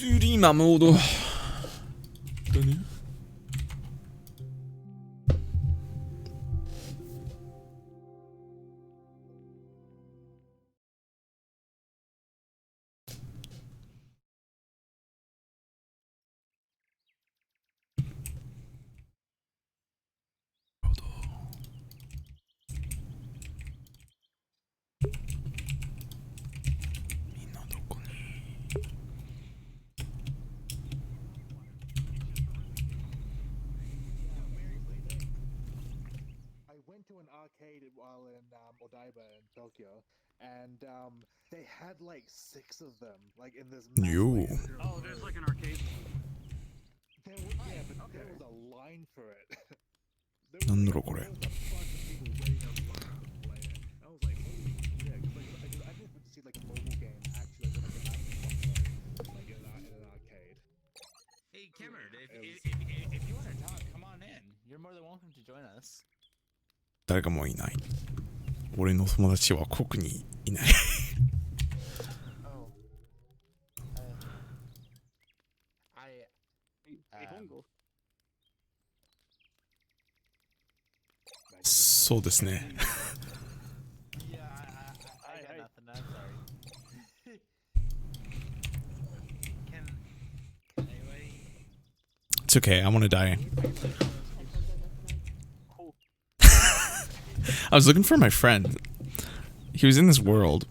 今モードだね。みんなどこに。I went to an arcade while in Odaiba in Tokyo, and they had like 6 of them, like in this. Yo. Oh, there's like an arcade. Yeah, but there was a line for it. なんだろうこれ。There was a bunch of people waiting in line to play it. I was like, holy shit! Because I didn't see like a mobile game actually like in an arcade. Hey, Cameron, if you want to talk, come on in. You're more than welcome to join us. 誰かもういない。俺の友達は国にいない。Oh. Hongo. そうですね。Yeah, I got nothing. I'm sorry. Can anybody? It's okay. I want to die. I was looking for my friend. He was in this world.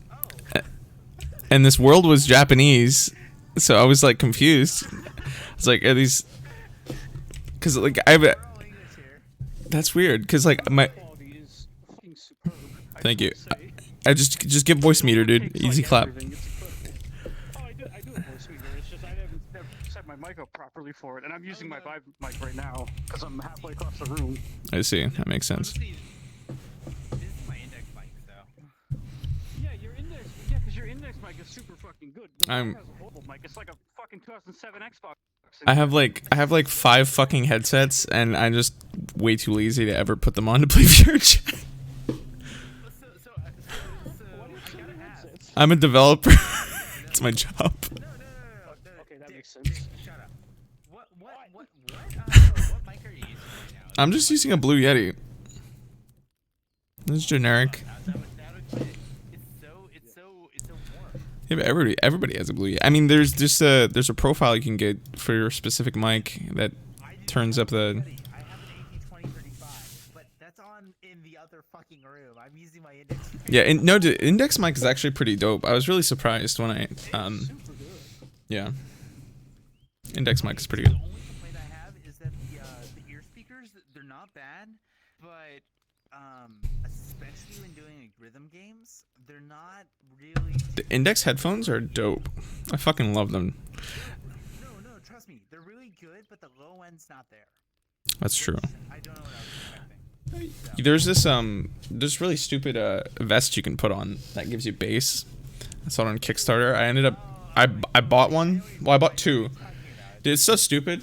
And this world was Japanese. So I was like confused. I was like, are these... Because like I have a... That's weird. Because like my... Thank you. I just give voice meter, dude. Easy clap. Oh, I do a voice meter. It's just I haven't set my mic up properly for it, and I'm using my Vibe mic right now because I'm halfway across the room. I see. That makes sense. This is my index mic, so. Yeah, your index. Yeah, because your index mic is super fucking good. The I'm- mic has a mobile mic. It's like a fucking 2007 Xbox. I have like 5 fucking headsets, and I'm just way too lazy to ever put them on to play VR chat. So I gotta ask. I'm a developer. It's my job. No. Okay, that Dick, makes sense. Shut up. What mic are you using right now? I'm just using a Blue Yeti. This is generic. It's so warm. Yeah, but everybody has a Blue Yeti. I mean, there's just there's a profile you can get for your specific mic that turns up the. I have an AT2035, but that's on in the other fucking room. I'm using my index. Yeah, and no, the index mic is actually pretty dope. I was really surprised when I yeah. Index mic is pretty good. The only complaint I have is that the ear speakers, they're not bad, but especially when doing like rhythm games, they're not really. The index headphones are dope. I fucking love them. No, trust me, they're really good, but the low end's not there. That's true. I don't know what I was expecting. So. There's really stupid vest you can put on that gives you bass. I saw it on Kickstarter. I ended up I bought one. Well, I bought 2. Dude, it's so stupid.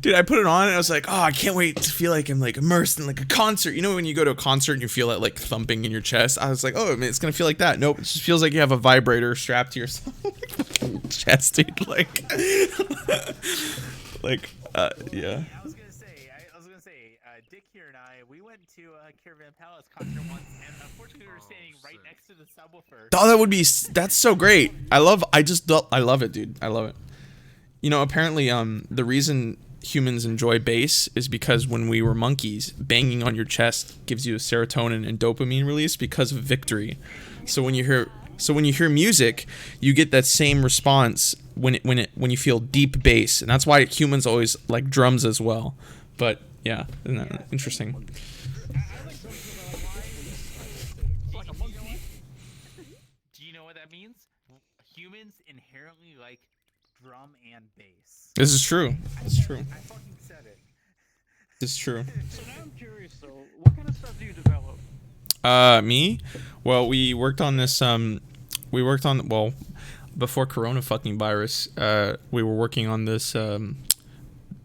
Dude, I put it on and I was like, oh, I can't wait to feel like I'm like immersed in like a concert. You know when you go to a concert and you feel that like thumping in your chest? I was like, oh, I mean, it's gonna feel like that. Nope, it just feels like you have a vibrator strapped to your chest, dude. Like, yeah. I was gonna say, Dick here and I, we went to a Caravan Palace concert once, and unfortunately we were standing right next to the subwoofer. Oh, that's so great. I love it, dude. I love it. You know, apparently, the reason humans enjoy bass is because when we were monkeys, banging on your chest gives you a serotonin and dopamine release because of victory. So when you hear music, you get that same response when you feel deep bass, and that's why humans always like drums as well. But yeah, isn't that interesting? Do you know what that means? Humans inherently like drum and bass. This is true. It's true. I fucking said it. It's true. So now I'm curious though, what kind of stuff do you develop? Me? Well, we worked on this. Well, before Corona fucking virus, we were working on this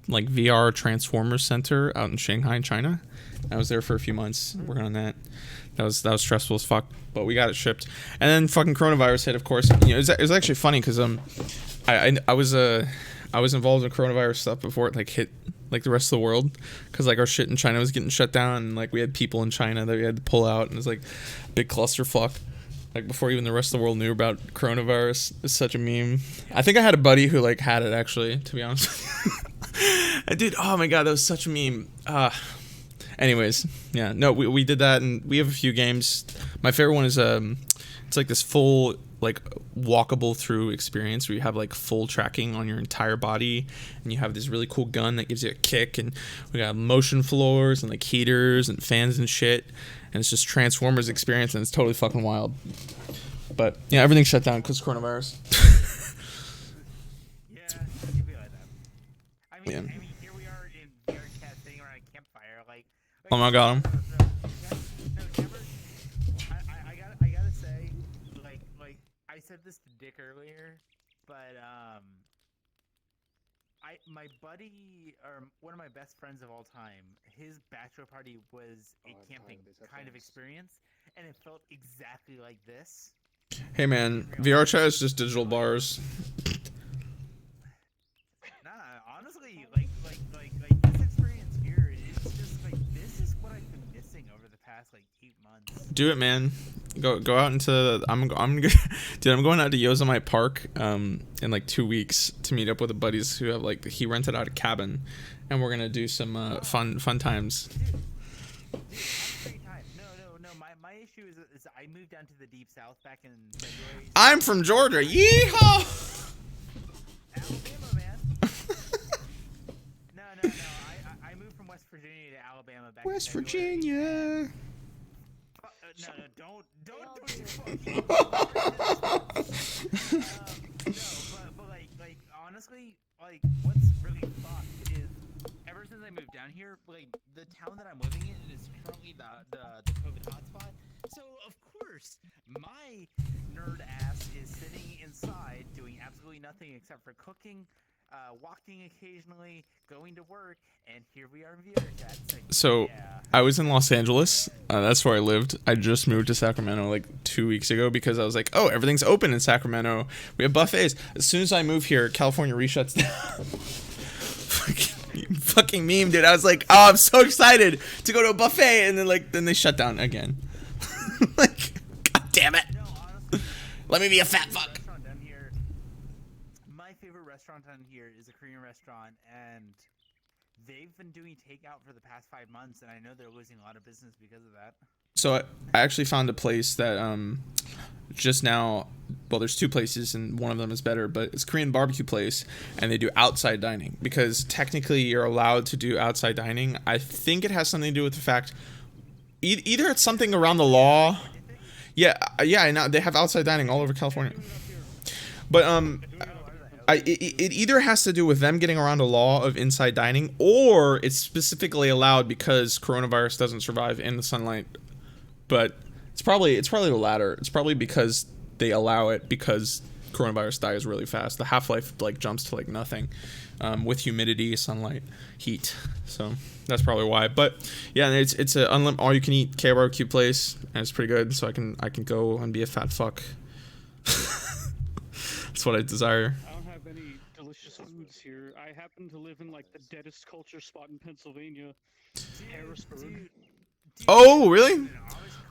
like VR Transformers Center out in Shanghai, China. I was there for a few months working on that. That was stressful as fuck, but we got it shipped. And then fucking coronavirus hit, of course. You know, it was actually funny because I was involved in coronavirus stuff before it like hit like the rest of the world, because like our shit in China was getting shut down, and like we had people in China that we had to pull out, and it was like a big clusterfuck. Like before even the rest of the world knew about coronavirus. It's such a meme. I think I had a buddy who like had it actually, to be honest with you. And dude, oh my god, that was such a meme. Anyways, yeah, no, we did that, and we have a few games. My favorite one is it's like this full like walkable through experience where you have like full tracking on your entire body, and you have this really cool gun that gives you a kick, and we got motion floors and like heaters and fans and shit, and it's just Transformers experience, and it's totally fucking wild. But yeah, everything's shut down because coronavirus. Yeah, you feel like that. Yeah. I mean, here we are in VR chat sitting around a campfire, like Oh my god. No, Trevor, I gotta say, like I said this to Dick earlier, but my buddy, or one of my best friends of all time, his bachelor party was a camping kind of experience, and it felt exactly like this. Hey man, VR chat is just digital bars. Nah, honestly, like this experience here, it's just like this is what I've been missing over the past like 8 months. Do it, man. Go out into I'm going out to Yosemite Park in like 2 weeks to meet up with the buddies who have like he rented out a cabin, and we're gonna do some fun times. Dude, have a great time. No. My issue is I moved down to the deep south back in February. I'm from Georgia. Yeehaw! Alabama, man. No. I moved from West Virginia to Alabama back West in February. Virginia. No, don't you fucking. No, but like honestly, like what's really fucked is ever since I moved down here, like the town that I'm living in is currently the COVID hotspot. So of course, my nerd ass is sitting inside doing absolutely nothing except for cooking, walking occasionally, going to work, and here we are in VR chat. So yeah. I was in Los Angeles. That's where I lived. I just moved to Sacramento like 2 weeks ago because I was like, oh, everything's open in Sacramento. We have buffets. As soon as I move here, California reshuts down. Fucking meme, dude. I was like, oh, I'm so excited to go to a buffet, and then they shut down again. Like, god damn it. No, honestly, Let me be a fat fuck. restaurant down here. My favorite restaurant down here is a Korean restaurant, and they've been doing takeout for the past 5 months, and I know they're losing a lot of business because of that. So I actually found a place that just now, well, there's 2 places and one of them is better, but it's a Korean barbecue place, and they do outside dining because technically you're allowed to do outside dining. I think it has something to do with the fact either it's something around the law. Yeah, I know they have outside dining all over California. But it either has to do with them getting around a law of inside dining, or it's specifically allowed because coronavirus doesn't survive in the sunlight. But it's probably the latter. It's probably because they allow it because coronavirus dies really fast. The half-life like jumps to like nothing with humidity, sunlight, heat. So that's probably why. But yeah, it's a all you can eat barbecue place, and it's pretty good. So I can go and be a fat fuck. That's what I desire. I don't have any delicious foods here. I happen to live in like the deadest culture spot in Pennsylvania, Harrisburg. Oh, really?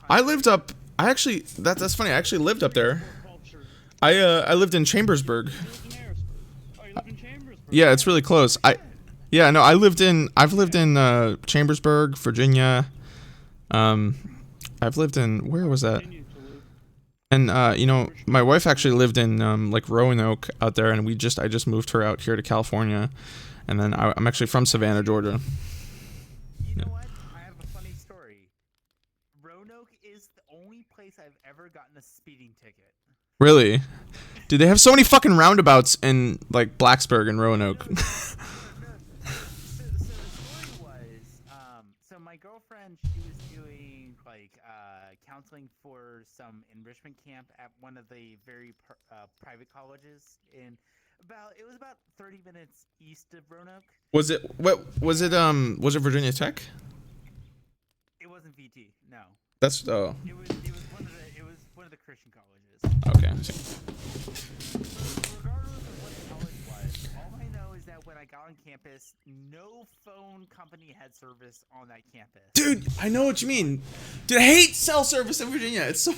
I lived up. I actually that's funny. I actually lived up there. Culture. I lived in Chambersburg. You live in Harrisburg. Oh, you live in Chambersburg. Yeah, it's really close. I've lived in Chambersburg, Virginia. I've lived in, where was that? Continue to live. And you know, my wife actually lived in like Roanoke out there, and I just moved her out here to California, and then I'm actually from Savannah, Georgia. You know what? I have a funny story. Roanoke is the only place I've ever gotten a speeding ticket. Really? Dude, they have so many fucking roundabouts in like Blacksburg and Roanoke. So the story was, so my girlfriend, she was doing like counseling for some enrichment camp at one of the very private colleges it was about 30 minutes east of Roanoke. Was it Virginia Tech? It wasn't VT, no. That's oh. It was one of the Christian colleges. Okay. I see. Regardless of what the college was, all I know is that when I got on campus, no phone company had service on that campus. Dude, I know what you mean. Dude, I hate cell service in Virginia. It's so.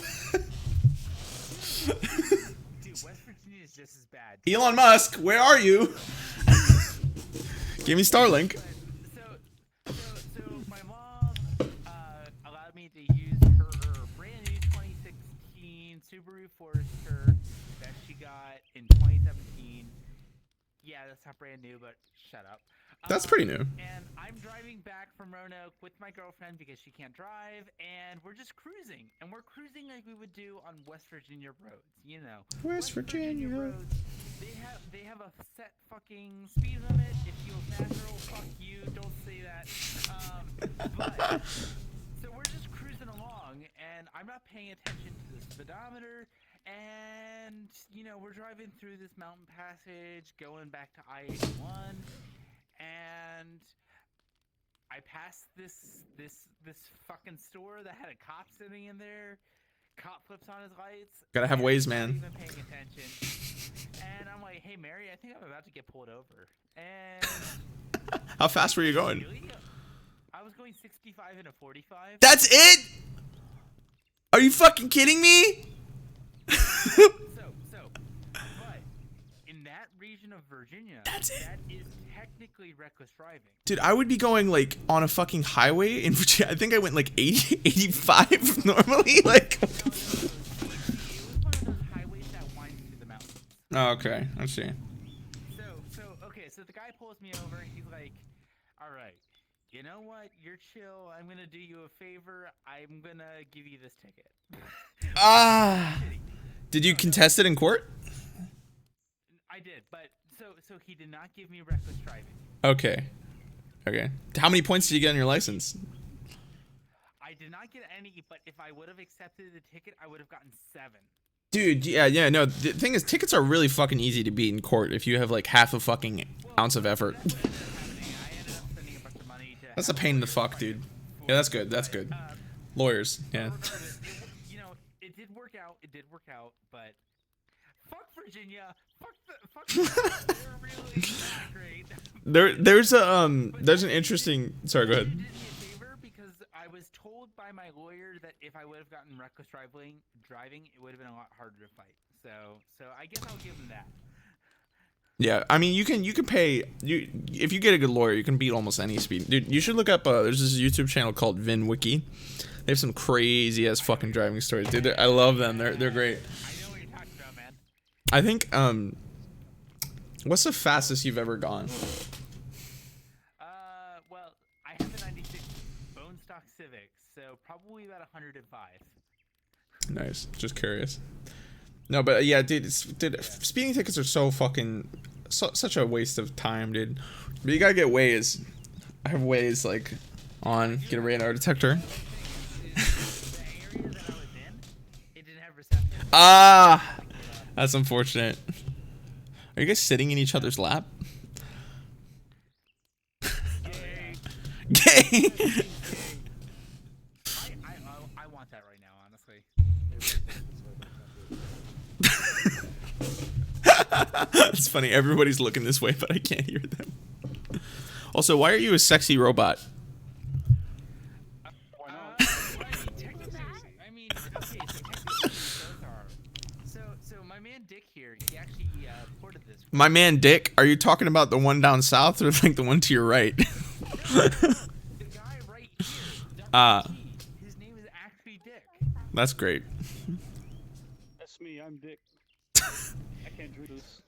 Dude, West Virginia is just as bad. Elon Musk, where are you? Give me Starlink. So my mom allowed me to use her brand new 2016 Subaru Forester that she got in 2017. Yeah, that's not brand new, but shut up. That's pretty new. And I'm driving back from Roanoke with my girlfriend because she can't drive, and we're just cruising. And we're cruising like we would do on West Virginia roads, you know. West Virginia roads, they have a set fucking speed limit. It feels natural. Fuck you. Don't say that. But so we're just cruising along, and I'm not paying attention to the speedometer. And you know, we're driving through this mountain passage, going back to I-81, and I passed this fucking store that had a cop sitting in there. Cop flips on his lights. Gotta have ways, man. Not even paying attention. And I'm like, "Hey, Mary, I think I'm about to get pulled over." And how fast were you going? I was going 65 and a 45. That's it? Are you fucking kidding me? But in that region of Virginia, That's it. that is technically reckless driving. Dude, I would be going like on a fucking highway in Virginia. I think I went like 80, 85 normally. Like. It was one of those highways that winds through the mountains. Oh, okay. I see. So the guy pulls me over and he's like, "All right, you know what? You're chill. I'm gonna do you a favor. I'm gonna give you this ticket." Did you contest it in court? I did, but so he did not give me reckless driving. Okay. How many points did you get on your license? I did not get any, but if I would have accepted the ticket, I would have gotten 7. Dude, yeah, no. The thing is, tickets are really fucking easy to beat in court if you have like half a fucking ounce of effort. That's what ended up happening. I ended up spending a bunch of money to. That's a pain in the fuck, dude. Yeah, that's good. That's good. Lawyers, yeah. Regardless, you know, it did work out. But fuck Virginia. Fuck they're really not great. There's an interesting. Sorry, go ahead. You did me a favor because I was told by my lawyer that if I would have gotten reckless driving, it would have been a lot harder to fight. So I guess I'll give him that. Yeah, I mean, you can pay if you get a good lawyer, you can beat almost any speed. Dude, you should look up. There's this YouTube channel called VinWiki. They have some crazy ass fucking driving stories, dude. I love them. They're great. I know what you're talking about, man. I think what's the fastest you've ever gone? Well, I have a 96 bone stock Civic, so probably about 105. Nice. Just curious. No, but yeah, dude, speeding tickets are so fucking such a waste of time, dude. But you gotta get Waze. I have Waze like on. Get a radar detector. The area that I was in, it didn't have reception. That's unfortunate. Are you guys sitting in each other's lap? Gay. I want that right now, honestly. It's funny. Everybody's looking this way, but I can't hear them. Also, why are you a sexy robot? Why not? I mean, okay, so technically both are. So my man Dick here, he actually ported this. My man Dick, are you talking about the one down south or like the one to your right? The guy right here, Dr. G, his name is actually Dick. That's great. That's me. I'm Dick. I can't do this.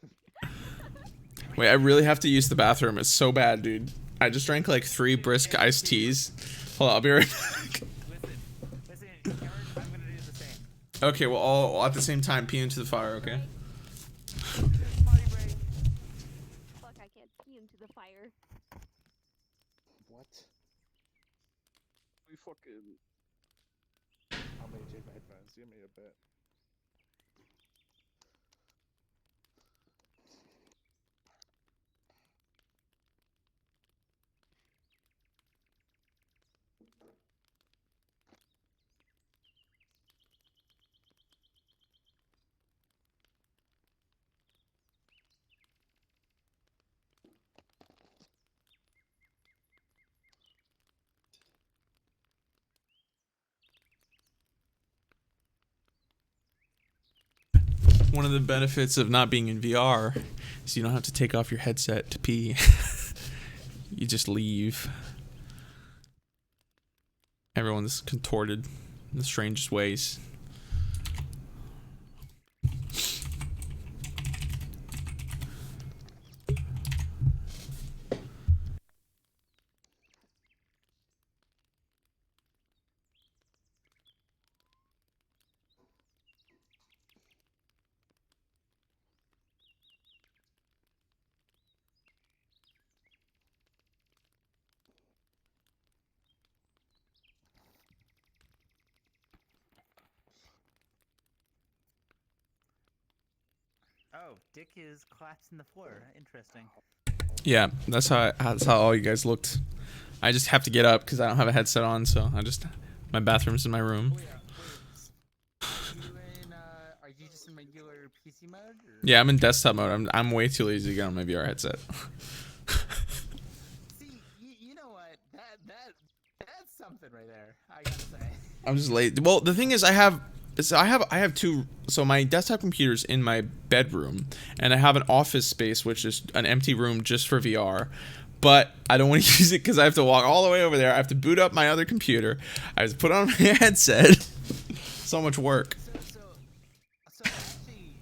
Wait, I really have to use the bathroom. It's so bad, dude. I just drank like 3 brisk iced teas. Hold on, I'll be right back. Listen, Cameron, I'm gonna do the same. Okay, well, all at the same time, pee into the fire, okay? Potty break. Fuck, I can't pee into the fire. What? We fucking. How many JPN headphones? Give me a bit. One of the benefits of not being in VR is you don't have to take off your headset to pee. You just leave. Everyone's contorted in the strangest ways. Oh, Dick is collapsed in the floor. Interesting. Yeah, that's how all you guys looked. I just have to get up because I don't have a headset on, so my bathroom's in my room. Wait, are you just in regular PC mode? Or? Yeah, I'm in desktop mode. I'm way too lazy to get on my VR headset. See, you know what? That's something right there. I gotta say. I'm just late. Well, the thing is, I have two. So my desktop computer's in my bedroom, and I have an office space, which is an empty room just for VR. But I don't want to use it because I have to walk all the way over there. I have to boot up my other computer. I have to put on my headset. So much work. So actually,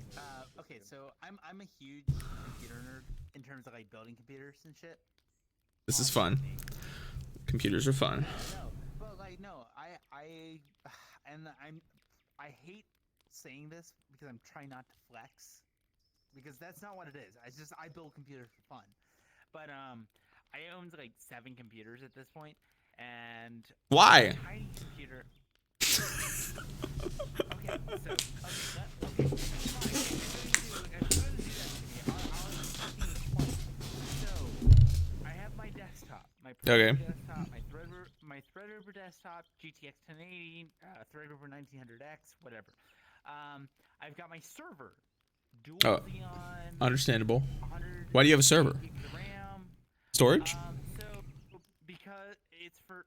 okay. So I'm a huge computer nerd in terms of like building computers and shit. This is fun. Computers are fun. No, but like no, I hate saying this because I'm trying not to flex, because that's not what it is. I build computers for fun. But I owned like 7 computers at this point, and Why? tiny computer. Okay, so fine. If you're gonna do that to me, I'll explain. So I have my desktop, my desktop, my Threadripper desktop, GTX 1080, Threadripper 1900X, whatever. I've got my server, dual Xeon. Understandable. Why do you have a server? RAM. Storage? So because it's for,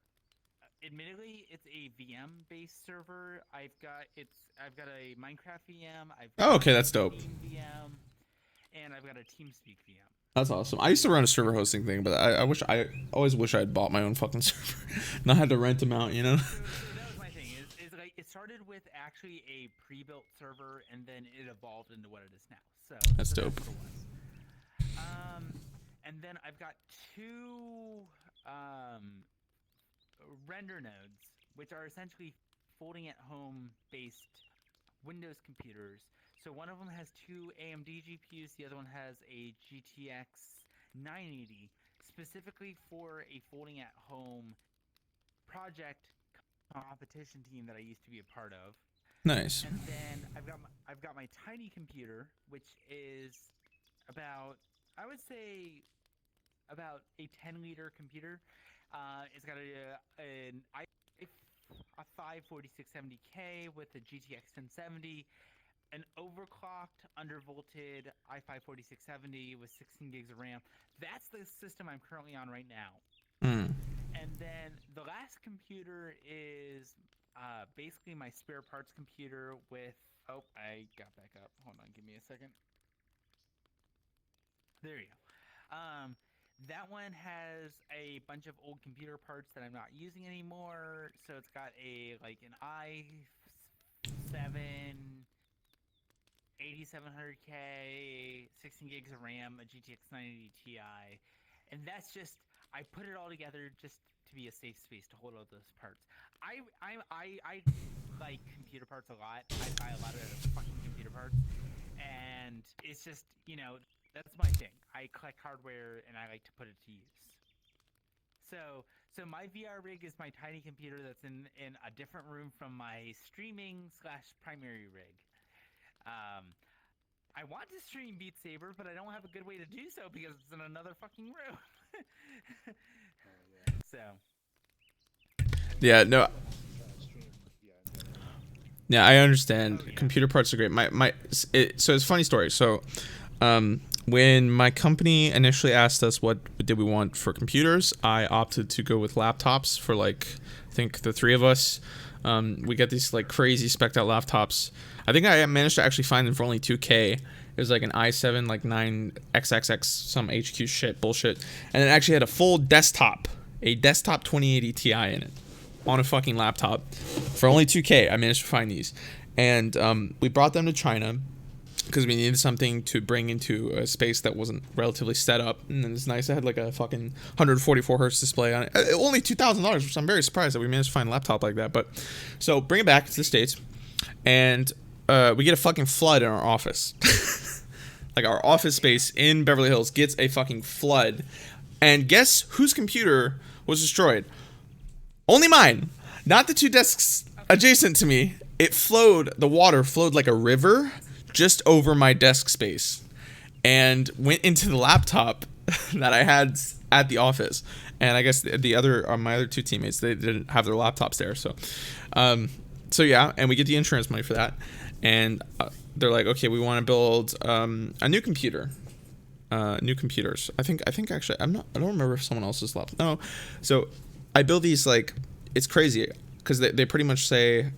admittedly, it's a VM-based server. I've got a Minecraft VM. Oh, okay, that's dope. Steam VM, and I've got a TeamSpeak VM. That's awesome. I used to run a server hosting thing, but I always wish I had bought my own fucking server, not had to rent them out, you know. So that was my thing. Is like it started with actually a pre-built server, and then it evolved into what it is now. So That's dope. That's what it was. And then I've got 2 render nodes, which are essentially folding at home based Windows computers. So one of them has 2 AMD GPUs, the other one has a GTX 980, specifically for a folding at home project competition team that I used to be a part of. Nice. And then I've got my tiny computer, which is about, I would say, about a 10-liter computer. It's got a 5-4670K with a GTX 1070, an overclocked, undervolted i5-4670 with 16 gigs of RAM. That's the system I'm currently on right now. And then the last computer is basically my spare parts computer with... Oh, I got back up. Hold on, give me a second. There you go. That one has a bunch of old computer parts that I'm not using anymore. So it's got an i7 8700K, 16 gigs of RAM, a GTX 980 Ti, and that's just, I put it all together just to be a safe space to hold all those parts. I like computer parts a lot. I buy a lot of fucking computer parts, and it's just, that's my thing. I collect hardware and I like to put it to use. So my VR rig is my tiny computer that's in a different room from my streaming/primary rig. I want to stream Beat Saber, but I don't have a good way to do so because it's in another fucking room. So. Yeah, no. Yeah, I understand. Computer parts are great. So it's a funny story. So, when my company initially asked us what did we want for computers, I opted to go with laptops for I think the 3 of us. We get these like crazy spec'd out laptops. I think I managed to actually find them for only 2K. It was like an i7 like 9XXX some HQ shit bullshit, and it actually had a full desktop, a desktop 2080 Ti in it, on a fucking laptop for only 2K. I managed to find these, and we brought them to China because we needed something to bring into a space that wasn't relatively set up. And it's nice. I had like a fucking 144 hertz display on it. Only $2,000, which I'm very surprised that we managed to find a laptop like that. But so bring it back to the States, and we get a fucking flood in our office. Like our office space in Beverly Hills gets a fucking flood. And guess whose computer was destroyed? Only mine. Not the two desks adjacent to me. It flowed, the water flowed like a river just over my desk space and went into the laptop that I had at the office. And I guess the other, my other two teammates, they didn't have their laptops there. So yeah, and we get the insurance money for that. And they're like, okay, we want to build a new computer. New computers. I think actually, I don't remember if someone else's laptop. No. So I build these, like, it's crazy. Because they pretty much say,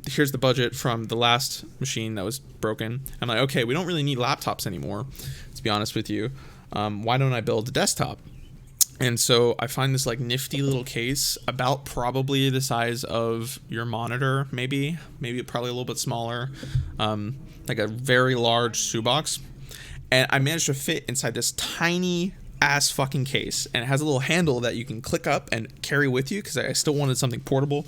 here's the budget from the last machine that was broken. I'm like, okay, we don't really need laptops anymore, to be honest with you. Why don't I build a desktop? And so I find this like nifty little case, about probably the size of your monitor, maybe probably a little bit smaller, like a very large shoebox. And I managed to fit inside this tiny ass fucking case, and it has a little handle that you can click up and carry with you, because I still wanted something portable.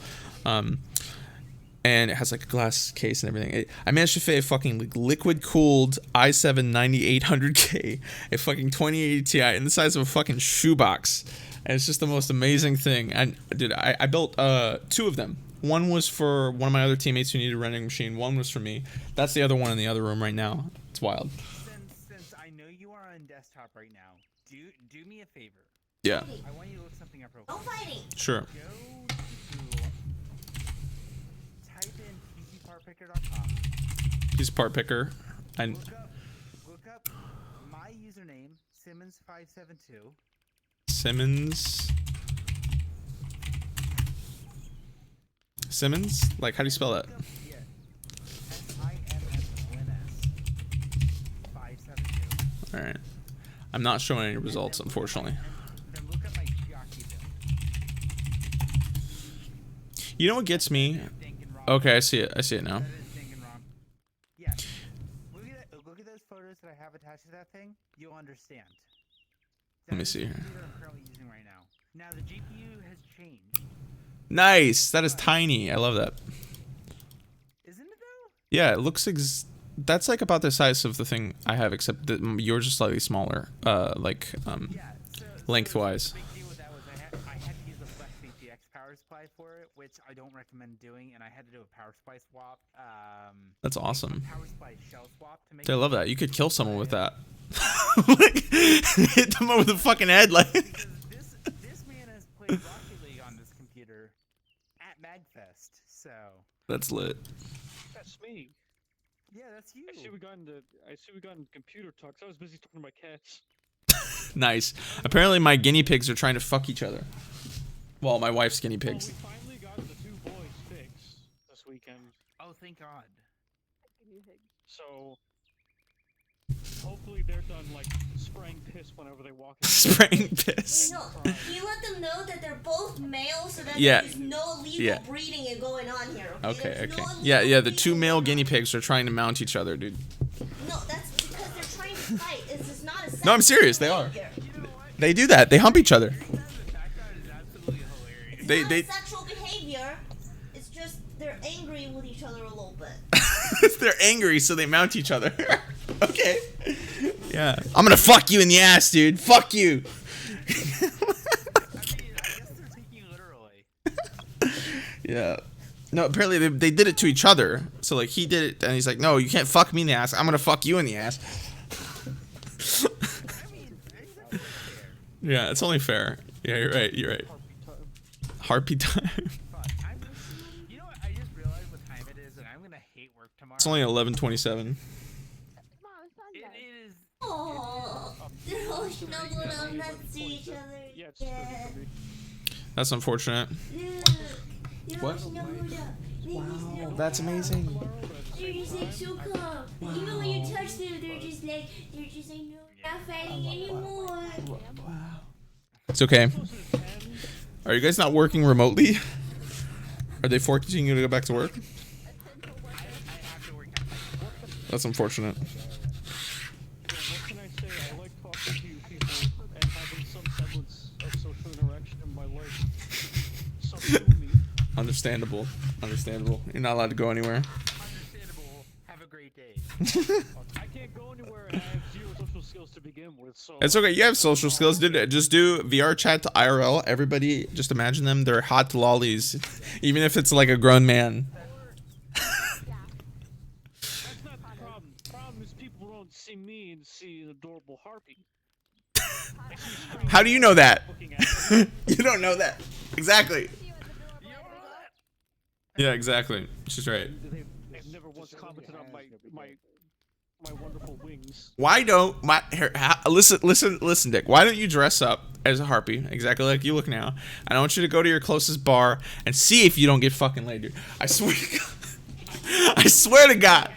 And it has like a glass case and everything. I managed to fit a fucking like liquid cooled i7 9800K, a fucking 2080 Ti in the size of a fucking shoebox. And it's just the most amazing thing. And dude, I built two of them. One was for one of my other teammates who needed a rendering machine. One was for me. That's the other one in the other room right now. It's wild. Since I know you are on desktop right now, do me a favor. Yeah. I want you to look something up real quick. No fighting. Sure. Go to Google, type in PCPartPicker.com. He's a part picker. And Look up my username, Simmons572. Simmons? Like, how do you spell that? Yeah. SIMMONS 572. Alright. I'm not showing any results, unfortunately. Then look at my jockey bill. You know what gets me? Okay, I see it. I see it now. That is stinking wrong. Yeah. Look at those photos that I have attached to that thing. You'll understand. Let me see here. That is the computer I'm currently using right now. Now the GPU has changed. Nice. That is tiny. I love that. Isn't it though? Yeah, it looks that's like about the size of the thing I have, except that yours is slightly smaller. Yeah. Lengthwise. The big deal with that was I had to use a Flex VTX power supply for it, which I don't recommend doing, and I had to do a power supply swap. That's awesome. Power supply shell swap to make. Dude, I love that. You could kill someone with that. Like, hit them over the fucking head, like. This man has played Rocket League on this computer at MagFest, so. That's lit. That's me. Yeah, that's you. I see we got into computer talks. I was busy talking to my cats. Nice. Apparently my guinea pigs are trying to fuck each other. Well, my wife's guinea Well, pigs. we finally got the two boys fixed this weekend. Oh, thank God. So hopefully they're done like spraying piss whenever they walk in. Spraying piss. No, can you let them know that they're both male so that Yeah. there's no legal Yeah. breeding going on here? Okay, There's okay. no Yeah, illegal yeah, the breeding two male going guinea on. pigs are trying to mount each other, dude. No, that's because they're trying to fight. This is not a No, I'm sexual serious, they are. behavior. They do that. They hump each other. The background is absolutely hilarious. It's They- not they- sexual behavior. It's just they're angry with each other a little bit. They're angry, so they mount each other. Okay. Yeah. I'm gonna fuck you in the ass, dude. Fuck you. I guess they're taking it literally. Yeah. No, apparently they did it to each other. So, like, he did it, and he's like, no, you can't fuck me in the ass. I'm gonna fuck you in the ass. I mean, that's fair. Yeah, it's only fair. Yeah, you're right. You're right. Heartbeat time. Fuck, you know what? I just realized what time it is, and I'm gonna hate work tomorrow. It's only 11:27. Mom, it's Sunday. It is. Oh, they're all snuggling up next to each other. Yeah, it's Yeah. pretty. That's unfortunate. Yeah. What? Wow, that's amazing. They're just like so calm. Even when you touch them, they're just like no, not fighting anymore. Wow. It's okay. Are you guys not working remotely? Are they forcing you to go back to work? That's unfortunate. What can I say? I like talking to you people and having some semblance of social interaction in my life. So do me. Understandable. Understandable. You're not allowed to go anywhere. Understandable. Have a great day. I can't go anywhere and I have zero social skills to begin with, so... It's okay. You have social skills, dude. Just do VR chat to IRL. Everybody, just imagine them. They're hot lollies, even if it's like a grown man. That's not the problem. The problem is people don't see me and see an adorable harpy. How do you know that? Looking at them. You don't know that. Exactly. Yeah, exactly. She's right. They've never once commented on my wonderful wings. Why don't listen, Dick. Why don't you dress up as a harpy, exactly like you look now? And I want you to go to your closest bar and see if you don't get fucking laid, dude. I swear to God. I swear to God.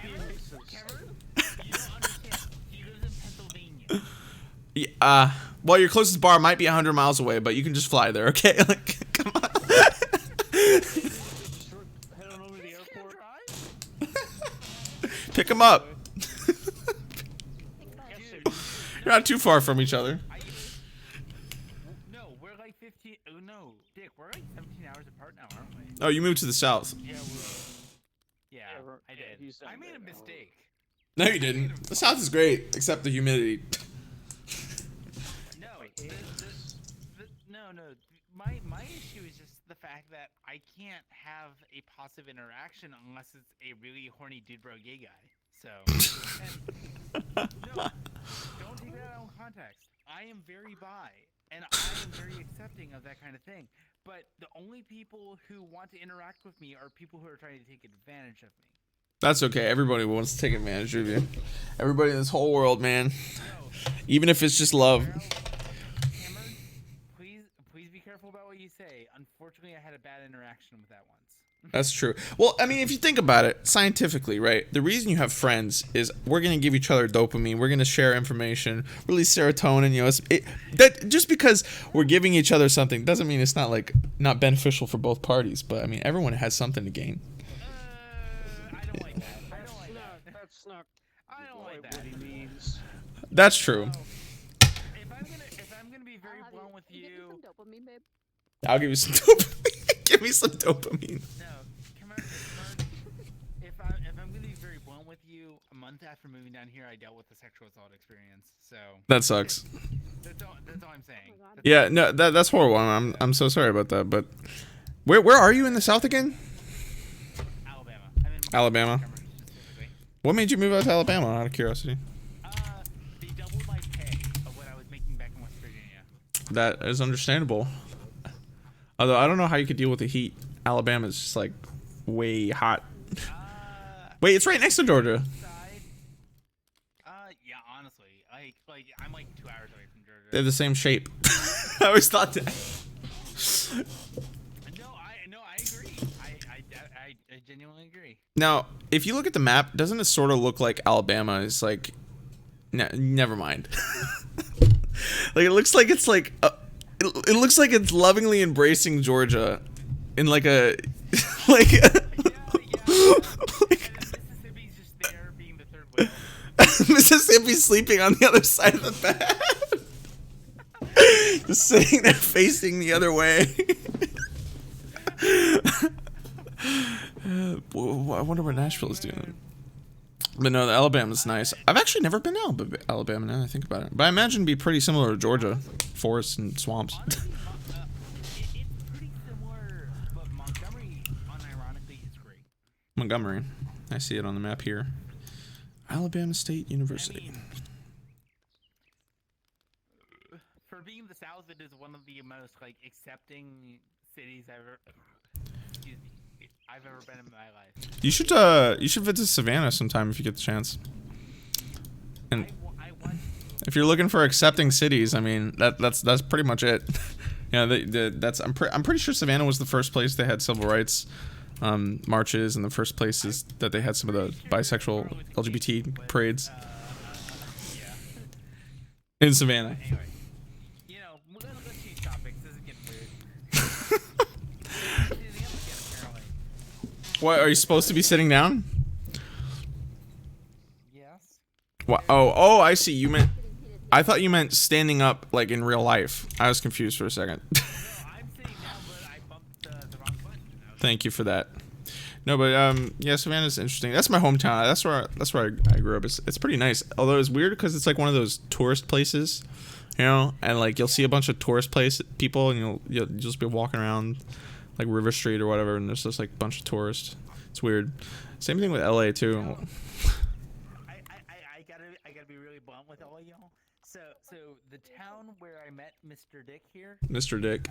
Yeah, well, your closest bar might be 100 miles away, but you can just fly there, okay? Like, come on. Head on over to the airport. Pick them up. Yes, You're not too far from each other. No, we're like 15. Oh no, Dick, we're like 17 hours apart now, aren't we? Oh, you moved to the south. Yeah, I did. he's down I made there a now. mistake. No, you didn't. The south is great, except the humidity. No, no. My issue is just the fact that I can't have a positive interaction unless it's a really horny dude bro gay guy. So, no, don't take that out of context. I am very bi, and I am very accepting of that kind of thing. But the only people who want to interact with me are people who are trying to take advantage of me. That's okay. Everybody wants to take advantage of you. Everybody in this whole world, man. No, Even if it's just love. Cameron, please be careful about what you say. Unfortunately, I had a bad interaction with that once. That's true. Well, I mean, if you think about it scientifically, right? The reason you have friends is we're gonna give each other dopamine. We're gonna share information, release serotonin. You know, that just because we're giving each other something doesn't mean it's not beneficial for both parties. But I mean, everyone has something to gain. I don't like that. I don't like that. That's not I don't like quite that. what he means. That's true. If I'm gonna be very blunt with Can you get me you, some dopamine, babe? I'll give you some dopamine. Give me some dopamine. no, come on. If I'm gonna be very blunt with you, a month after moving down here, I dealt with a sexual assault experience. So That sucks. that's all I'm saying. Oh my God. Yeah, no, that's horrible. I'm so sorry about that. But where are you in the south again? Alabama. I'm in Alabama. Montgomery specifically. What made you move out to Alabama? Out of curiosity. They doubled my pay of what I was making back in West Virginia. That is understandable. Although I don't know how you could deal with the heat. Alabama's just like way hot. Wait, it's right next to Georgia. Side. Yeah, honestly, like I'm like 2 hours away from Georgia. They're the same shape. I always thought that. No, I agree. I genuinely agree. Now, if you look at the map, doesn't it sort of look like Alabama is like? Never mind. Like it looks like it's like it looks like it's lovingly embracing Georgia in like a like. Like, Mississippi's just there being the third wheel. Mississippi sleeping on the other side of the bed. Just sitting there facing the other way. I wonder what Nashville is doing. But no, the Alabama's nice. I've actually never been to Alabama now that I think about it. But I imagine it'd be pretty similar to Georgia. Forests and swamps. Honestly, it's pretty similar, but Montgomery, unironically, is great. Montgomery. I see it on the map here. Alabama State University. For being the South, it is one of the most like accepting cities I've ever been in my life. You should visit Savannah sometime if you get the chance. And I want if you're looking for accepting cities, I mean that's pretty much it. Yeah, that's I'm pretty sure Savannah was the first place they had civil rights marches, and the first places that they had some of the bisexual LGBT parades Yeah. in Savannah. Anyway, you know, let's change topics. This is getting weird. Apparently. What, are you supposed to be sitting down? Yes. What? Oh, I see. You meant. I thought you meant standing up, like in real life. I was confused for a second. No, I'm sitting down, but I bumped the wrong button. Thank you for that. No, but yeah, Savannah's interesting. That's my hometown. That's where I grew up. It's pretty nice. Although it's weird because it's like one of those tourist places, you know, and like you'll see a bunch of tourist people, and you'll just be walking around like River Street or whatever, and there's just like a bunch of tourists. It's weird. Same thing with LA too. I gotta be really blunt with all y'all. So the town where I met Mr. Dick here. Mr. Dick,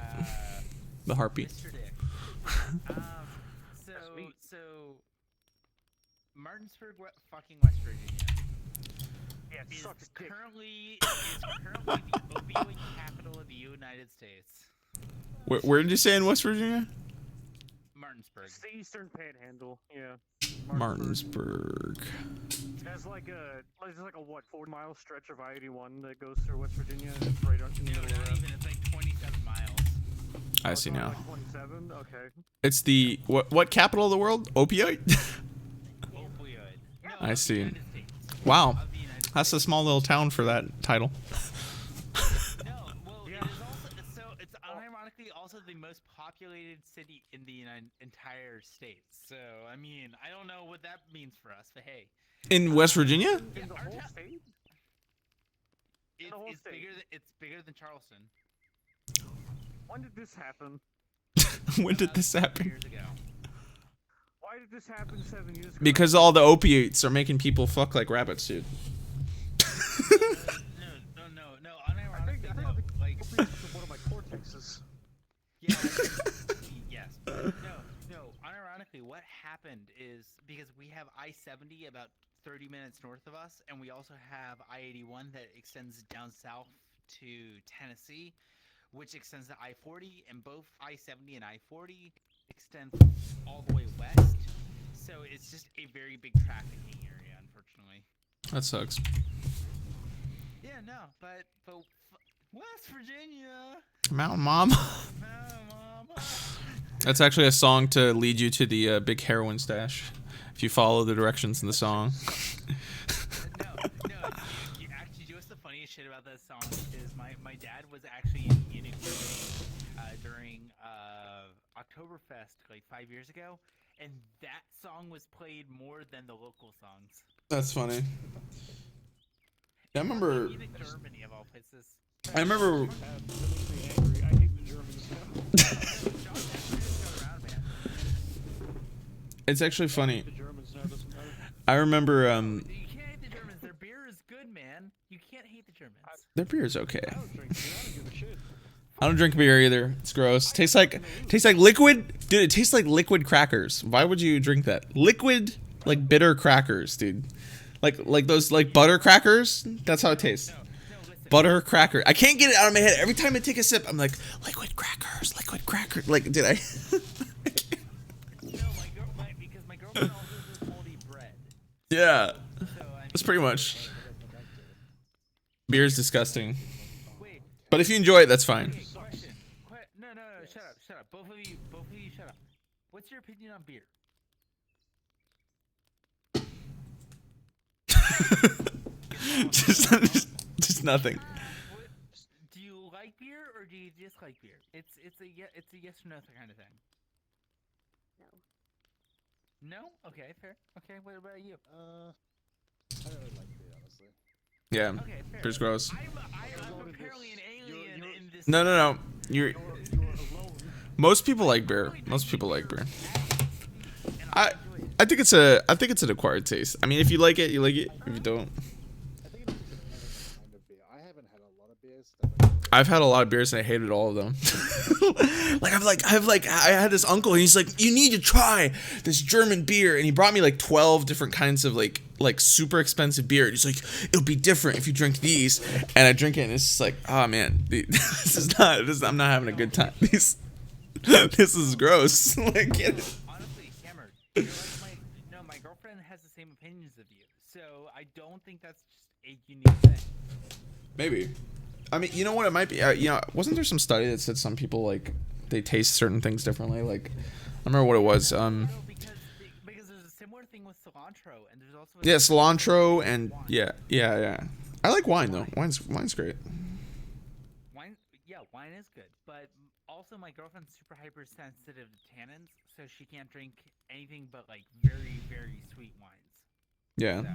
the harpy. Mr. Dick. So Martinsburg, fucking West Virginia, Yeah, is sucks dick. currently the opioid capital of the United States. Where did you say in West Virginia? Martinsburg. It's the Eastern Panhandle. Yeah. Martinsburg. There's like a what 4-mile stretch of I-81 that goes through West Virginia, and it's right in the No, middle of not that. even. It's like 27 miles. I see now. Like 27. Okay. It's the what capital of the world? Opioid. Opioid. No, I of the see. United States. Wow, Of the United that's a small little town for that title. No, well, it is also it's unironically also the most populated city in the entire state. So I mean, I don't know what that means for us, but hey, In West Virginia? yeah, In the our whole town- state? it's, the whole it's state. bigger than Charleston. When did this happen? When did this 7 happen? Years ago. Why did this happen 7 years ago? Because all the opiates are making people fuck like rabbits, dude. No. I think Unironically, I no. think Like, one of my cortexes. yeah, yes. No. Unironically, what happened is because we have I-70 about 30 minutes north of us, and we also have I-81 that extends down south to Tennessee, which extends to I-40, and both I-70 and I-40 extend all the way west. So it's just a very big trafficking area, unfortunately. That sucks. Yeah, no, but West Virginia. Mountain Mom. Mama. That's actually a song to lead you to the big heroin stash. If you follow the directions in the song. No. You actually, what's the funniest shit about that song is my dad was actually in a group during Oktoberfest like 5 years ago, and that song was played more than the local songs. That's funny. I remember. In Germany, of all places. I remember. That makes me angry. I hate the Germans now. John Denver around, man. It's actually funny. The Germans now doesn't matter. I remember. You can't hate the Germans. Their beer is good, man. You can't hate the Germans. Their beer is okay. I don't drink beer. I don't give a shit. I don't drink beer either. It's gross. Tastes like liquid, dude. It tastes like liquid crackers. Why would you drink that? Liquid, like bitter crackers, dude. Like those like butter crackers. That's how it tastes. No, listen. Butter cracker. I can't get it out of my head. Every time I take a sip, I'm like liquid crackers, liquid cracker. Like, did I? No, because my girlfriend also does moldy bread. Yeah, So that's pretty much. Beer is disgusting. Wait. But if you enjoy it, that's fine. Okay, question. No, shut up. Both of you, shut up. What's your opinion on beer? just nothing. Do you like beer or do you dislike beer? It's a yes or no kind of thing. No. No? Okay, fair. Okay, what about you? I don't really like beer, honestly. Yeah, Okay, fair. beer's gross. I'm apparently an alien in this. No. You're. You're alone. Most people like beer. Most people like beer. And I enjoy it. I think it's an acquired taste. I mean, if you like it, you like it. If you don't, I think it's just another kind of beer. I haven't had had a lot of beers. That I've had a lot of beers and I hated all of them. I had this uncle and he's like, you need to try this German beer, and he brought me like 12 different kinds of like super expensive beer. And he's like, it'll be different if you drink these, and I drink it and it's just like, oh man, I'm not having a good time. This is gross. Like, Honestly, Cameron, you're like my girlfriend has the same opinions of you, so I don't think that's just a unique thing. maybe. I mean, you know what it might be? Wasn't there some study that said some people, like, they taste certain things differently? Like, I remember what it was. No, because there's a similar thing with cilantro, and there's also Yeah, cilantro and yeah. I like wine though. Wine's great. Wine is good, but also my girlfriend's super hypersensitive to tannins, so she can't drink anything but like very, very sweet wines. Yeah. So,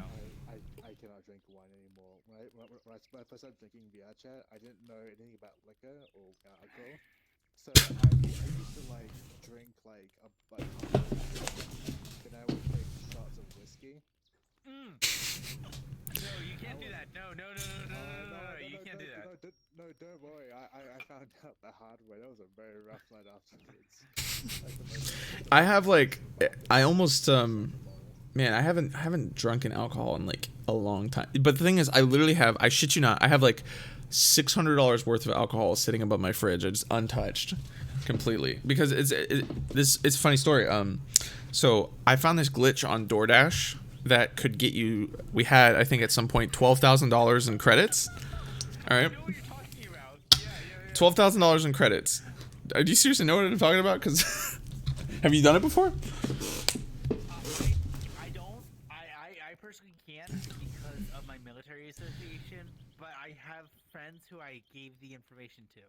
I cannot drink wine anymore. When I first started drinking Viacha, I didn't know anything about liquor or alcohol. So I used to like drink like a then I would take shots of whiskey. no, you can't do that. No, you can't do that. No, don't worry. I found out the hard way. That was a very rough night afterwards. I have like I almost man, I haven't drunken alcohol in like a long time. But the thing is, I shit you not, I have like $600 worth of alcohol sitting above my fridge. It's untouched completely because it's a funny story. So I found this glitch on DoorDash that could get you. We had, I think, at some point $12,000 in credits. All right, $12,000 in credits. Do you seriously know what I'm talking about? Because have you done it before? I don't. I personally can't because of my military association, but I have friends who I gave the information to.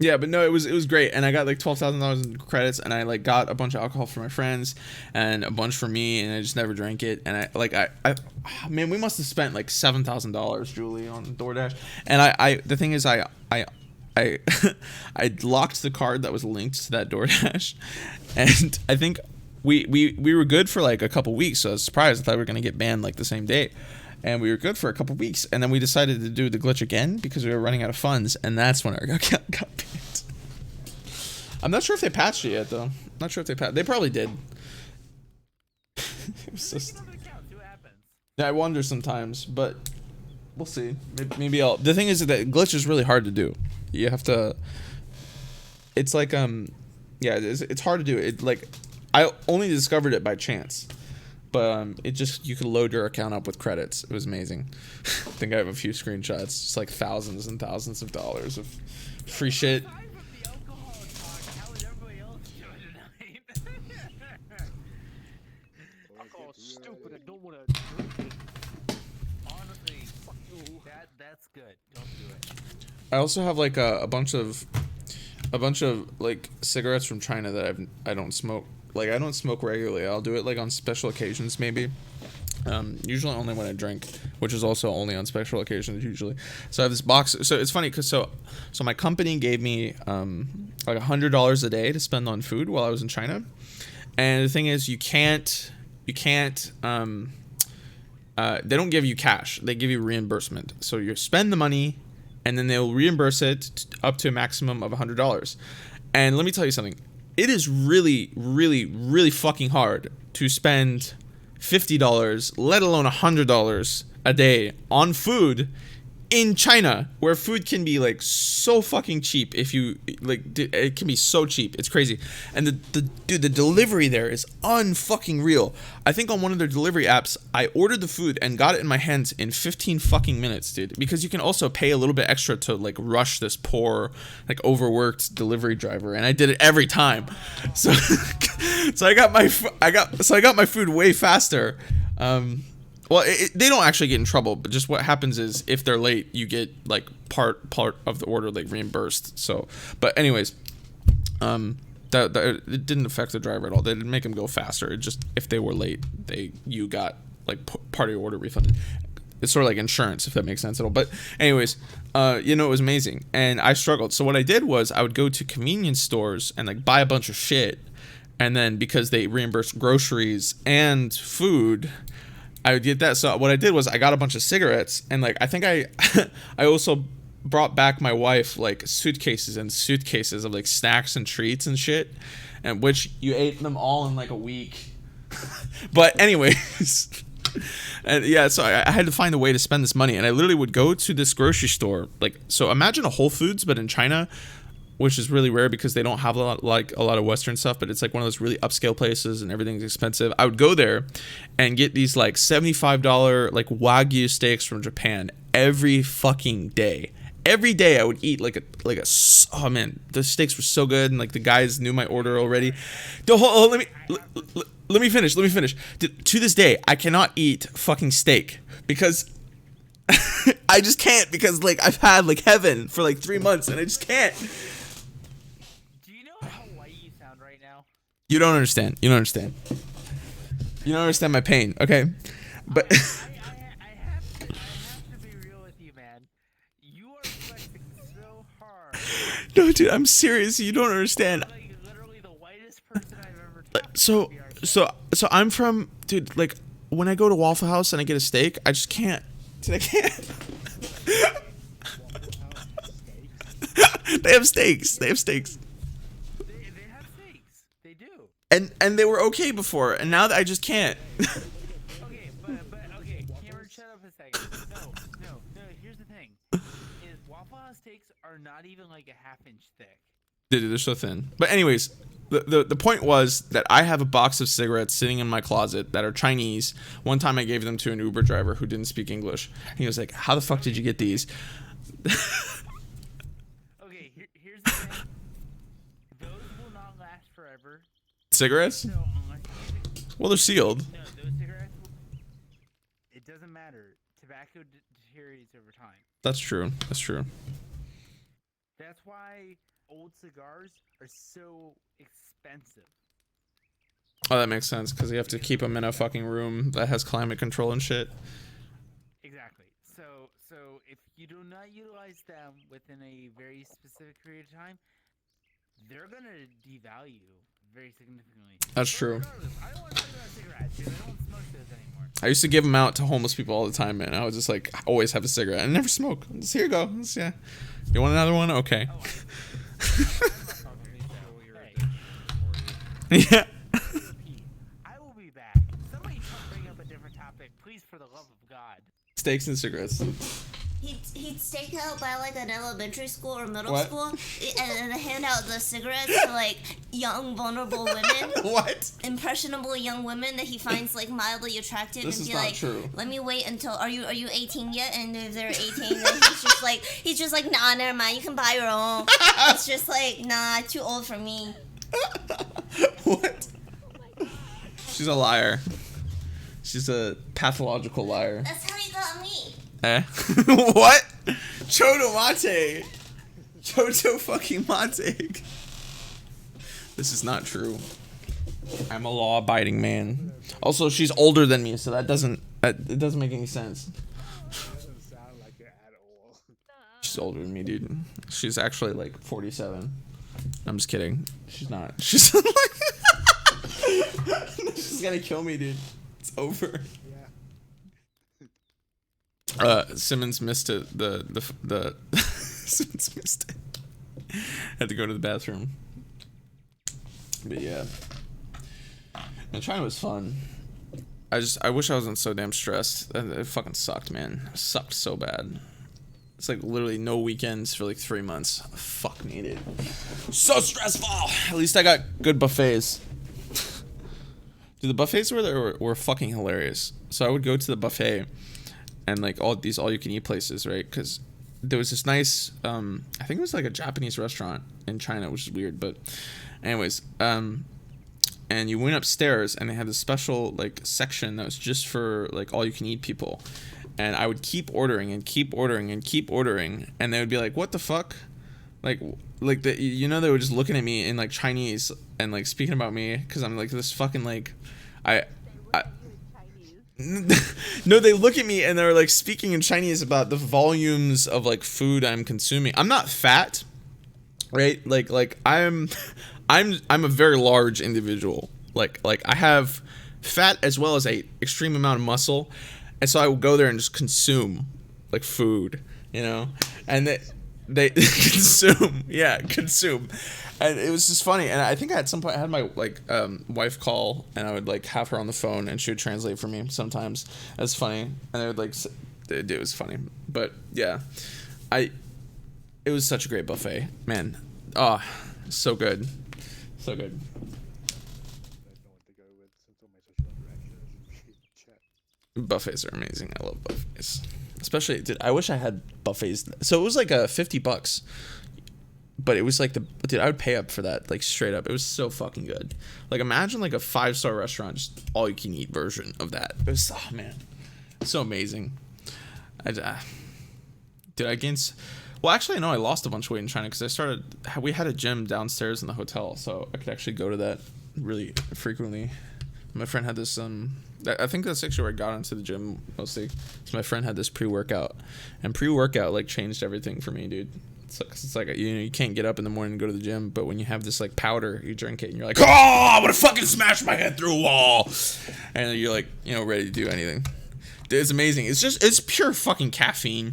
Yeah, but no, it was great, and I got like $12,000 in credits, and I like got a bunch of alcohol for my friends, and a bunch for me, and I just never drank it, and I man, we must have spent like $7,000, Julie, on DoorDash, and the thing is, I locked the card that was linked to that DoorDash, and I think we were good for like a couple weeks, so I was surprised. I thought we were gonna get banned like the same day. And we were good for a couple weeks, and then we decided to do the glitch again because we were running out of funds, and that's when I got banned. I'm not sure if they patched it yet, though. Not sure if they patched. They probably did. It was just. Yeah, I wonder sometimes, but we'll see. Maybe I'll. The thing is that glitch is really hard to do. You have to. It's like yeah, it's hard to do. It like I only discovered it by chance. But it just, you could load your account up with credits. It was amazing. I think I have a few screenshots. It's like thousands and thousands of dollars of free shit. Alcohol is stupid. I don't want to drink it. Honestly, that's good. Don't do it. I also have like a bunch of like cigarettes from China that I don't smoke. Like, I don't smoke regularly. I'll do it like on special occasions maybe. Usually only when I drink, which is also only on special occasions usually. So I have this box. So it's funny because so my company gave me like $100 a day to spend on food while I was in China. And the thing is, you can't they don't give you cash. They give you reimbursement. So you spend the money and then they'll reimburse it up to a maximum of $100. And let me tell you something. It is really, really, really fucking hard to spend $50, let alone $100 a day on food in China, where food can be like so fucking cheap. If you like, it can be so cheap. It's crazy. And the delivery there is unfucking real. I think on one of their delivery apps, I ordered the food and got it in my hands in 15 fucking minutes, dude. Because you can also pay a little bit extra to like rush this poor, like overworked delivery driver, and I did it every time. So, so I got my food way faster. Well, they don't actually get in trouble, but just what happens is if they're late, you get like part of the order like reimbursed. So, but anyways, that it didn't affect the driver at all. They didn't make him go faster. It just, if they were late, you got like part of your order refunded. It's sort of like insurance, if that makes sense at all. But anyways, it was amazing, and I struggled. So what I did was I would go to convenience stores and like buy a bunch of shit, and then because they reimbursed groceries and food, I would get that. So what I did was I got a bunch of cigarettes, and like I think I also brought back my wife like suitcases and suitcases of like snacks and treats and shit, and which you ate them all in like a week. But anyways, and yeah, so I had to find a way to spend this money, and I literally would go to this grocery store. Like, so imagine a Whole Foods, but in China, which is really rare because they don't have a lot of Western stuff, but it's like one of those really upscale places and everything's expensive. I would go there and get these like $75 like Wagyu steaks from Japan every fucking day. Every day I would eat like a oh man, the steaks were so good, and like the guys knew my order already. Let me finish. To this day, I cannot eat fucking steak because I just can't, because like I've had like heaven for like 3 months and I just can't. Do you know how white you sound right now? You don't understand. You don't understand. You don't understand my pain, okay? But I have to be real with you, man. You are flexing so hard. no, dude, I'm serious. You don't understand. Like literally the whitest person I've ever talked to. So I'm from, dude, like when I go to Waffle House and I get a steak, I just can't. Dude, I can't. They have steaks. They have steaks. They do. And they were okay before, and now that I just can't. Okay, but okay, Cameron, shut up a second. No. Here's the thing: is Waffle House steaks are not even like a half-inch thick. Dude, they're so thin. But anyways, the point was that I have a box of cigarettes sitting in my closet that are Chinese. One time I gave them to an Uber driver who didn't speak English. He was like, "How the fuck did you get these?" Okay, here's the thing: those will not last forever. Cigarettes? So unless Well, they're sealed. no, those cigarettes, it doesn't matter. Tobacco deteriorates over time. That's true. That's true. That's why old cigars are so expensive. Oh, that makes sense, because you have to keep them in a fucking room that has climate control and shit. Exactly. So if you do not utilize them within a very specific period of time, they're gonna devalue very significantly. That's true. Regardless, I don't want to talk about cigarettes, dude. I don't smoke those anymore. I used to give them out to homeless people all the time, man. I would just like always have a cigarette. I never smoke. Just, here you go. Just, yeah. You want another one? Okay. Yeah. I will be back. Somebody try to bring up a different topic, please, for the love of God. Steaks and cigarettes. He'd stake out by like an elementary school or middle What? school and hand out the cigarettes to like young vulnerable women, What? impressionable young women that he finds like mildly attractive, This and is be not like, true. let me wait until are you 18 yet? And if they're 18, then he's just like nah, never mind, you can buy your own. It's just like nah, too old for me. What? She's a liar. She's a pathological liar. That's how you got me. Eh? What? Choto mate. Choto fucking mate. This is not true. I'm a law-abiding man. Also, she's older than me, so it doesn't make any sense. Doesn't sound like it at all. She's older than me, dude. She's actually like 47. I'm just kidding. She's not. She's like she's gonna kill me, dude. It's over. Yeah. Simmons missed it. The Simmons missed it. Had to go to the bathroom. But yeah, and China was fun. I wish I wasn't so damn stressed. It fucking sucked, man. It sucked so bad. It's like literally no weekends for like 3 months. Fuck me, dude. So stressful. At least I got good buffets. Dude, the buffets were fucking hilarious. So I would go to the buffet and like all these all-you-can-eat places, right? Because there was this nice, I think it was like a Japanese restaurant in China, which is weird, but anyways, and you went upstairs and they had this special like section that was just for like all-you-can-eat people. And I would keep ordering and keep ordering and keep ordering, and they would be like, "What the fuck?" Like they were just looking at me in like Chinese and like speaking about me because I'm like this fucking like, I no, they look at me and they're like speaking in Chinese about the volumes of like food I'm consuming. I'm not fat, right? Like I'm a very large individual. Like I have fat as well as a extreme amount of muscle. And so I would go there and just consume like food you know, and they consume, yeah, consume, and it was just funny. And I think at some point I had my like wife call, and I would like have her on the phone, and she would translate for me sometimes. That's funny, and I would like, it was funny, but yeah, it was such a great buffet, man. Oh, so good, so good. Buffets are amazing. I love buffets. Especially, dude, I wish I had buffets. So it was like $50, but it was like dude, I would pay up for that, like straight up. It was so fucking good. Like imagine like a 5-star restaurant, just all you can eat version of that. It was, oh man, so amazing. Dude, I gained. Well, actually, no, I lost a bunch of weight in China because we had a gym downstairs in the hotel, so I could actually go to that really frequently. My friend had this I think that's actually where I got into the gym mostly. So my friend had this pre-workout, and pre-workout like changed everything for me, dude. It's like you know, you can't get up in the morning and go to the gym, but when you have this like powder, you drink it and you're like, oh, I'm gonna fucking smash my head through a wall, and you're like, you know, ready to do anything. Dude, it's amazing. It's pure fucking caffeine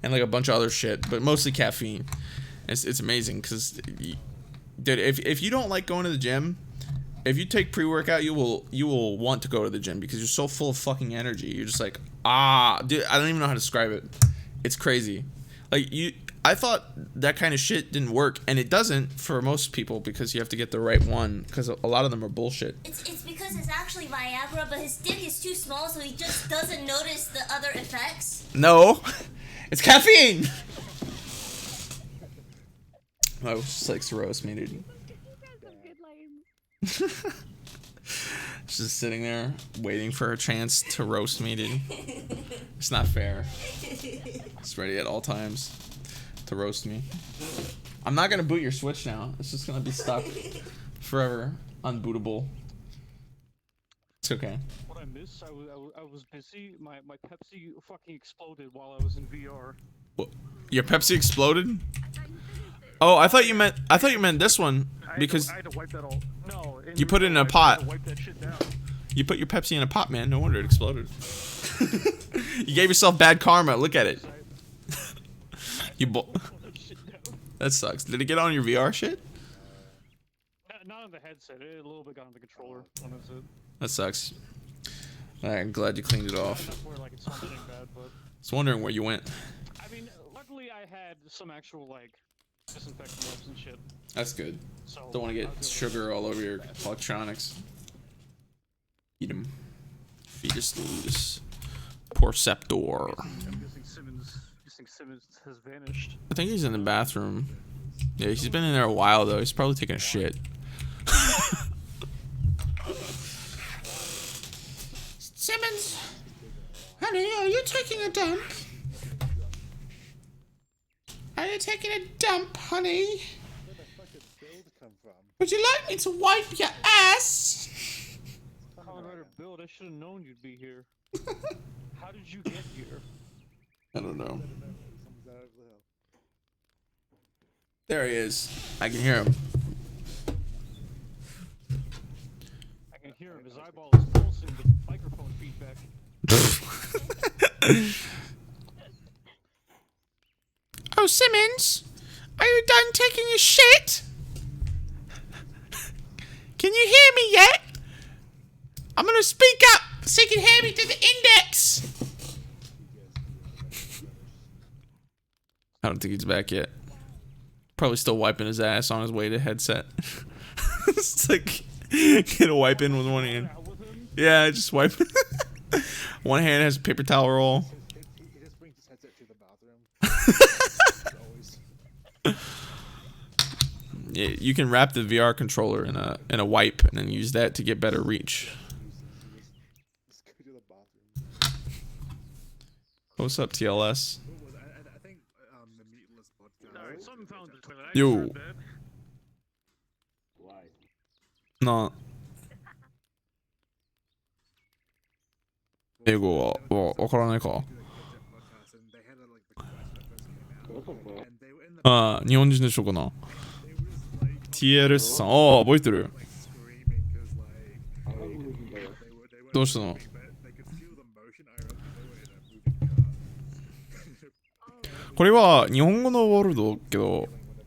and like a bunch of other shit, but mostly caffeine. It's amazing because, dude, if you don't like going to the gym, if you take pre-workout, you will want to go to the gym because you're so full of fucking energy. You're just like, dude, I don't even know how to describe it. It's crazy. Like I thought that kind of shit didn't work, and it doesn't for most people because you have to get the right one because a lot of them are bullshit. It's because it's actually Viagra, but his dick is too small, so he just doesn't notice the other effects. No, it's caffeine. Oh, just likes to roast me, dude. She's just sitting there waiting for her chance to roast me, dude. It's not fair. It's ready at all times to roast me. I'm not gonna boot your Switch now. It's just gonna be stuck forever, unbootable. It's okay. What I missed, I was busy. My Pepsi fucking exploded while I was in VR. What? Your Pepsi exploded? Oh, I thought you meant this one because I had to wipe that all. No. You put it in a pot. I had to wipe that shit down. You put your Pepsi in a pot, man. No wonder it exploded. You gave yourself bad karma. Look at it. That sucks. Did it get on your VR shit? Not on the headset. It a little bit got on the controller. That's it. That sucks. Alright, I'm glad you cleaned it off. That's where like it's something bad, but. I was wondering where you went. I mean, luckily I had some actual like disinfectant wipes and shit. That's good. So Don't want to get sugar all over your electronics. Eat them. Fetus Ludus. Porceptor. I'm guessing Simmons has vanished. I think he's in the bathroom. Yeah, he's been in there a while though. He's probably taking a shit. Simmons! Honey, are you taking a dump? Are you taking a dump, honey? Where the fuck did build come from? Would you like me to wipe your ass? Colorado build, I should have known you'd be here. How did you get here? I don't know. Someone's out of the hill. There he is. I can hear him. I can hear him. His eyeball is pulsing the microphone feedback. Oh, Simmons, are you done taking your shit? Can you hear me yet? I'm gonna speak up so you can hear me through the index. I don't think he's back yet. Probably still wiping his ass on his way to headset. It's like, get a wipe in with one hand. Yeah, just wipe. One hand has a paper towel roll. He just brings his headset to the bathroom. Always. Yeah, you can wrap the VR controller in a wipe and then use that to get better reach. Just go to the bathroom. What's up, TLS? I think the Meatless podcast. Alright, something found the toilet. Yo. No. 英語はわからないか。ああ、日本人でしょうかな。TLS さん、ああ、覚えてる。どうしたの？これは日本語のワールドけど whenever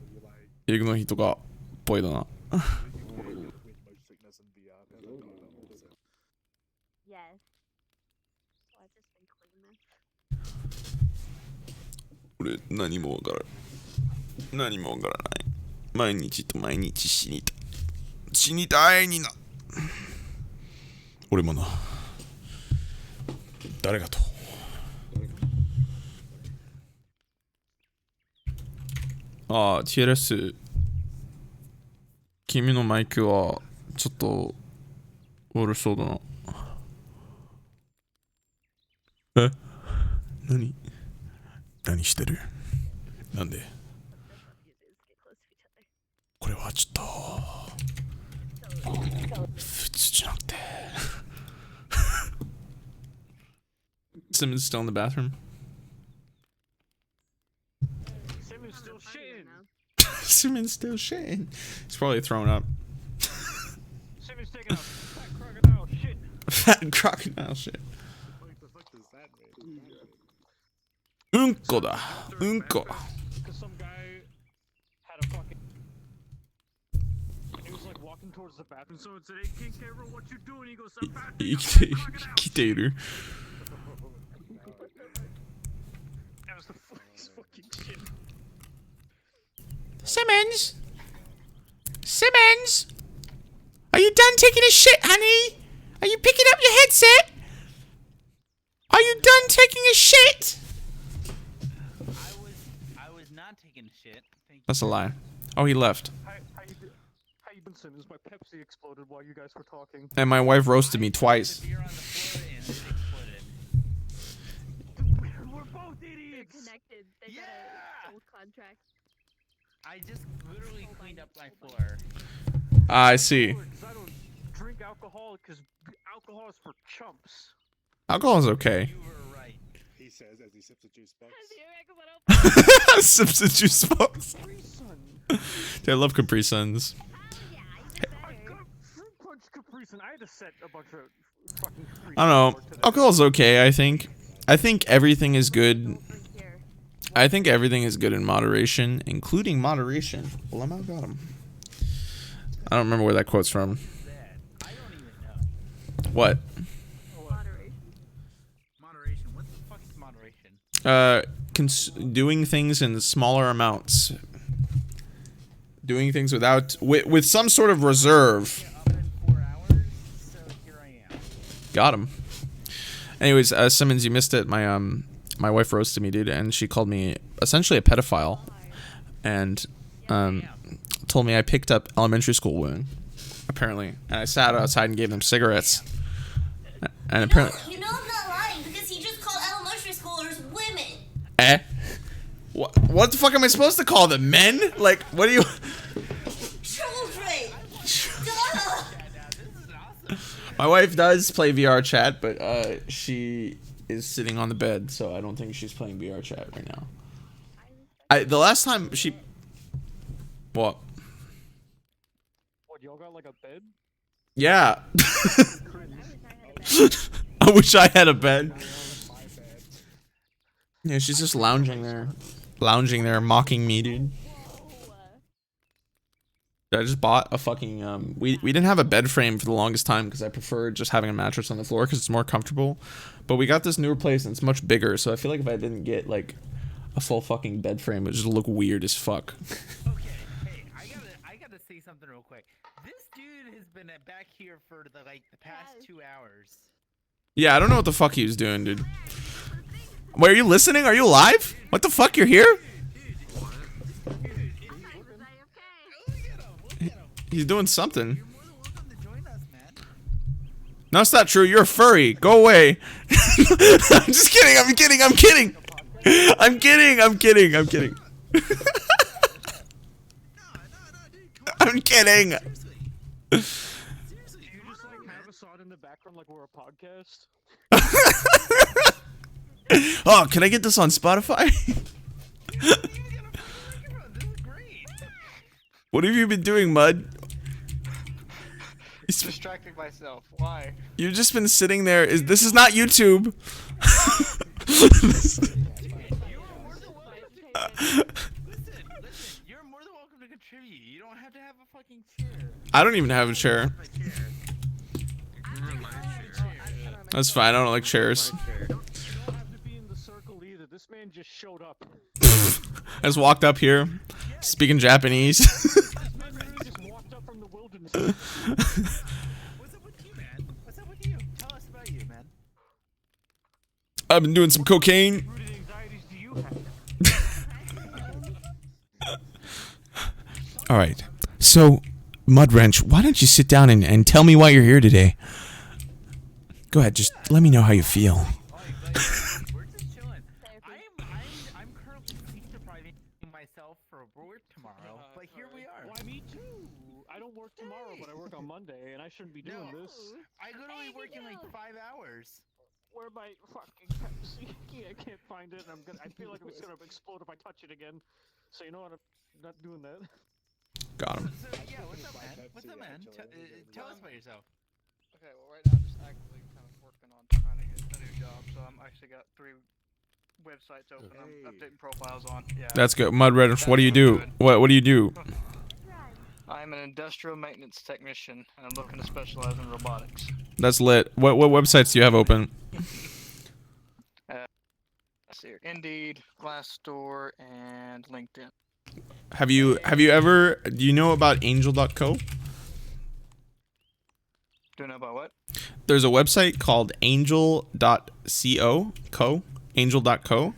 you like 英語の人がっぽいだな。 with motion sickness and VR. Yes. So I've just been cleaning this. 俺何もわからん。何もわからない。毎日と毎日死にたい。死にたいにな。俺もな。誰がと。ああ、TLS。君のマイクはちょっと悪そうだな。え？何してる？なんで？ これはちょっと普通じゃなくて。Simmons still in the bathroom? Simmons still shitting. Simmons still shitting. He's probably thrown up. Simmons taking a fat crocodile shit. Fat crocodile shit. What the fuck does that mean? うんこだ。うんこ。 Because some guy had a fucking. And he was like walking towards the bathroom. So it said, "Hey, King Gabriel, what you doing?" He goes, "I'm back." 生きている。生きている。 That was the funniest fucking shit. Simmons? Simmons? Are you done taking a shit, honey? Are you picking up your headset? Are you done taking a shit? I was not taking a shit. Thank you. That's a lie. Oh, he left. How you been, Simmons? My Pepsi exploded while you guys were talking. And my wife roasted me The twice. beer on the floor and it exploded. We're both They're idiots. connected. They got Yeah. a old contract. I just literally cleaned up my floor. I see. Because I don't drink alcohol because alcohol is for chumps. Alcohol is okay. You were right. He says as he sips a juice box. Sips of juice box. Capri Sun. Dude, I love Capri Suns. Yeah, even I better. got fruit punch Capri Sun. I had to set a bunch of fucking Capri I don't know. Sun today. Alcohol's okay, I think. I think everything is good. Don't drink here. I think everything is good in moderation, including moderation. Well, I'm out got him. I don't remember where that quote's from. I don't even know. What? Moderation. Moderation. What the fuck is moderation? Doing things in smaller amounts. Doing things with some sort of reserve. Up in 4 hours, so here I am. Got him. Anyways, Simmons, you missed it. My wife roasted me, dude, and she called me essentially a pedophile, and told me I picked up elementary school women, apparently, and I sat outside and gave them cigarettes, and apparently. You know I'm not lying because he just called elementary schoolers women. Eh? What the fuck am I supposed to call them? Men? Like, what do you? Children. Duh. This is awesome. My wife does play VR chat, but she is sitting on the bed, so I don't think she's playing VR chat right now. The last time she. What? What, y'all got like a bed? Yeah. Cringe. I wish I had a bed. Yeah, she's just lounging there, mocking me, dude. I just bought a fucking we didn't have a bed frame for the longest time because I preferred just having a mattress on the floor because it's more comfortable. But we got this newer place and it's much bigger, so I feel like if I didn't get like a full fucking bed frame, it would just look weird as fuck. Okay, hey, I gotta say something real quick. This dude has been back here for the past 2 hours. Yeah, I don't know what the fuck he was doing, dude. Wait, are you listening? Are you alive? What the fuck? You're here? He's doing something. You're more than welcome to join us, man. No, it's not true. You're a furry. Go away. I'm just kidding. I'm kidding. I'm kidding. I'm kidding. I'm kidding. I'm kidding. I'm kidding. Do you just like have us on in the background like we're a podcast? Oh, can I get this on Spotify? This is great. What have you been doing, Mud? Distracting myself. Why? You've just been sitting there. This is not YouTube. Listen, you're more than welcome to contribute. You don't have to have a fucking chair. I don't even have a chair. My chair. That's fine. I don't like chairs. You don't have to be in the circle either. This man just showed up. I just walked up here, speaking Japanese. This man literally just walked up from the wilderness. What's up with you, man? What's up with you? Tell us about you, man. I've been doing some cocaine. What rooted anxieties do you have? All right. So, Mudwrench, why don't you sit down and tell me why you're here today? Go ahead, just let me know how you feel. We're just chilling. I'm currently sleep depriving myself for work tomorrow, but here we are. Why, me too. I don't work tomorrow, but I work on Monday, and I shouldn't be doing this. I literally work in like 5 hours. Where my fucking Pepsi? I can't find it. And I feel like it's gonna explode if I touch it again. So you know what? I'm not doing that. Got him. So yeah, what's up, man? What's up, man? Tell us about yourself. Okay, well, right now I'm just actively kind of working on trying to get a new job. So I'm actually got 3 websites open. I'm updating profiles on. Yeah. That's good. Mudwrench, what do you do? What do you do? I'm an industrial maintenance technician, and I'm looking to specialize in robotics. That's lit. What websites do you have open? Let's see here. Indeed, Glassdoor, and LinkedIn. Have you ever, do you know about angel.co? Do you know about what? There's a website called angel.co, angel.co,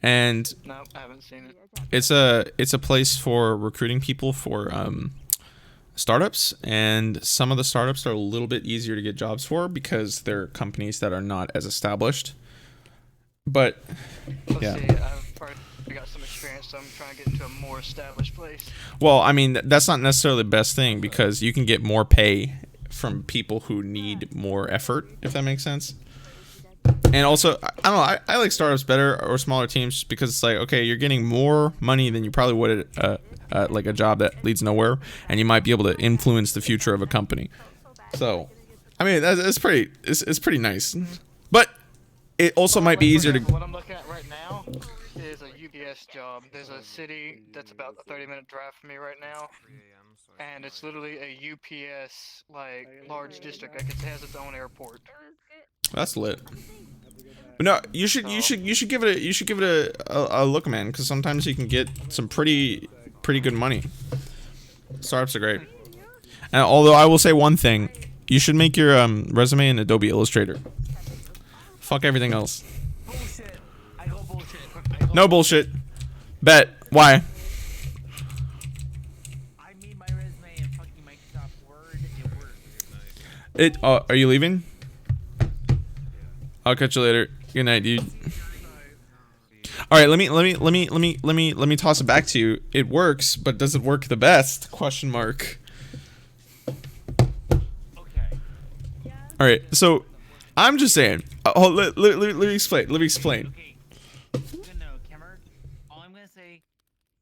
and No, I haven't seen it. it's a place for recruiting people for startups, and some of the startups are a little bit easier to get jobs for because they're companies that are not as established. But Let's yeah. see. I've already got some experience, so I'm trying to get into a more established place. Well, I mean, that's not necessarily the best thing because you can get more pay from people who need more effort, if that makes sense. And also, I don't know, I like startups better or smaller teams just because it's like, okay, you're getting more money than you probably would at like a job that leads nowhere, and you might be able to influence the future of a company. So, I mean, it's pretty nice. But it also might be easier to... What I'm looking at right now is a UPS job. There's a city that's about a 30-minute drive from me right now, and it's literally a UPS like large district. Like it has its own airport. That's lit. But no, you should give it a look, man, because sometimes you can get some pretty good money. Startups are great. And although I will say one thing, you should make your resume in Adobe Illustrator. Fuck everything else. Bullshit. I go bullshit. No bullshit. Bet. Why? I made my resume in fucking Microsoft Word. It worked. Are you leaving? I'll catch you later. Good night, dude. All right, let me toss it back to you. It works, but does it work the best? Question mark. Okay. All right, so I'm just saying. Let me explain. Let me explain. Okay. No, Kemmer. All I'm gonna say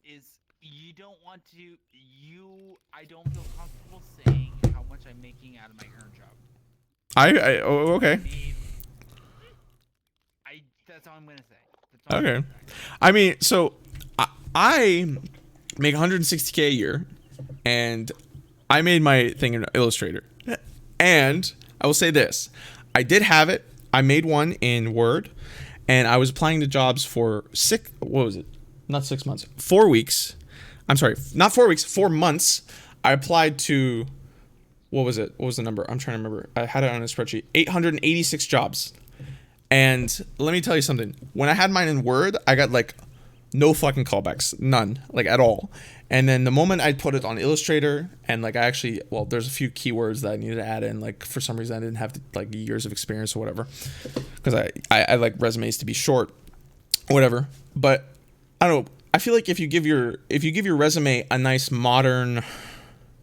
is you don't want to. I don't feel comfortable saying how much I'm making out of my current job. Okay. That's all I'm gonna say. That's all I'm Okay. gonna say. I mean, so I make 160K a year, and I made my thing in Illustrator. And I will say this: I did have it. I made one in Word, and I was applying to jobs for 4 weeks. I'm sorry, not 4 weeks, 4 months. I applied to, what was it? What was the number? I'm trying to remember. I had it on a spreadsheet. 886 jobs. And let me tell you something. When I had mine in Word, I got like no fucking callbacks. None. Like at all. And then the moment I put it on Illustrator and like there's a few keywords that I needed to add in. Like for some reason I didn't have like years of experience or whatever. Because I like resumes to be short. Whatever. But I don't know. I feel like if you give your resume a nice modern...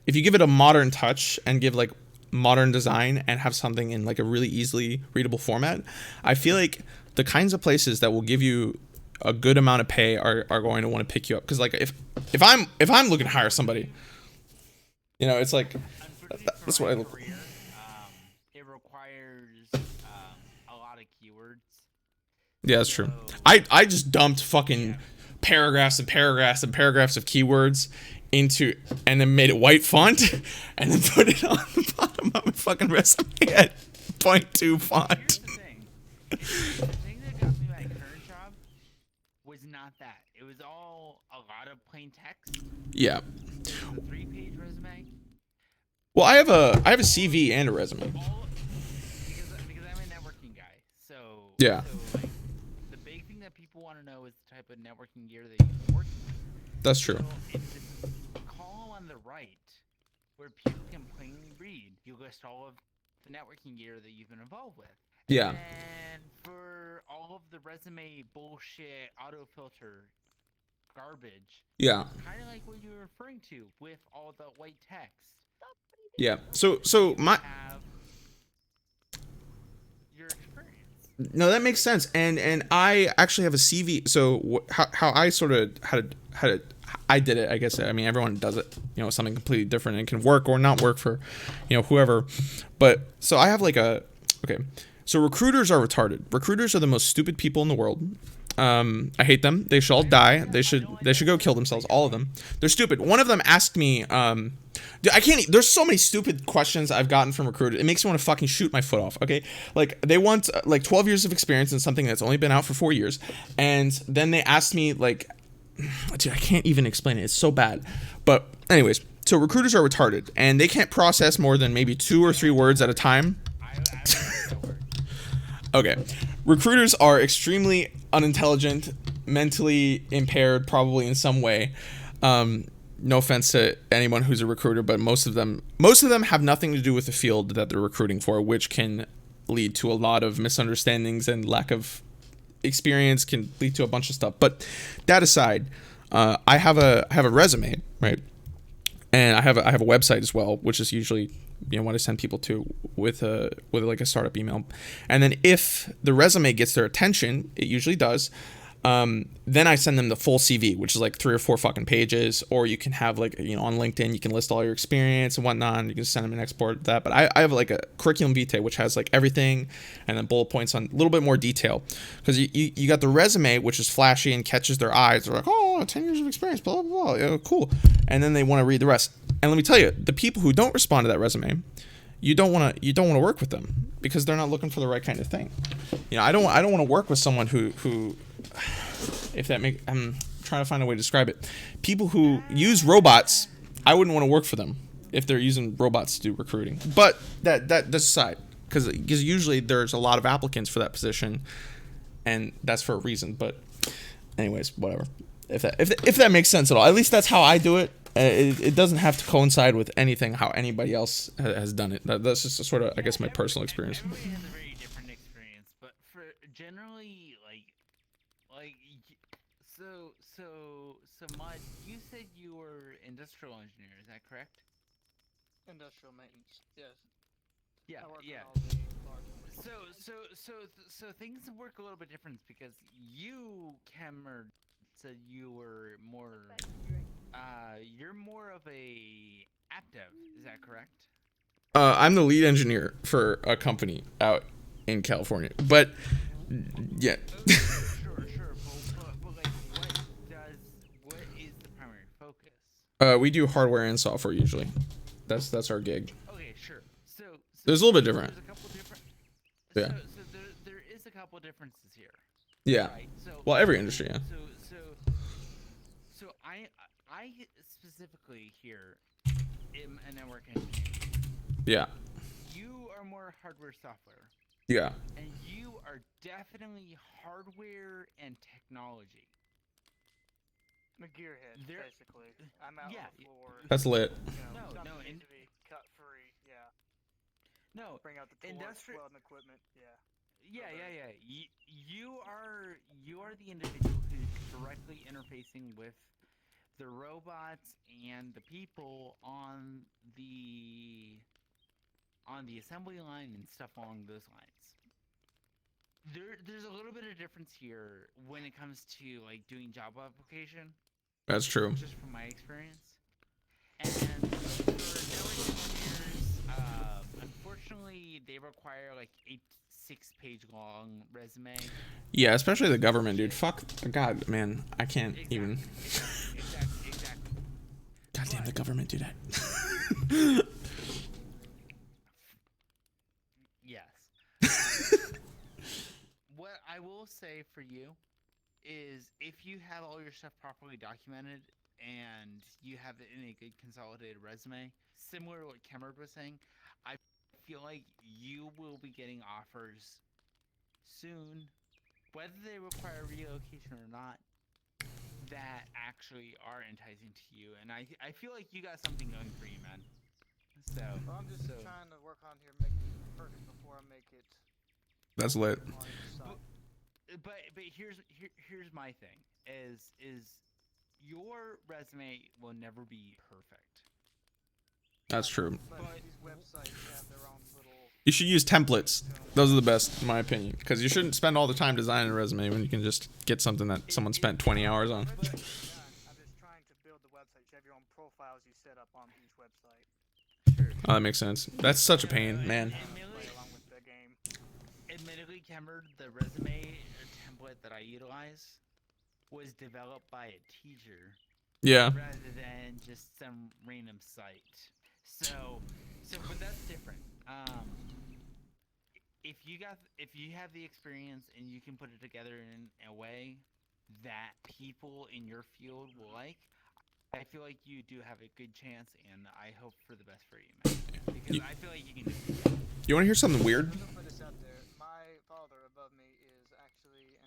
If you give it a modern touch and give like modern design and have something in like a really easily readable format, I feel like the kinds of places that will give you a good amount of pay are going to want to pick you up. Because like if I'm looking to hire somebody, you know, it's like that's what I look. It requires a lot of keywords. Yeah, that's true. I just dumped fucking paragraphs and paragraphs and paragraphs of keywords into, and then made it white font, and then put it on the bottom of my fucking resume at 0.2 font. Here's the thing. The thing that got me my current job was not that. It was all a lot of plain text. Yeah. A 3-page resume. Well, I have a CV and a resume. Because I'm a networking guy. So Yeah. So like, the big thing that people want to know is the type of networking gear that you've been working with. That's true. So it's this column on the right where people can plainly read. You list all of the networking gear that you've been involved with. Yeah. And for all of the resume bullshit, autofilter garbage, Yeah. kind of like what you were referring to with all the white text. Yeah. So my Have your experience. no, that makes sense. And I actually have a CV. So how I sort of I did it. I guess I mean everyone does it. You know, something completely different and can work or not work for, you know, whoever. But so I have like a okay. So recruiters are retarded. Recruiters are the most stupid people in the world. I hate them. They should all die. They should go kill themselves. All of them. They're stupid. One of them asked me, dude, I can't. There's so many stupid questions I've gotten from recruiters. It makes me want to fucking shoot my foot off. Okay, like they want like 12 years of experience in something that's only been out for 4 years, and then they asked me like, dude, I can't even explain it. It's so bad. But anyways, so recruiters are retarded, and they can't process more than maybe 2 or 3 words at a time. Okay. Recruiters are extremely unintelligent, mentally impaired, probably in some way. No offense to anyone who's a recruiter, but most of them have nothing to do with the field that they're recruiting for, which can lead to a lot of misunderstandings and lack of experience, can lead to a bunch of stuff. But that aside, I have a resume, right? And I have a website as well, which is usually, you know, what I send people to with like a startup email. And then if the resume gets their attention, it usually does, then I send them the full CV, which is like 3 or 4 fucking pages. Or you can have like, you know, on LinkedIn, you can list all your experience and whatnot, and you can send them an export of that. But I have like a curriculum vitae, which has like everything, and then bullet points on a little bit more detail. Because you got the resume, which is flashy and catches their eyes. They're like, oh, 10 years of experience, blah, blah, blah. Yeah, cool. And then they want to read the rest. And let me tell you, the people who don't respond to that resume, you don't want to work with them because they're not looking for the right kind of thing. You know, I don't want to work with someone who if that make I'm trying to find a way to describe it. People who use robots, I wouldn't want to work for them if they're using robots to do recruiting. But that's aside, because usually there's a lot of applicants for that position, and that's for a reason. But anyways, whatever. If that makes sense at all. At least that's how I do it. It doesn't have to coincide with anything how anybody else has done it. That's just sort of, I guess, my personal experience. Everybody has a very different experience, but for generally, so Mud, you said you were industrial engineer, is that correct? Industrial maintenance, yes. Yeah, I work yeah. on all the large So things work a little bit different because you, Cameron, said you were more, you're more of a app dev, is that correct? I'm the lead engineer for a company out in California, but yeah. Sure, but like, what is the primary focus? We do hardware and software usually. That's our gig. Okay, sure. So There's a little bit different. There's a couple different. Yeah. So there is a couple differences here. Yeah. Right? So, Well, every industry, yeah. So I specifically here am a network engineer. Yeah. You are more hardware software. Yeah. And you are definitely hardware and technology. I'm a gearhead, basically. I'm out Yeah, on the floor. That's lit. You know, No, something no, needs to be cut free. Yeah. No, Bring out the tools, welding equipment. Yeah. yeah. You are the individual who's directly interfacing with the robots and the people on the assembly line and stuff along those lines. There's a little bit of difference here when it comes to like doing job application. That's true. Just from my experience. And for network engineers, unfortunately, they require like 6-page long resume. Yeah, especially the government, dude. Fuck. God, man. I can't even. Exactly. God damn, the government do that. Yes. What I will say for you is if you have all your stuff properly documented and you have it in a good consolidated resume, similar to what Kemmered was saying, I feel like you will be getting offers soon, whether they require relocation or not, that actually are enticing to you. And I feel like you got something going for you, man. So Well, I'm just trying to work on here, making it perfect before I make it. That's lit. on the site. But here's my thing is your resume will never be perfect. That's true. But these websites have their own little. You should use templates. Those are the best, in my opinion. Because you shouldn't spend all the time designing a resume when you can just get something that someone spent 20 hours on. I'm just trying to build the website. You have your own profiles you set up on each website. Sure. Oh, that makes sense. That's such a pain, man. Play along with the game. Admittedly, Kemmered, the resume template that I utilize was developed by a teacher Yeah. rather than just some random site. But that's different. If you have the experience and you can put it together in a way that people in your field will like, I feel like you do have a good chance, and I hope for the best for you, man. Because I feel like you can do it. You want to hear something weird? I'm gonna put this out there. My father above me is actually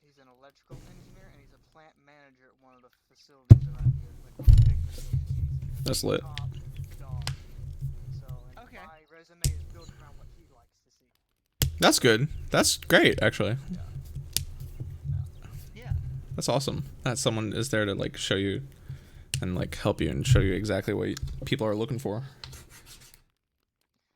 he's an electrical engineer and he's a plant manager at one of the facilities around here, like one of the big facilities. That's lit. Top dog. So Okay. my resume is built around what he likes to see. That's good. That's great, actually. Yeah. That's awesome. That someone is there to like show you and like help you and show you exactly what people are looking for.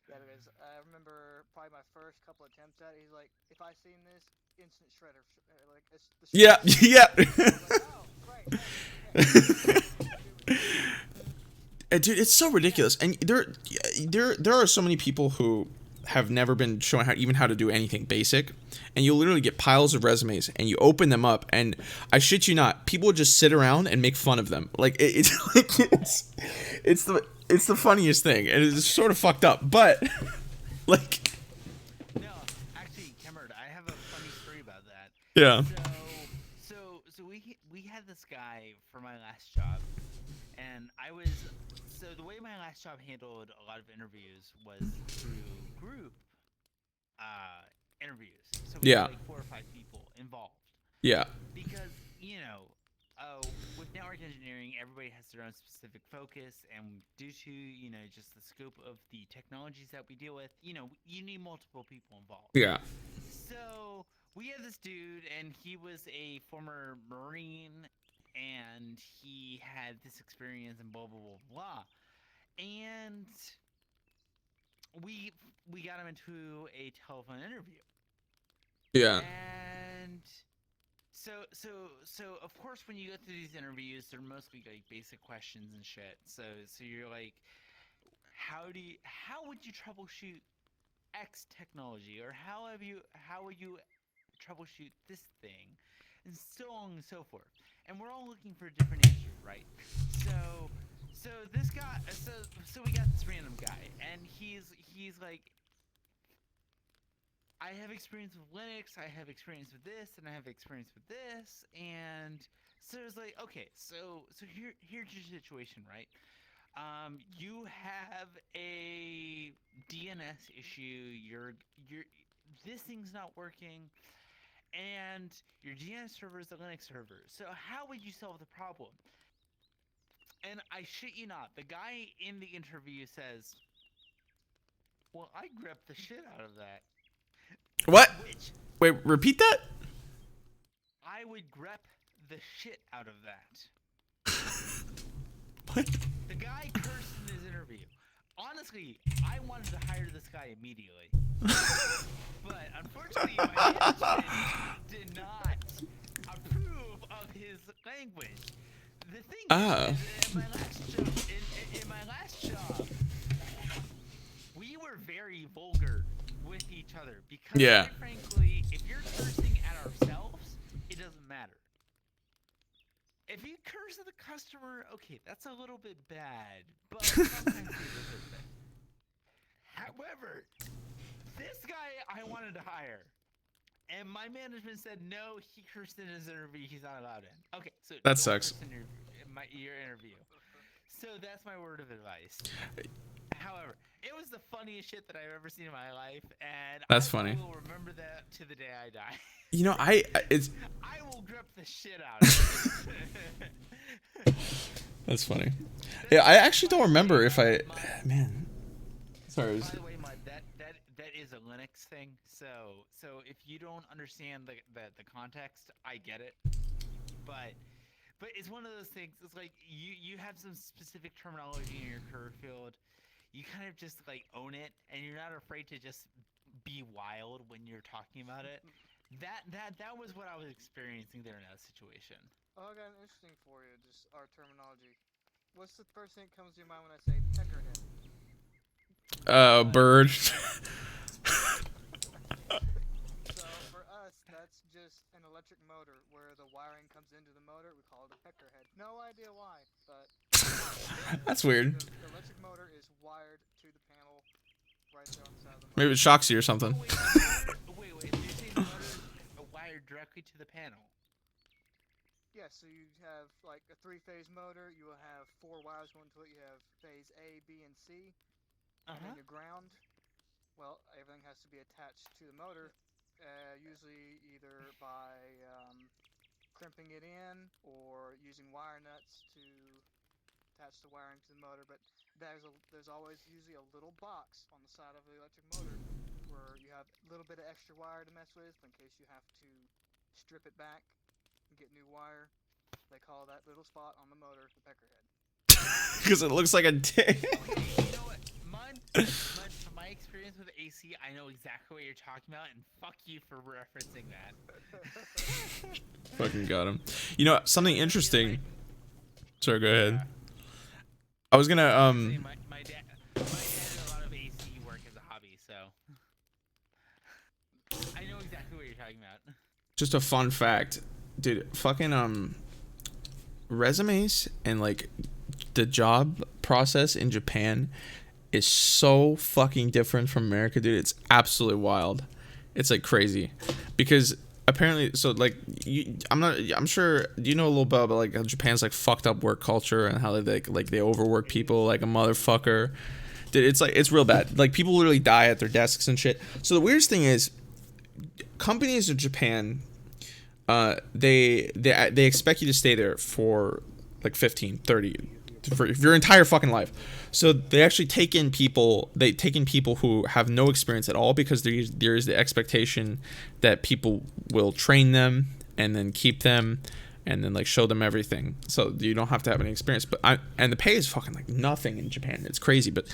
Yeah, it is. I remember probably my first couple attempts at it. He's like, if I seen this, instant shredder. Like, it's the Yeah, shredder. yeah. I was like, oh, great. Dude, it's so ridiculous. And there are so many people who have never been shown how to do anything basic, and you literally get piles of resumes and you open them up, and I shit you not, people just sit around and make fun of them. Like it's the funniest thing, and it's sort of fucked up, but like No, actually, Kemmered, I have a funny story about that. yeah. So we had this guy for my last job, and the way my last job handled a lot of interviews was through group interviews. So we Yeah. had like 4 or 5 people involved. Yeah. Because, with network engineering, everybody has their own specific focus, and due to, just the scope of the technologies that we deal with, you need multiple people involved. Yeah. So we had this dude, and he was a former Marine, and he had this experience and blah, blah, blah, blah. And we got him into a telephone interview. Yeah. And so of course when you go through these interviews, they're mostly like basic questions and shit. So you're like, how would you troubleshoot X technology, or how would you troubleshoot this thing, and so on and so forth. And we're all looking for different answers, right? So this guy, so we got this random guy, and he's like, I have experience with Linux, I have experience with this, and I have experience with this, and so it's like, okay, so here's your situation, right? You have a DNS issue. This thing's not working, and your DNS server is a Linux server. So how would you solve the problem? And I shit you not, the guy in the interview says, "Well, I grep the shit out of that." What? Which Wait, repeat that? I would grep the shit out of that. What? The guy cursed in his interview. Honestly, I wanted to hire this guy immediately. But unfortunately, my management did not approve of his language. The thing is, in my last job, we were very vulgar with each other because Yeah. quite frankly, if you're cursing at ourselves, it doesn't matter. If you curse at the customer, okay, that's a little bit bad, but sometimes it isn't. However, this guy I wanted to hire, and my management said no. He cursed in his interview. He's not allowed in. Okay, so That don't sucks. curse in your interview. So that's my word of advice. However, it was the funniest shit that I've ever seen in my life, and That's I funny. will remember that to the day I die. You know, it's I will grip the shit out of it. that's funny. Yeah, I actually don't remember if I, man. Sorry. By the way, that is a Linux thing. So if you don't understand the context, I get it. But it's one of those things. It's like you have some specific terminology in your career field. You kind of just like own it, and you're not afraid to just be wild when you're talking about it. That was what I was experiencing there in that situation. Oh, I got an interesting for you. Just our terminology. What's the first thing that comes to your mind when I say peckerhead? Bird. So for us, that's just an electric motor where the wiring comes into the motor. We call it a peckerhead. No idea why, but That's weird. the electric motor is wired to the panel right there on the side of the motor. Maybe it shocks you or something. Wait. So you're saying the motor is wired directly to the panel? Yeah, so you have like a 3-phase motor. You will have 4 wires going to it. You have phase A, B, and C. And then your ground. Well, everything has to be attached to the motor, usually either by crimping it in or using wire nuts to attach the wiring to the motor. But there's always usually a little box on the side of the electric motor where you have a little bit of extra wire to mess with in case you have to strip it back and get new wire. They call that little spot on the motor the peckerhead. Because it looks like a dick. Okay, you know what? From my experience with AC, I know exactly what you're talking about, and fuck you for referencing that. Fucking got him. You know, something interesting. Sorry, go ahead. I was gonna My dad did a lot of AC work as a hobby, so I know exactly what you're talking about. just a fun fact, dude. Fucking resumes and like the job process in Japan is so fucking different from America, dude. It's absolutely wild. It's like crazy because apparently, so like I'm sure you know a little bit about like how Japan's like fucked up work culture and how they they overwork people like a motherfucker. Dude, it's like it's real bad. Like people literally die at their desks and shit. So the weirdest thing is companies in Japan, they expect you to stay there for like 15, 30 for your entire fucking life. So they actually take in people who have no experience at all because there is the expectation that people will train them and then keep them and then like show them everything. So you don't have to have any experience. But and the pay is fucking like nothing in Japan. It's crazy, but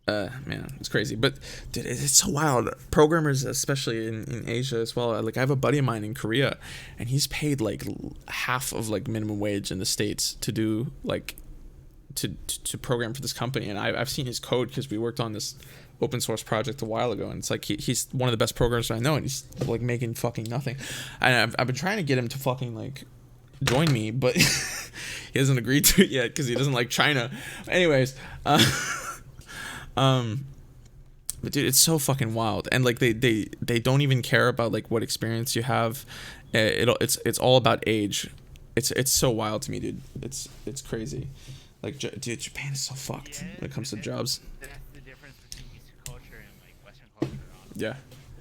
man, it's crazy. But dude, it's so wild. Programmers, especially in Asia as well. Like I have a buddy of mine in Korea, and he's paid like half of like minimum wage in the States to do like to program for this company. And I've seen his code because we worked on this open source project a while ago, and it's like he's one of the best programmers I know, and he's like making fucking nothing. And I've been trying to get him to fucking like join me, but he hasn't agreed to it yet because he doesn't like China. Anyways, but dude, it's so fucking wild, and like they don't even care about like what experience you have. It's all about age. It's so wild to me, dude. It's crazy. Like dude, Japan is so fucked when it comes to jobs. That's the difference between Eastern culture and like Western culture. Honestly. Yeah,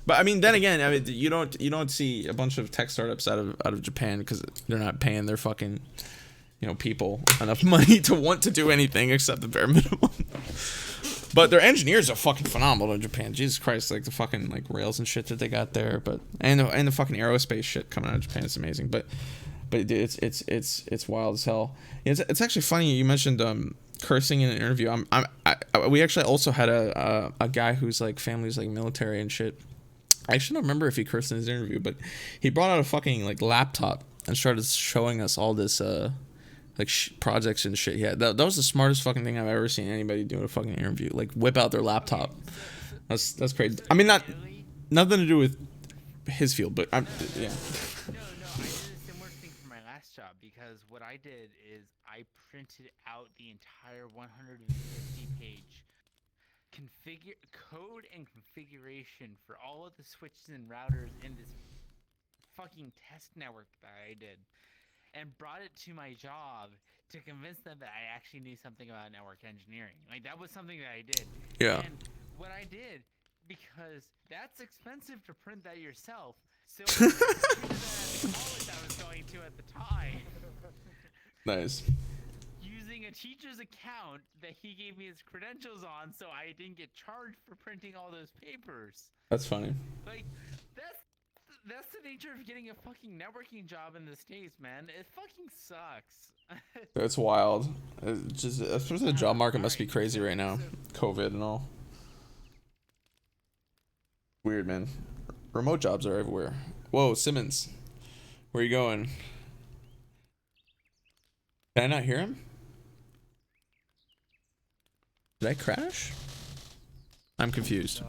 but I mean, then again, I mean, you don't see a bunch of tech startups out of Japan because they're not paying their fucking people enough money to want to do anything except the bare minimum. But their engineers are fucking phenomenal in Japan. Jesus Christ, like the fucking like rails and shit that they got there, but and the fucking aerospace shit coming out of Japan is amazing. But dude, it's wild as hell. It's actually funny you mentioned cursing in an interview. We actually also had a guy whose like family's like military and shit. I actually don't remember if he cursed in his interview, but he brought out a fucking like laptop and started showing us all this like projects and shit. Yeah, that was the smartest fucking thing I've ever seen anybody do in a fucking interview. Like whip out their laptop. That's crazy. I mean, nothing to do with his field, but I'm yeah. No, I did a similar thing for my last job because what I did is I printed out the entire 150-page code and configuration for all of the switches and routers in this fucking test network that I did, and brought it to my job to convince them that I actually knew something about network engineering. Like that was something that I did. Yeah. And what I did, because that's expensive to print that yourself. So I printed that at the college I was going to at the time. Nice. Using a teacher's account that he gave me his credentials on, so I didn't get charged for printing all those papers. That's funny. Like, that's the nature of getting a fucking networking job in the States, man. It fucking sucks. That's wild. It's just the job market must be crazy right now. COVID and all. Weird, man. Remote jobs are everywhere. Whoa, Simmons. Where you going? Can I not hear him? Did I crash? I'm confused.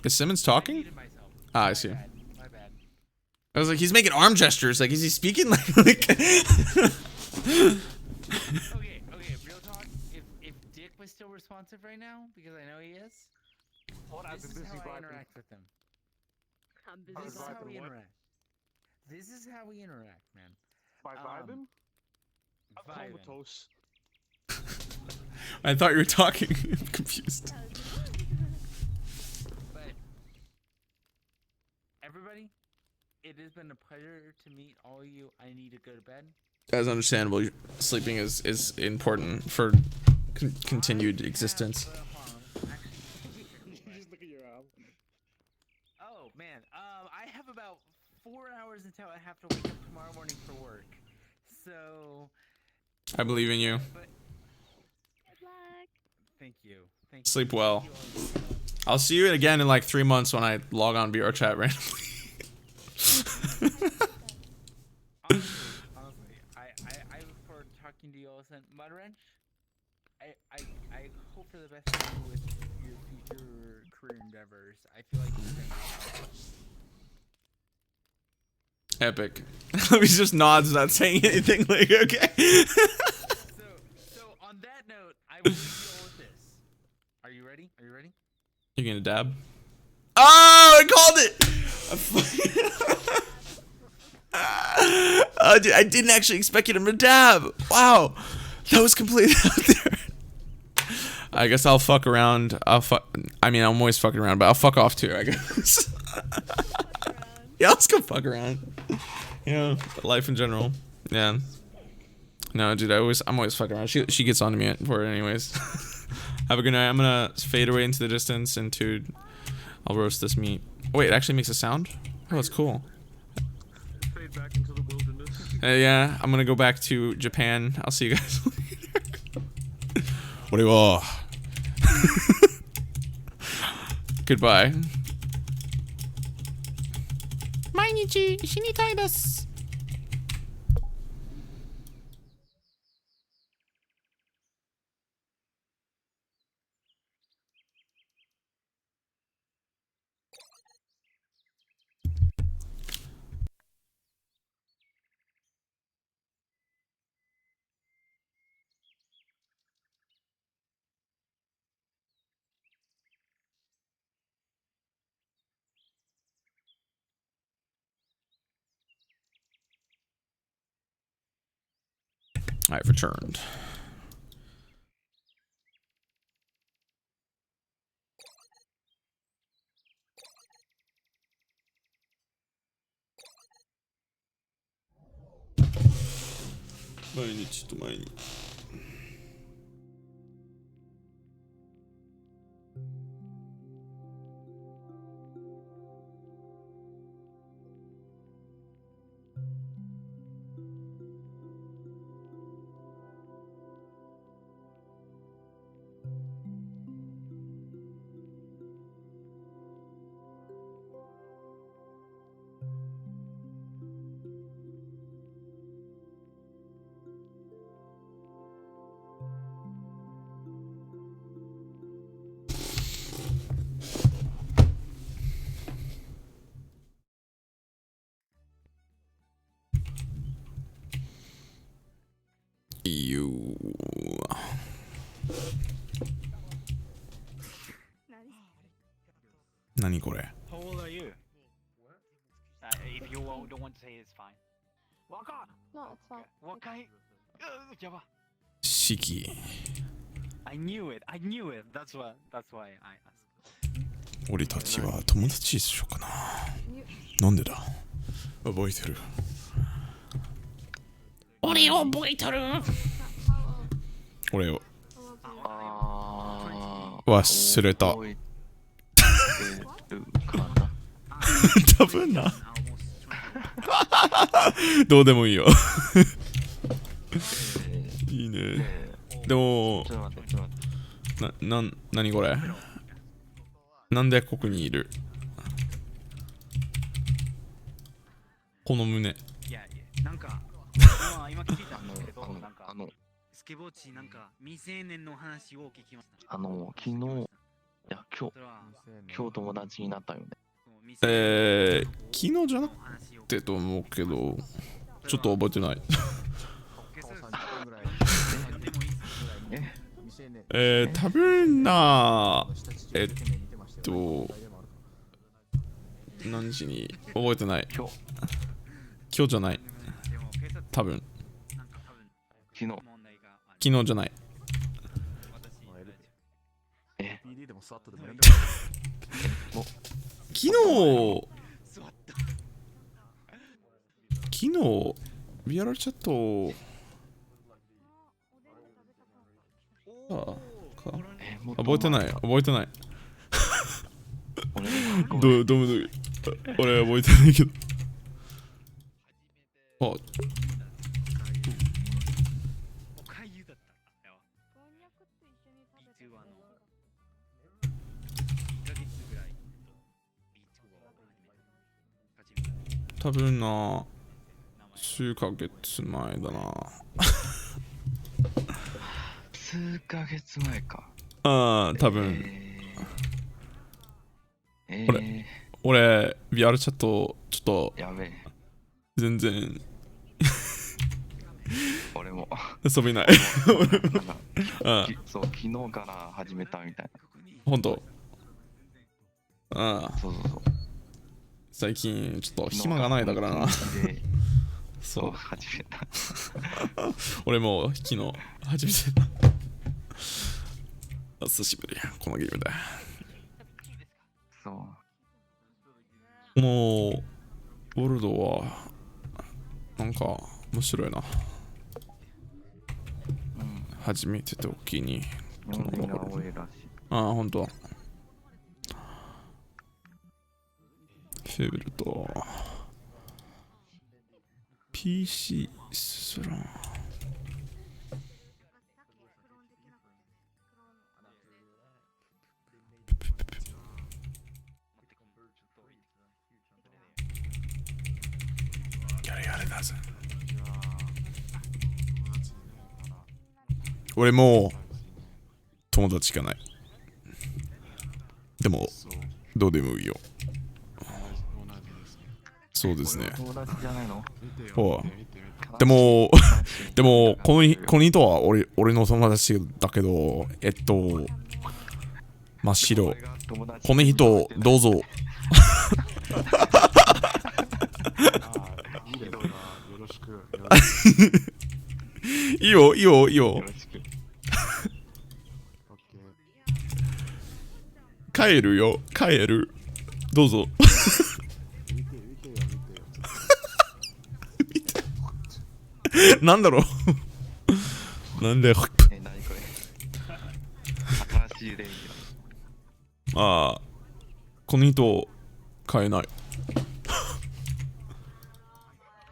Is Simmons talking? Ah, I see. My bad. I was like, he's making arm gestures. Like, is he speaking? Like Okay, real talk. If Dick was still responsive right now, because I know he is, this is how I interact with him. I'm busy This is how we vibing. interact. This is how we interact, man. By vibing? I'm Vibing. comatose. I thought you were talking. I'm confused. But everybody, it has been a pleasure to meet all of you. I need to go to bed. That's understandable. Sleeping is important for continued existence. You just look at your arm. Oh man, I have about 4 hours until I have to wake up tomorrow morning for work. So, I believe in you. but Good luck. thank you. Sleep well. Thank you all. I'll see you again in like 3 months when I log on VR chat randomly. Honestly, I look forward to talking to you all soon. Mud Wrench, I hope for the best for you with your future career endeavors. I feel like you're doing Epic. He just nods, not saying anything. Like, okay. So on that note, I will leave you all with this. Are you ready? Are you ready? You gonna dab? Oh, I called it. Oh, dude, I didn't actually expect him to dab. Wow, that was completely out there. I guess I'll fuck around. I mean, I'm always fucking around, but I'll fuck off too, I guess. Yeah, let's go fuck around. You know, life in general. Yeah. No, dude, I'm always fucking around. She gets on to me for it anyways. Have a good night. I'm gonna fade away into the distance into. I'll roast this meat. Oh, wait, it actually makes a sound? Oh, that's cool. Fade back into the wilderness. Yeah, I'm gonna go back to Japan. I'll see you guys later. What do you want? Goodbye. 毎日死にたいです。I've returned. You. 何これ How old are you? If you don't want to say it's fine. 若 No, it's fine. 若いやば式 I knew it. I knew it. That's why I asked. 俺たちは友達でしょうかななんでだ覚えてる俺覚えてる俺を忘れた覚えてるかな多分などうでもいいよいいねでもちょっと待ってちょっと待って何これなんでここにいるこの胸いやなんか今聞いたんですけどなんかスケボーチなんか未成年の話を聞きました昨日いや今日友達になったよね昨日じゃなくてと思うけどちょっと覚えてない多分な何時に覚えてない今日じゃない多分昨日昨日じゃない昨日ビアラチャット覚えてないどう俺は覚えてないけどあ多分な数ヶ月前だな数ヶ月前か多分俺 VR チャットちょっとやべえ全然俺も遊べないそう昨日から始めたみたいな本当そう最近ちょっと暇がないだからなそう始めた俺も昨日始めてた久しぶりこのゲームでそうこのワールドはなんか面白いな初めて時にこのワールド本当フェブルと PC すらやれだぜ俺もう友達がないでもどうでもいいよそうですね友達じゃないのでもこの人は俺の友達だけど真っ白この人どうぞいいよ帰るどうぞなんだろうなんで何これ新しいレイこの人買えない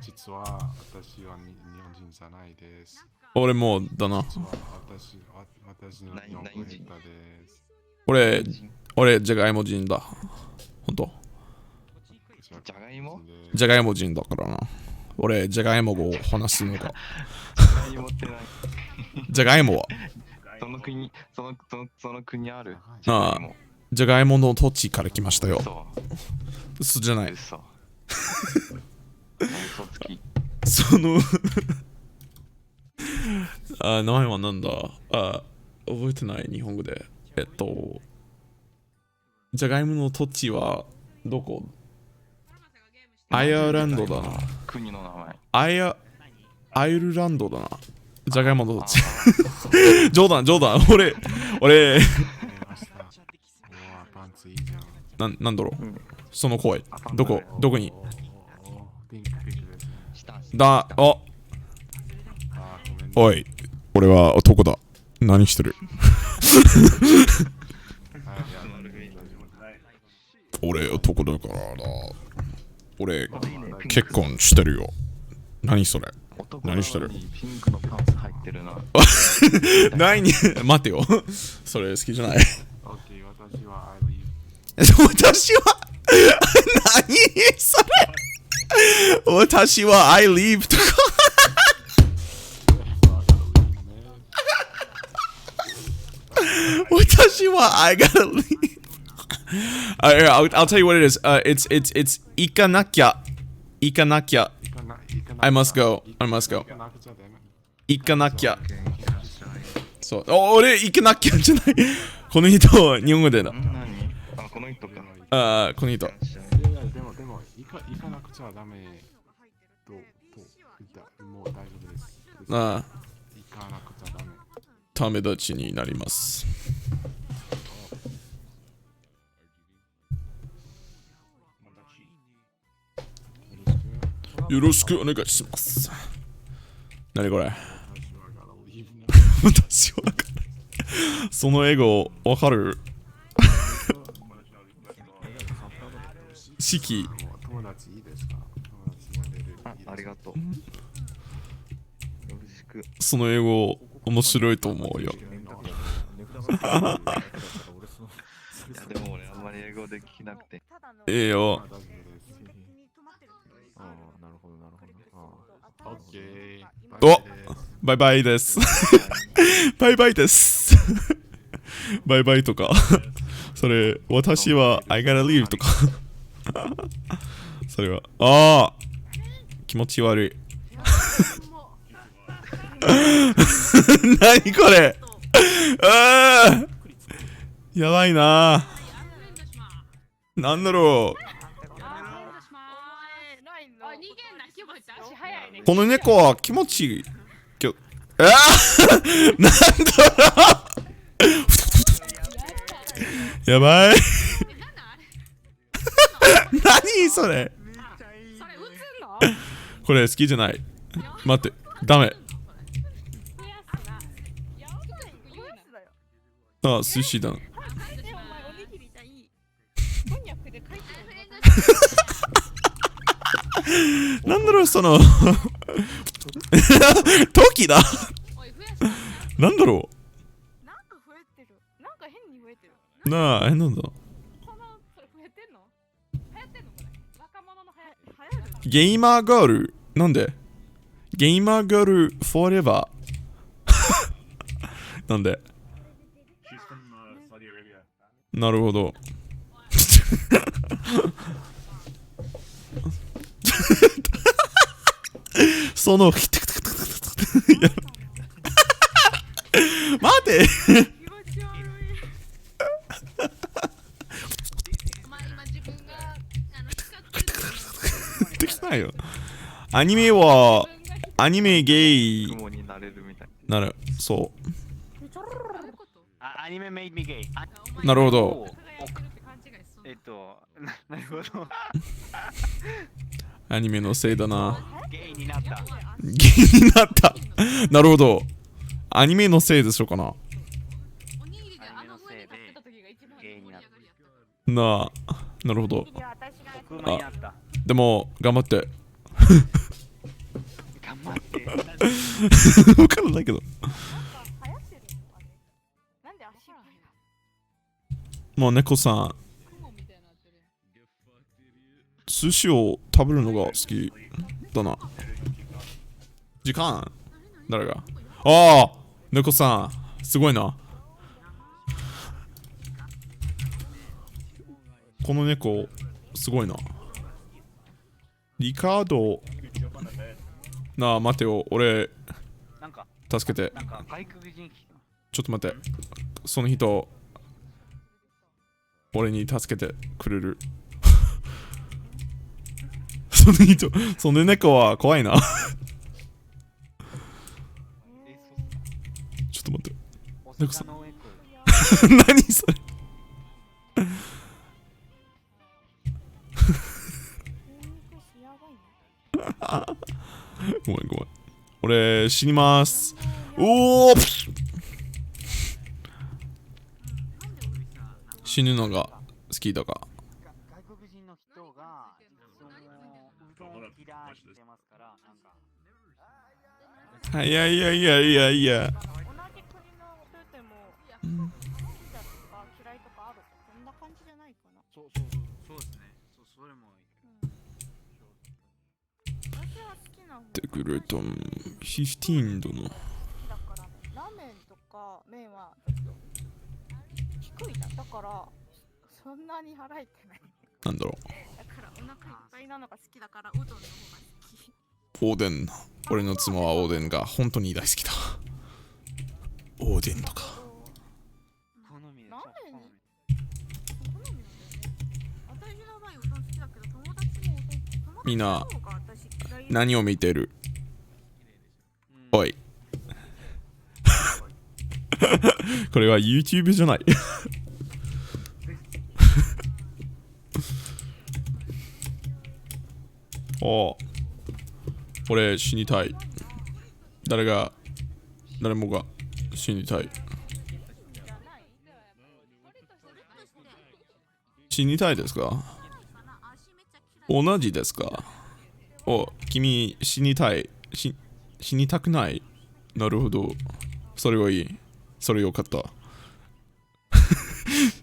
実は私は日本人じゃないです俺もだな私の日本語下手です俺じゃがいも人だほんとじゃがいもじゃがいも人だからな俺じゃがいもを話すのかじゃがいもはその国あるじゃがいもの土地から来ましたよ嘘じゃない嘘つきその名前はなんだ覚えてない日本語で。じゃがいもの土地はどこ？アイアランドだな。国の名前。アイルランドだな。じゃがいもの土地。冗談。俺。なんだろう。その声。どこにおい、俺は男だ。何してる？俺男だからな。俺結婚してるよ。何それ？何してる？ピンクのパンツ入ってるな。何？待てよ。それ好きじゃない。私は何それ？私は I leave とか。私は I gotta leave. I'll tell you what it is. It's 行かなきゃ。I must go. 行かなきゃ。そう。俺行かなきゃじゃない。この人日本語でな。この人か。この人。でも行かなくちゃダメと言ったもう大丈夫です。行かなくちゃダメ。ため立ちになります。よろしくお願いします。何これ？私はその英語わかる？式。ありがとう。よろしく。その英語面白いと思うよ。いやでも俺あんまり英語できなくて。いいよ。お、バイバイです。バイバイです。バイバイとか。それ、私は I gotta leave とか。それは、気持ち悪い。何これ？やばいな。なんだろう。この猫は気持ちいい。なんだろう。やばい。何それ。これ好きじゃない。待って、ダメ。寿司だな。なんだろう、そのトキだ。なんだろう。なあ、変なんだ。ゲイマーガール。なんで？ゲイマーガール forever。なんで？なるほど。その待て。できないよ。アニメゲイ雲になれるみたいなる。そう。アニメ made me gay。なるほど。なるほど。アニメのせいだな。ゲイになった。ゲイになった。なるほど。アニメのせいでしょうかな。アニメのせいでゲイになった。なるほど。あ、でも頑張って。頑張って。わからないけど。もう猫さん、寿司を食べるのが好きだな。時間？誰が？猫さん、すごいな。この猫、すごいな。リカード。なあ、待てよ、俺、助けて。なんか外国人ちょっと待って。その人、俺に助けてくれる。その人、その猫は怖いな。ちょっと待って。大阪のエコ何それ。ごめんごめん。俺死にます。おお。死ぬのが好きだか。外国人の人がそのうどん嫌いしてますからなんか。いやいやいやいやいや。同じ国の人でも好きだとか嫌いとかある。こんな感じじゃないかな。そうですね。それも私は好きな方。テクレトン15度の。だからね、ラーメンとか麺は低いじゃん。だからそんなに腹いってない。なんだろだからお腹いっぱいなのが好きだからうどんの方が好き。う。オーデン。俺の妻はオーデンが本当に大好きだ。オーデンとか。好みでラーメン好みなんだよね。私の場合うどん好きだけど友達もうどん。みんな友達の方が私嫌い。何を見てる？おい。これは YouTube じゃない。おお。俺死にたい。誰もが死にたい。死にたいですか？同じですか？お、君死にたい。死にたくない。なるほど。それはいい。それよかった。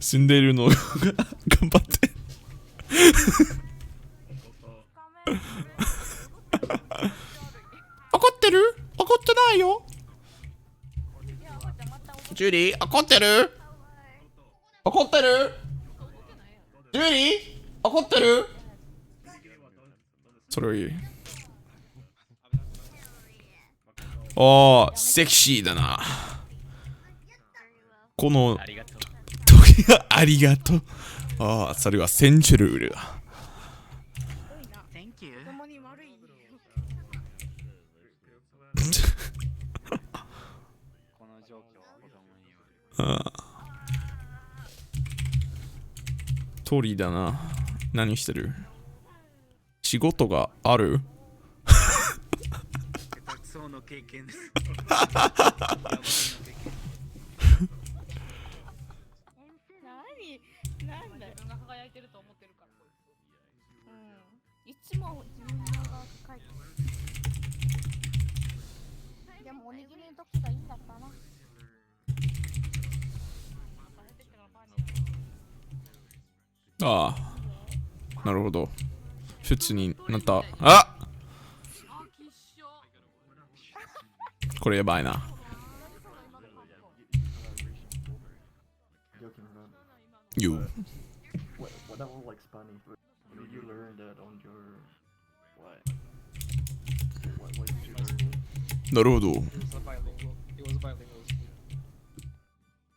死んでいるのが頑張って。怒ってる？怒ってないよ。ジュリー、怒ってる？怒ってる？ジュリー、怒ってる？それはいい。ああ、セクシーだな。この時がありがとう。ああ、それはセンチュルールだ。Thank you。共に悪い。この状況は子供に言われる。ああ。トリだな。何してる？仕事がある？たくさんの経験です。なんだよ。自分が輝いてると思ってるから。いつも自分が輝いてる。でもおにぎりの時がいいんだったな。ああ。なるほど。普通になった。あ！これやばいな。You. What that was like Spanish, but did you learn that on your what? What did you learn? なるほど。It was a bilingual school.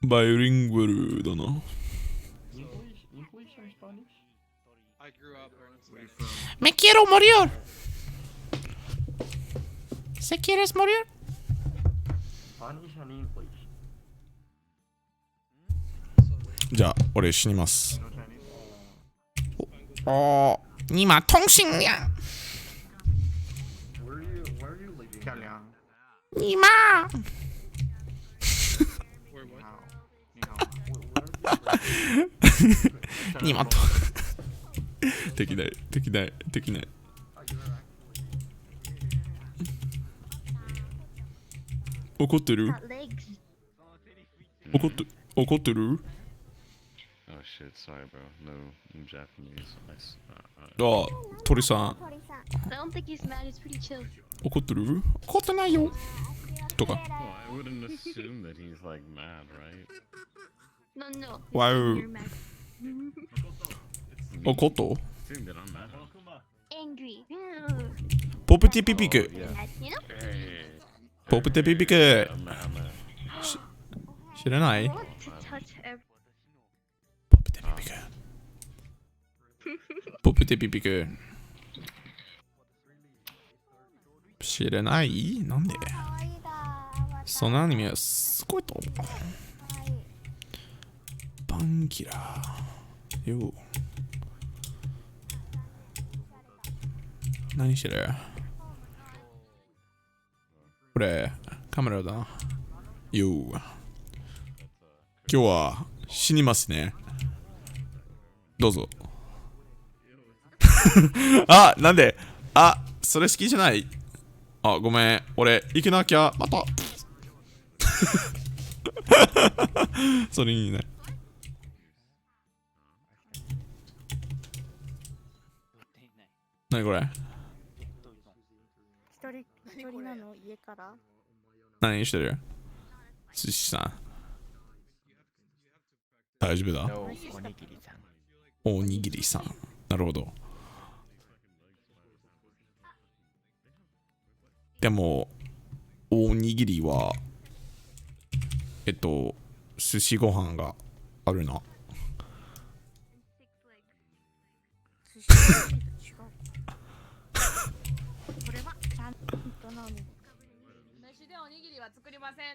バイリンガルだな。English and Spanish? I grew up learning Spanish. Me quiero morir. ¿Se quieres morir? Spanish and English. じゃあ、俺死にます。 No Chinese? お、今、通信や。Where are you living? Italian. 今。Where what? Ni 今と。できない、できない、できない。怒ってる？ 怒ってる？ Oh shit, sorry bro. No, I'm Japanese.ああ、鳥さん。 I don't think he's mad, he's pretty chill. 怒ってる？怒ってないよ。とか。 Well, I wouldn't assume that he's like mad, right? No, no. Wow. You're mad. 怒っと？ Assume that I'm mad. Angry. ポプティピピク。 Yeah. You know? ポップテピピク I'm a 知らない want to touch every ポップテピピクポップテピピク知らないなんでそのアニメはすごいと思うバンキラーよ何してるこれカメラだよ今日は死にますねどうぞあなんであそれ好きじゃないあごめん俺行けなきゃまたそれいいね何これ一人なの家から何してる寿司さん大丈夫だおにぎりさんなるほどでもおにぎりは寿司ご飯があるな寿司と違うこれはちゃんとなの飯でおにぎりは作りません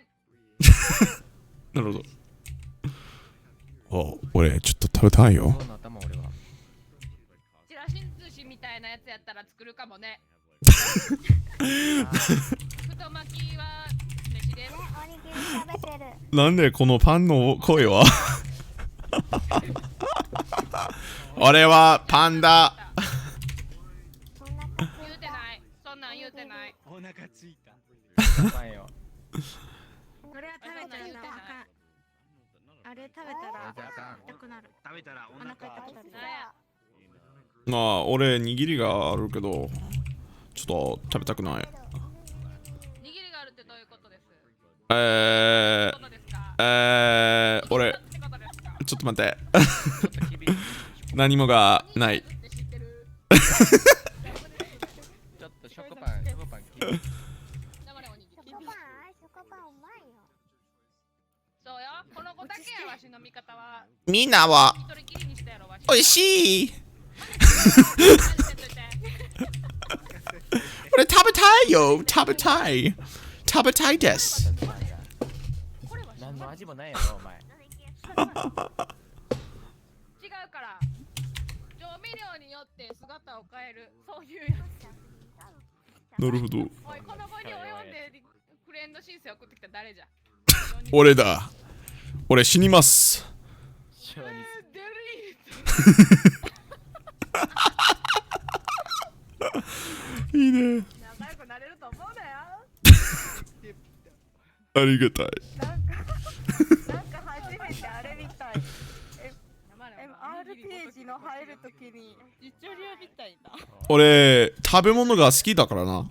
なるほどお俺ちょっと食べたいよチラシン寿司みたいなやつやったら作るかもね太巻きは飯ですおにぎり食べてるなんでこのパンの声は俺はパンダ言うてないそんなん言うてないお腹ついた。これは食べたらあれ食べたら痛くなる食べたらおお腹腹痛くなるまあ俺握りがあるけどちょっと食べたくない握りがあるってどういうことです俺ちょっと待って何もがない知ってるちょっとショコパン黙れおにぎりそうよこの子だけやわしの味方はみんなは一人きりにしたやろわしおいしい俺食べたいよ食べたい食べたいです何の味もないやろお前違うから調味料によって姿を変えるそういうやつなるほどおいこの後に及んでフレンド申請送ってきた誰じゃ俺だ俺死にますデリーいいねト仲良くなれると思うなよありがたいなんか初めてあれみたいRPG の入るときに実況流みたいな俺食べ物が好きだからな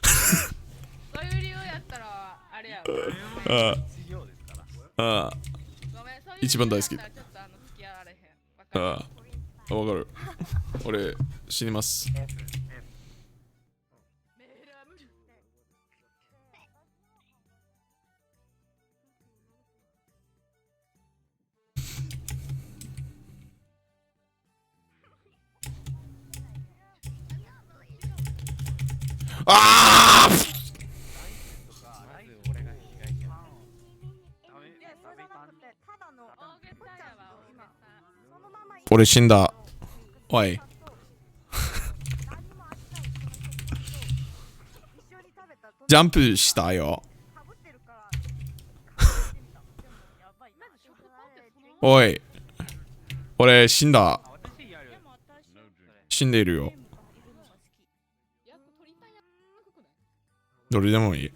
そういう理由やったらあれやわああごめんそういう一番大好き理由やったらちょっと付き合われへんわかるああわかる俺死にますメールは無理ああ俺死んだおいジャンプしたよおい俺死んだ死んでいるよどれでもいい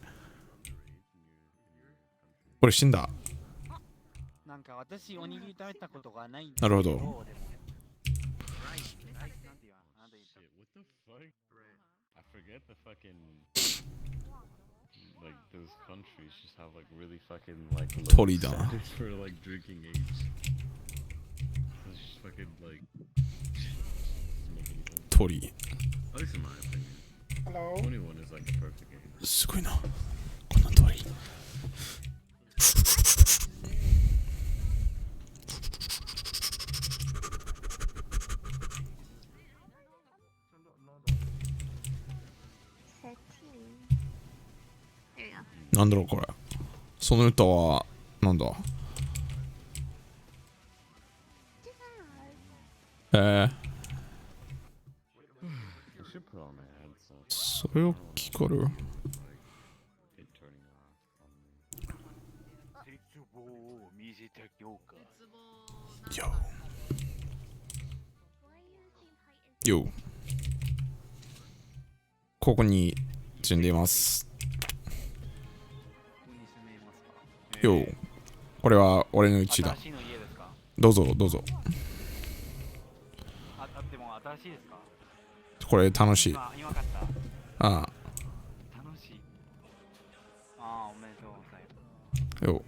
俺死んだなんか私おにぎり食べたことがないんなるほど I forget the fucking like those countries just have like really fucking like low Torida. standards for like drinking age. It's just fucking like鳥 at least in my opinion. 21 is like the perfect age. すごいなこ鳥。なんだろうこれ。その歌はなんだ。それを聞こえる。よ。ここに住んでいます。よ。これは俺の家だ。どうぞどうぞ。これ楽しい。ああ。よ。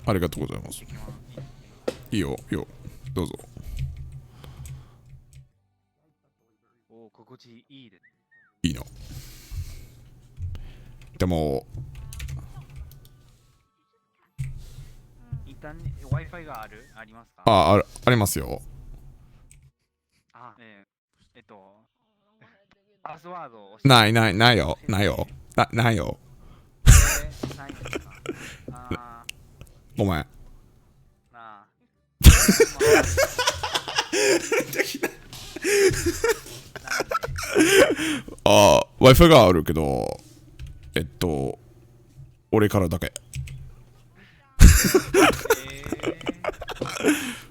ありがとうございます。いいよ、よ。どうぞ。いいの。でも、Wi-Fi がありますか？ありますよ。パスワードをないよ。ないよ。ないよ。ないんですか？ごめん。Wi-Fi があるけど、俺からだけ。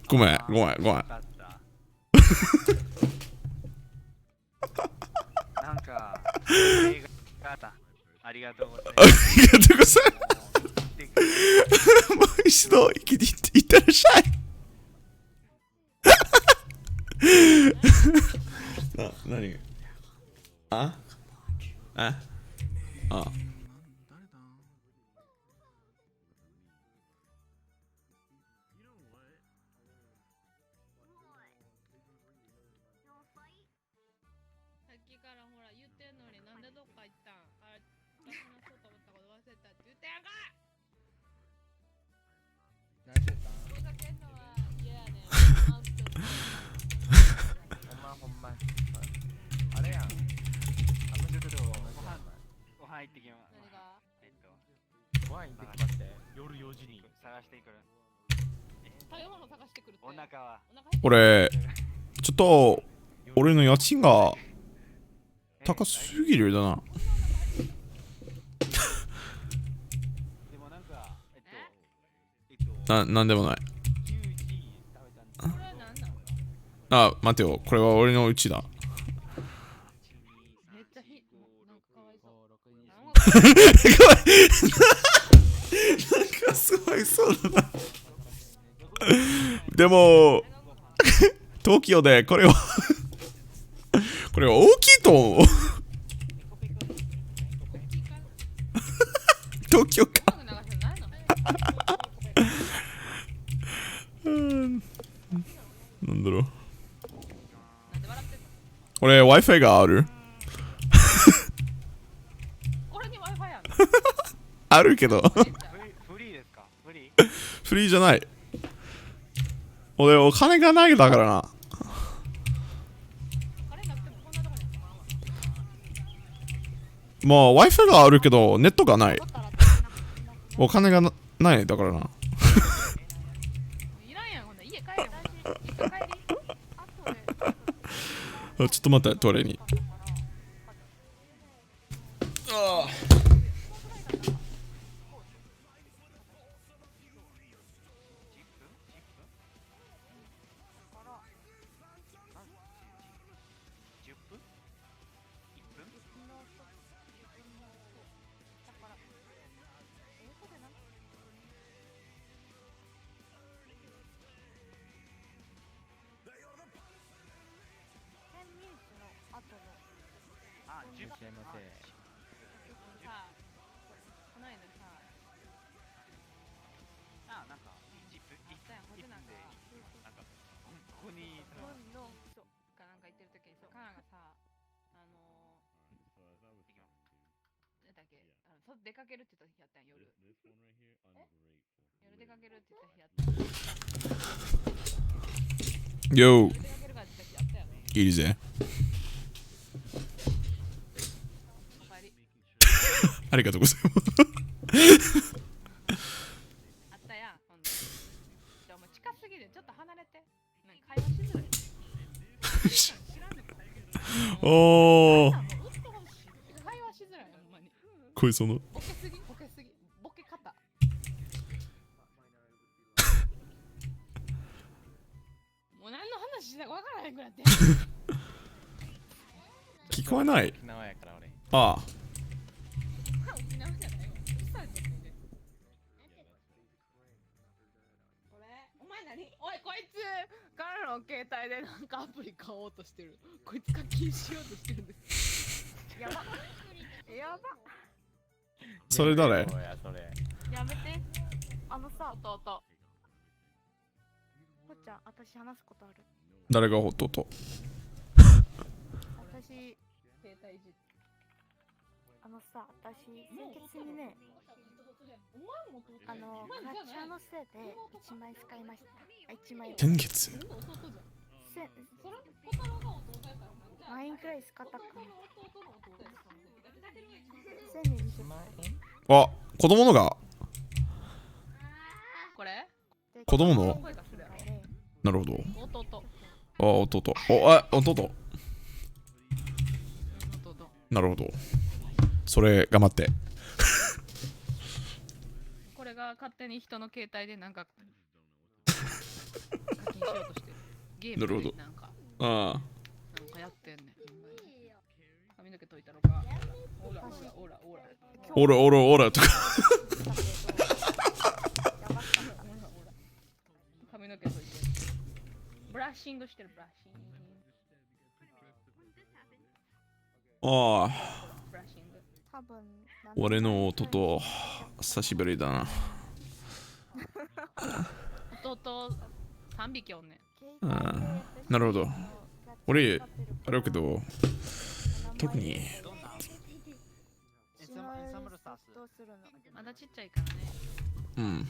ごめん。なんか、ありがとうございます。ありがとうございます。もう一度行ってらっしゃい。何？あ？入ってきます。ご飯行ってきまして、夜4時に探してくる。食べ物探してくるって。お腹は。俺、ちょっと、俺の家賃が高すぎるだな。でもなんか、なんでもない。あ、待てよ。これは俺の家だ。なんかすごいそうだな。でも東京でこれは大きいと思う。東京か。なんだろう。俺 Wi-Fi がある。あるけどフリーですか？フリーじゃない。俺お金がないだからな。もう Wi-Fi があるけどネットがない。お金がないだからな。ちょっと待って、トイレに。いらっしゃいませ。なんか、1分で、なんか、ここに、かなんか言ってる時にさ、カナがさ、なんだっけ出かけるって言った日やったん夜。夜出かけるって言った日やったん。よ出かけるからって言った日やったよね。いいぜ。おかえり。ありがとうございます。あったやん、ほんで。じゃあもう近すぎる。ちょっと離れて。なんか会話しづらい。知らんねん。おー。会話しづらい、ほんまに。こいその。ボケすぎ、ボケすぎ、ボケ方。もう何の話してたか分からへんくなって。聞こえない。沖縄やから俺。ああ。沖縄じゃないわ。プサンじゃないね。これ、お前何？おい、こいつ、彼の携帯でなんかアプリ買おうとしてる。こいつ課金しようとしてるんです。やば。やば。それ誰？やめて。さ、弟。ほっちゃん、私話すことある。誰が弟？私、携帯いじって。さ、私、先月にね、カチャのせいで1枚使いました。1枚。先月？マインくらい使ったかな。あ、子供のが。これ？子供の？なるほど。弟。あ、弟。弟。なるほど。それ頑張って。これが勝手に人の携帯でなんか課金しようとしてる。ゲームでなんか。ああ。なんかやってんねん。髪の毛解いたのか。オラオラオラオラ。オラオラオラとか。髪の毛解いてる。ブラッシングしてる、ブラッシング。ああ。ブラッシング。俺の弟、久しぶりだな。弟3匹おんねあん。あ、なるほど。俺、あれだけど、特に。まだちっちゃいからね。うん。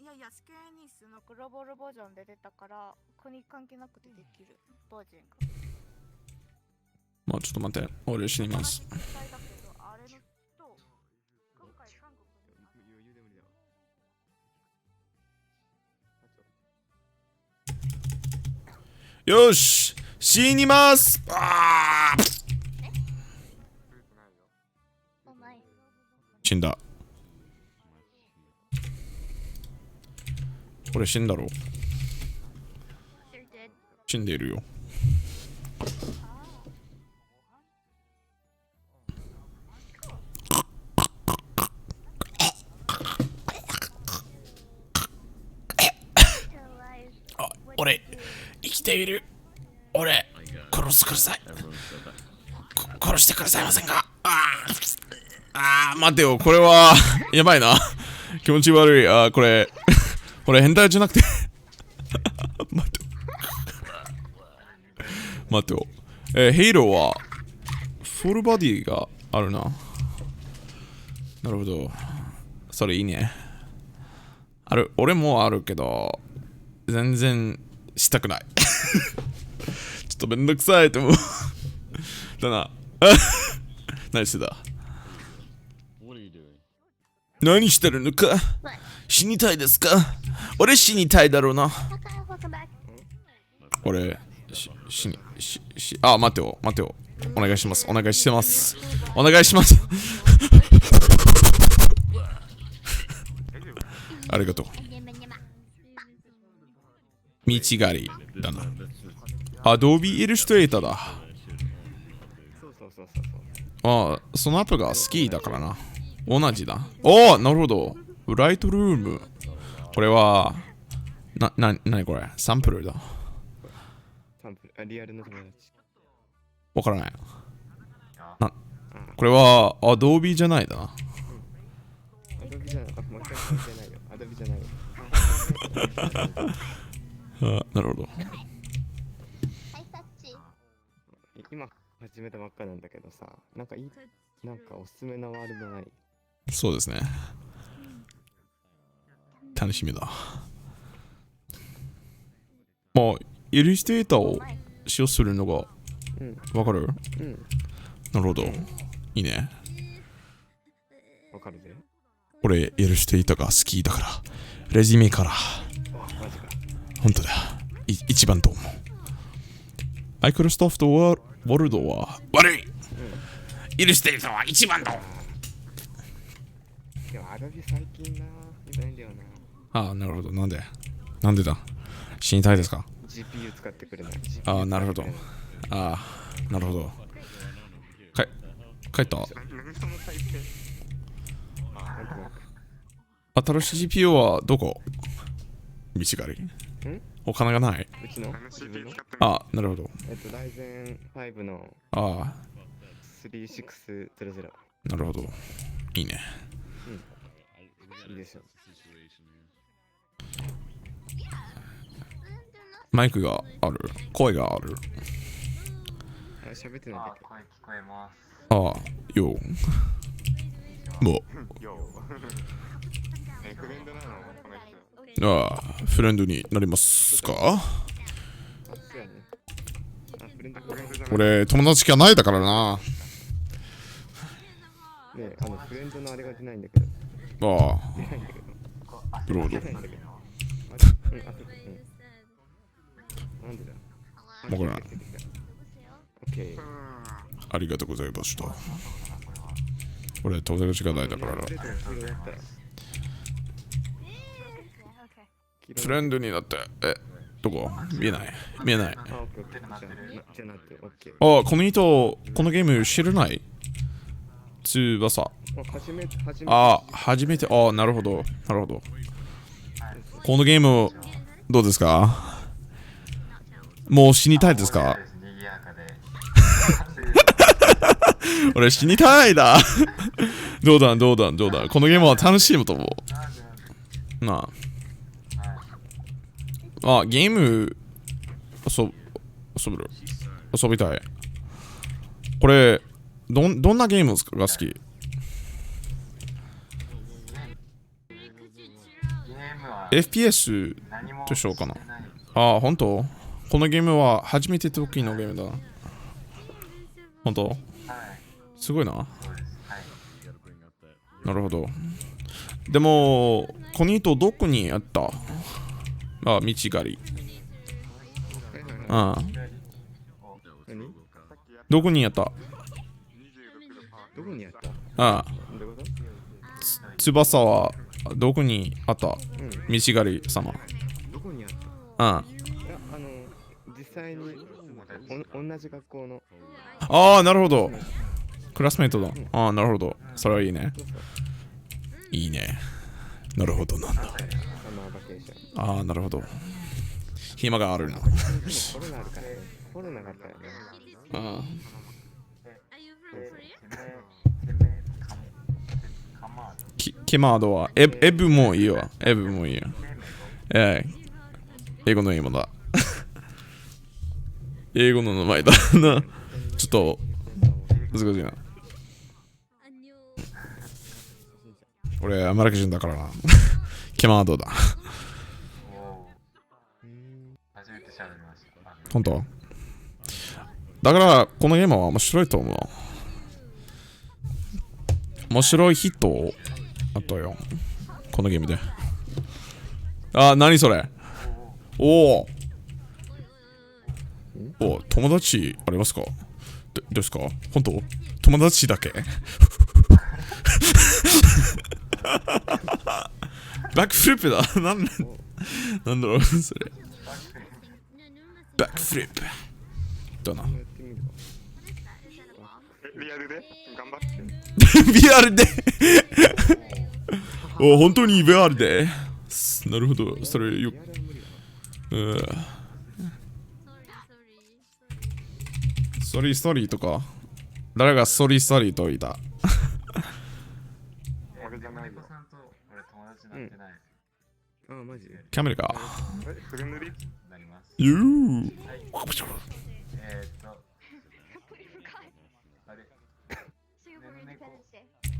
いやいや、スクエアニスのグローバルバージョンで出たから、国関係なくてできるバージョンが。まあちょっと待って、俺死にます。よし、死にます。あー、死んだ。俺死んだろ。死んでいるよ。俺生きている。俺殺してください。殺してくださいませんか。待てよ、これはやばいな。気持ち悪い。これ変態じゃなくて待てよ。ヘイローはフルボディがあるな。なるほど。それいいね。俺もあるけど全然したくない。ちょっとめんどくさいと思う。だな。何してた？何してるのか？死にたいですか？俺死にたいだろうな。俺待てよ。お願いします。お願いしてます。お願いします。ありがとう。道がりだな。アドビイルストレーターだ。そのアップが好きだからな。同じだ。なるほど。ライトルーム。これはなにこれ？サンプルだ。サンプル、リアルの友達。わからない。これはアドビじゃないだな。アドビじゃない。もう一回関係ないよ。アドビじゃないよ。なるほど。今始めたばっかなんだけどさ、なんかおすすめのワールドない？そうですね。楽しみだ。まあ、イルストレーターを使用するのがわかる？うん。なるほど。いいね。わかるぜ。俺、イルストレーターが好きだから、レジュメから。マジか。本当だ。一番と思う。マイクロソフトワールドは悪い。イルストレーターは一番だ。でもアドビ最近な、見たいんだよな。ああ、なるほど。なんでだ？死にたいですか？ GPU 使ってくれない。ああ、なるほど。ああ、なるほど。帰った？新しい GPU はどこ？道があり？お金がない？うちの自分の？あ、なるほど。ライゼン5の3600。なるほど。いいね。いいでしょ。マイクがある。声がある。喋ってないんだけど。声聞こえます。ああ、よう。もフレンドなの？このう。ああ、フレンドになりますか？俺、友達がないだからな。ねえ、フレンドのあれが出ないんだけど。ああ。出ないんだけど。なるほど。なんでだ？わからん。オッケー。ありがとうございました。俺、友達がないだからな。フレンドになって、どこ？見えない。見えない。あ、この人、このゲーム知らない？翼。あ、初めて。あ、なるほど。なるほど。このゲーム、どうですか？もう死にたいですか？俺死にたいだ。どうだ。このゲームは楽しいと思う。なあ。あ、ゲーム遊びたい。これどんなゲームが好き？FPS としようかな。あ、本当？このゲームは初めて時のゲームだ。本当？すごいな。なるほど。でも、この人どこにあった？あ、道狩り。ああ。どこにあった？どこにあった？ああ。翼はどこにあった？道狩り様。どこにあった？ああ。実際に同じ学校の。ああ、なるほど。クラスメイトだ。ああ、なるほど。それはいいね。いいね。なるほどなんだ。ああ、なるほど。暇があるな。コロナあるからね。コロナがあったよね。ああ。ケマードはエブもいいよ。エブもいいよ。英語の英語だ。英語の名前だな。ちょっと難しいな。俺アメリカ人だからな。ケマードだ。本当？だからこのゲームは面白いと思う。面白いヒットあったよ。このゲームで。あ、何それ？おお、友達ありますか？ですか？本当？友達だけ？バックフリップだ。なんだろうそれ。バックフリップ。どうな？リアルで頑張って。VR でお、本当に VR で。なるほど。それよ。ソリーとか。誰がソリーと言った？俺じゃないぞ。あ、マジ？キャメルか。フレンドリー？ユー。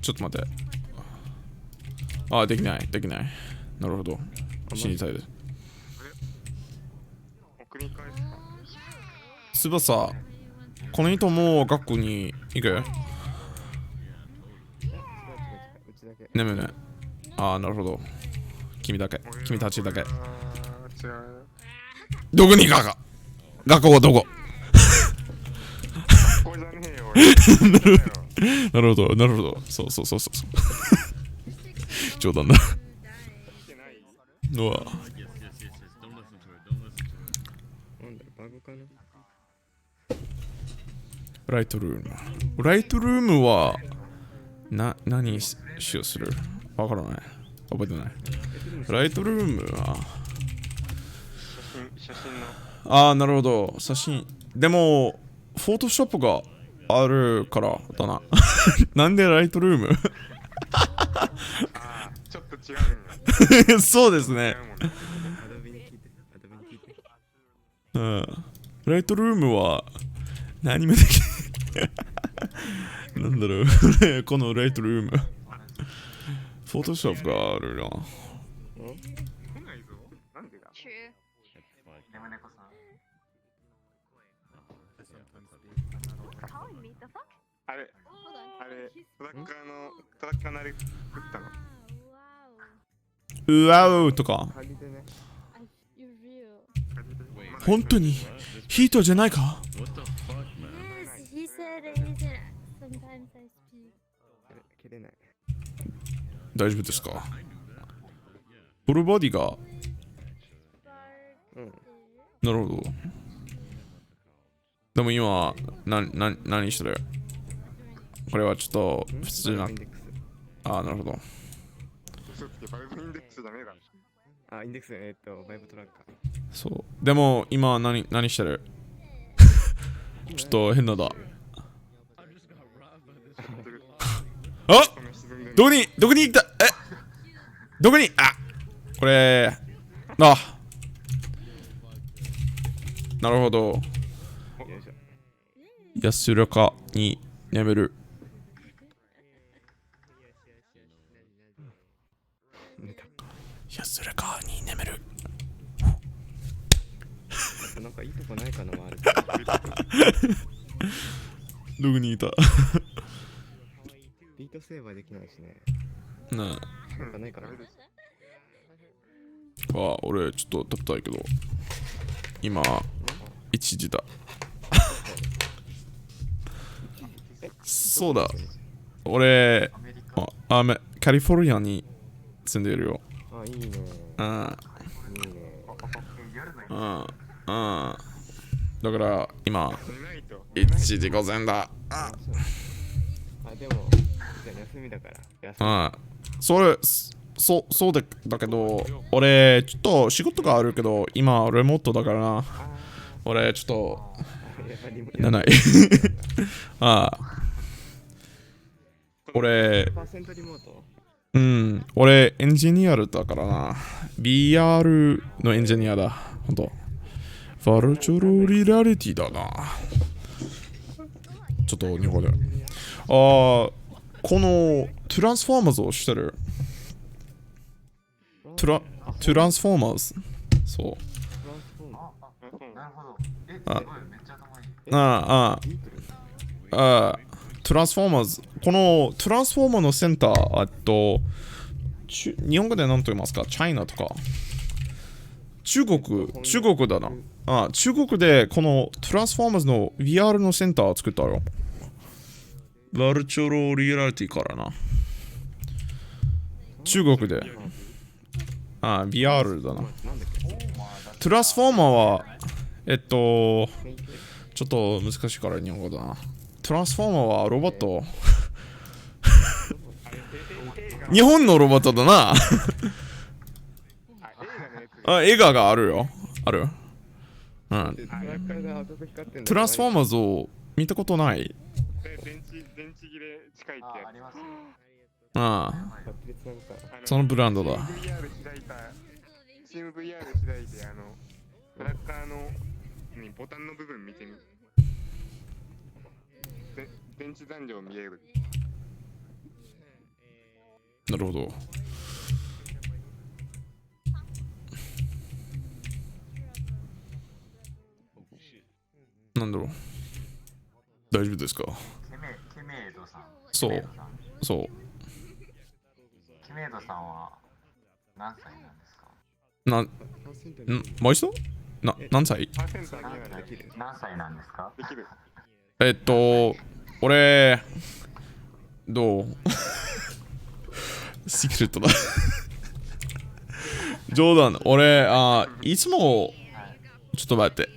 ちょっと待って。あ、できない、できない。なるほど。死にたいです。送り返すか。翼、この人もう学校に行く？眠いね。ああ、なるほど。君だけ。君たちだけ。違う。どこに行くか。学校はどこ？ここじゃねえよ、俺。なるほど、なるほど。そうそうそうそう。冗談だ。うわ。バグかな。ライトルーム。ライトルームは、何しようする？わからない。覚えてない。ライトルームは、写真の。ああ、なるほど。写真。でも、フォトショップがあるからだな。なんでライトルーム？ああ、ちょっと違うんや。そうですね。アドビに聞いて。ライトルームは何もできない。なんだろう。このライトルーム。フォトショップがあるな。来ないぞ。なんでだ。あれ、トラッカーなり打ったの。うわうとか。本当にヒートじゃないか？切れない。大丈夫ですか？フルボディが。なるほど。でも今、何してる？これはちょっと普通な。ああ、なるほど。嘘つけ、バイブインデックスダメだ。あ、インデックス、バイブトラッカー。そう。でも今何してる？ちょっと変なだ。あ、どこに行った？どこに？あ、これ、なるほど。安らかに眠る。安らかに眠る。なんかいいとこないかな、周り。どこにいた？ビートセーバーできないしね。なあ。なんかないかな。あ、俺ちょっと食べたいけど。今、1時だ。そうだ。俺、カリフォルニアに住んでいるよ。あ、いいね。うん。いいね。だから今、1時午前だ。あ、でも、休みだから。そうだけど、俺、ちょっと仕事があるけど、今、レモートだからな。俺、ちょっと、ない。俺、俺、エンジニアだからな。VR のエンジニアだ。ほんと。バルチュアルリアリティだな。ちょっと日本語で。このトランスフォーマーズをしてる。トランスフォーマーズ。そう。トランスフォーマーズ。このトランスフォーマーのセンター、日本語で何と言いますか？チャイナとか。中国だな。中国でこのトランスフォーマーズの VR のセンターを作ったよ。バルチュアルリアリティからな。中国で。VR だな。トランスフォーマーは、ちょっと難しいから日本語だな。トランスフォーマーはロボット。日本のロボットだな。映画があるよ。ある。トランスフォーマーズを見たことない。電池切れ近いってやつ。そのブランドだ。チーム VR 開いて、トラッカーのボタンの部分見てみ。電池残量見える。なるほど。なんだろう。大丈夫ですか？ケメイドさん。そうそう。ケメイドさんは何歳なんですか？もう一度何歳？何歳なんですか？俺、どうシークレットだ。冗談。俺、いつも、ちょっと待って。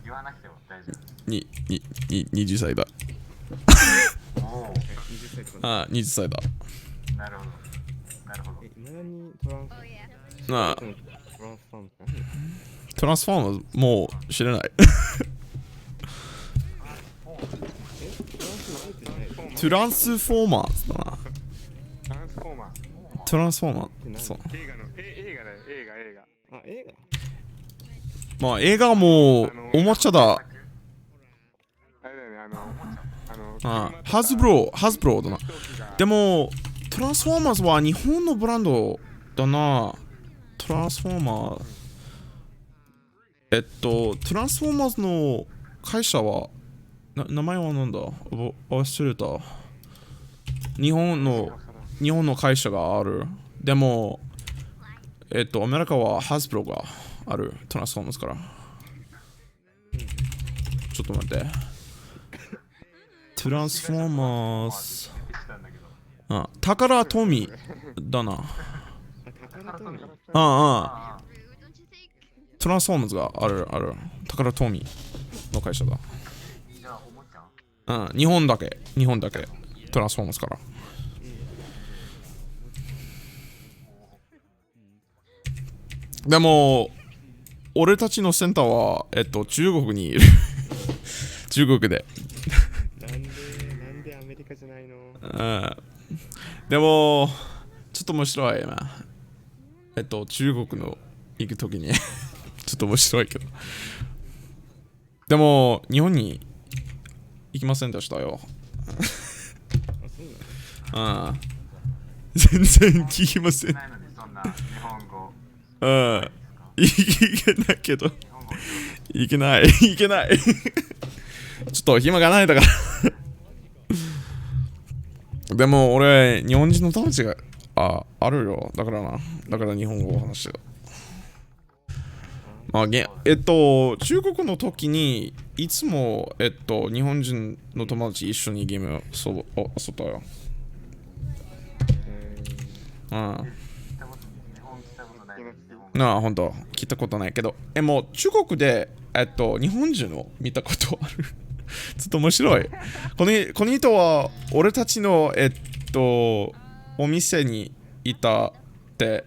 言わなくても大丈夫。20歳だ。20歳だ。なるほど。なるほど。トランスフォーマーズもう知らない。トランスフォーマーズだな。トランスフォーマー。そう。映画。まあ映画もおもちゃだ。ハズブローだな。でもトランスフォーマーズは日本のブランドだな。トランスフォーマー。トランスフォーマーズの会社は名前はなんだ？忘れた。日本の会社がある。でもアメリカはハズブロがある。トランスフォーマーズから。ちょっと待って。トランスフォーマーズ。タカラトミーだな。トランスフォーマーズがある。タカラトミーの会社だ。日本だけ。トランスフォーマーズから。でも、俺たちのセンターは、中国にいる。中国で。なんでアメリカじゃないの？でも、ちょっと面白いな。中国の行くときに、ちょっと面白いけど。でも、日本に行きませんでしたよ。全然聞きません。いけないけど。いけない。ちょっと暇がないだから。でも俺、日本人の友達があるよ。だから日本語を話してた。まあ、中国の時にいつも、日本人の友達一緒にゲームを遊ったよ。本当聞いたことないけど、もう中国で、日本人を見たことある。ちょっと面白い。この人は俺たちの、お店にいたって、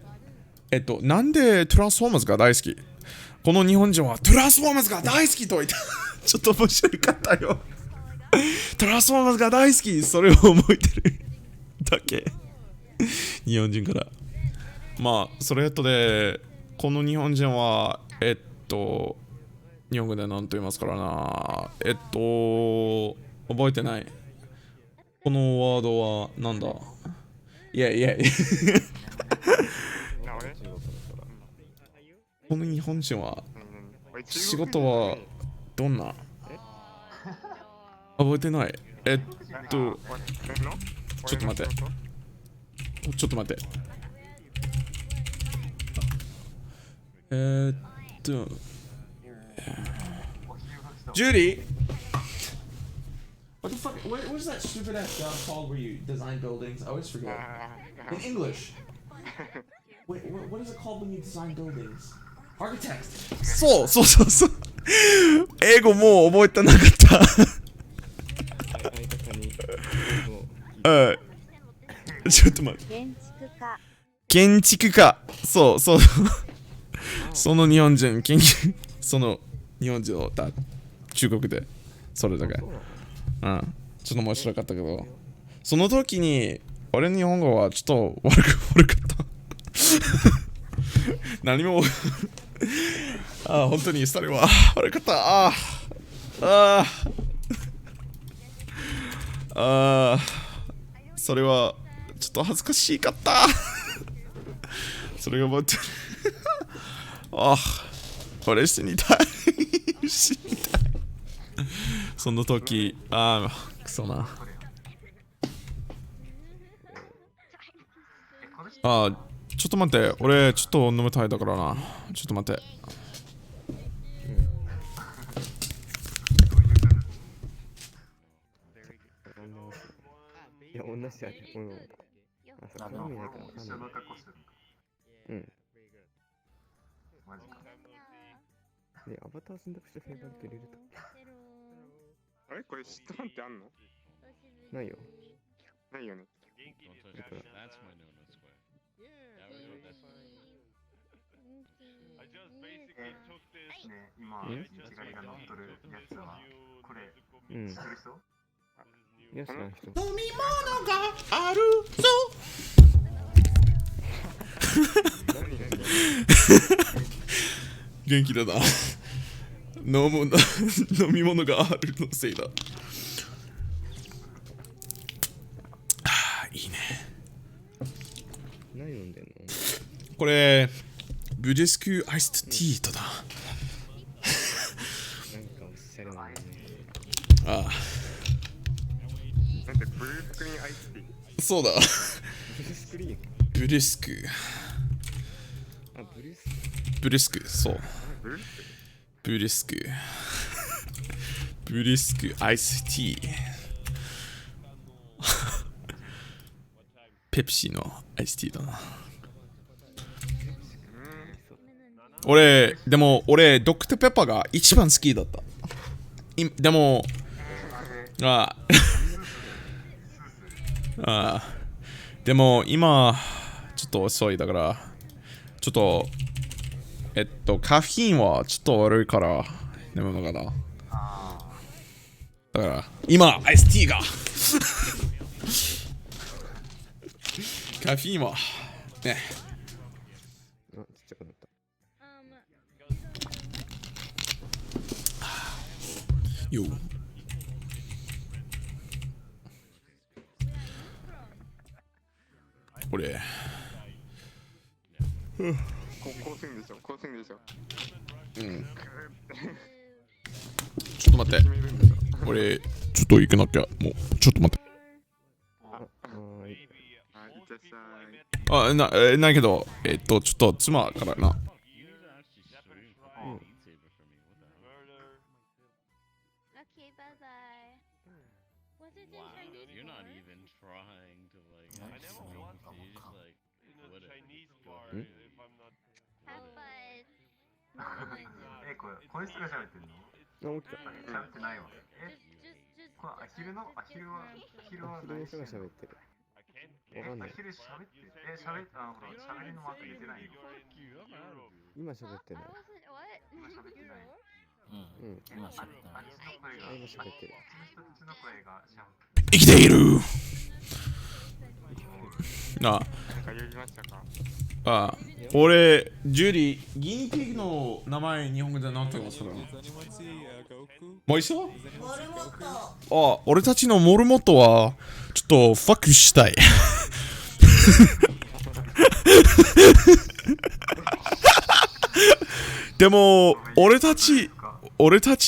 なんでトランスフォーマーズが大好き？この日本人はトランスフォーマーズが大好きと言った。ちょっと面白かったよ。トランスフォーマーズが大好き、それを覚えてるだけ。日本人から。まあ、それで、この日本人は、日本語で何と言いますからな。覚えてない。このワードはなんだ？いや。この日本人は、仕事はどんな？覚えてない。ちょっと待って。Judy? What the fuck? What is that stupid ass job called where you design buildings? I always forget. In English. Wait, what is it called when you design buildings? Architect. そう。英語もう覚えてなかった。ちょっと待って。建築家。そう。その日本人、その日本人を中国で、それだけ。ちょっと面白かったけど、その時に、俺の日本語はちょっと悪かった。何も、本当にそれは悪かった。それはちょっと恥ずかしかったそれが覚えてるあ、俺死にたい死にたいその時、くそなちょっと待って、俺ちょっと飲みたいだからな。ちょっと待って。いや、同じやね。あ、そう、興味ないからわかんない。うん。マジか。で、アバター選択してフェイバリット入れると。あれこれ知ったファンってあんの？ないよ。ないよね。だから。ね、今、一狩りが乗っとるやつは、これ、知ってる人？いや、知らん人。飲み物があるぞ元気だな飲み物があるのせいだ。いいね。何飲んでんの？これブリスクアイスティーとだ。なんかおしゃれなのね。ああ。なんてブルースクリーンアイスティー。そうだ。ブルースクリーン。ブリスク。あ、ブルース。ブリスク、そう。ブリスク。ブリスクアイスティー。ペプシのアイスティーだな。でも俺ドクターペッパーが一番好きだった。でもでも今ちょっと遅いだからちょっとカフェインはちょっと悪いから飲むのかな。だから今アイスティーがカフェインはね。ちっちゃくなった。よ。これ。高専でしょ、高専でしょ。うん。ちょっと待って。俺、ちょっと行かなきゃ。もう、ちょっと待って。ないけど、ちょっと妻からな。You're not even trying to like Chinese bar if I'm not これ、こいつが喋ってんの？あ、起きた。喋ってないわ。これ、昼はの人が喋ってる。わかんない。昼喋って、喋りのマーク入れてないの？今喋ってない。今喋ってない。うん。今喋ってない。今喋ってる。生きている。俺、ジュリー、ギニピグの名前日本語で何て言いますか？もう一度？俺たちのモルモットはちょっとファックしたい。でも俺たち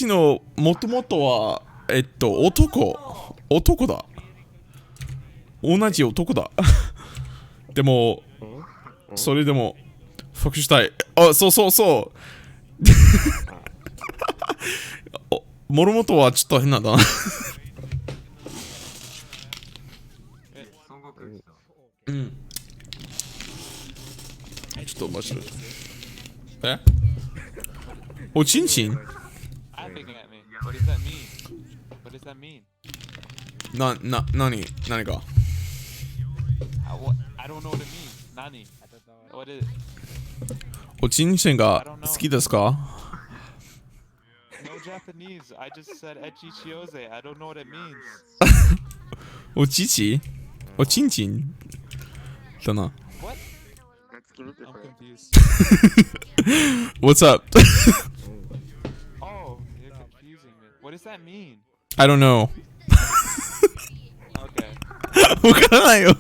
のもともとは男だ。同じ男だ。でもそれでもファックしたい。そうモルモットはちょっと変なんだな。うん。ちょっと面白い。おちんちん？何がおちんちんが好きですか？ No Japanese. I just said echichioze. I don't know what it means. おちち？おちんちんだな。What? I'm confused. What's up? Oh, you're confusing me. What does that mean? I don't know. Okay. わからないよ。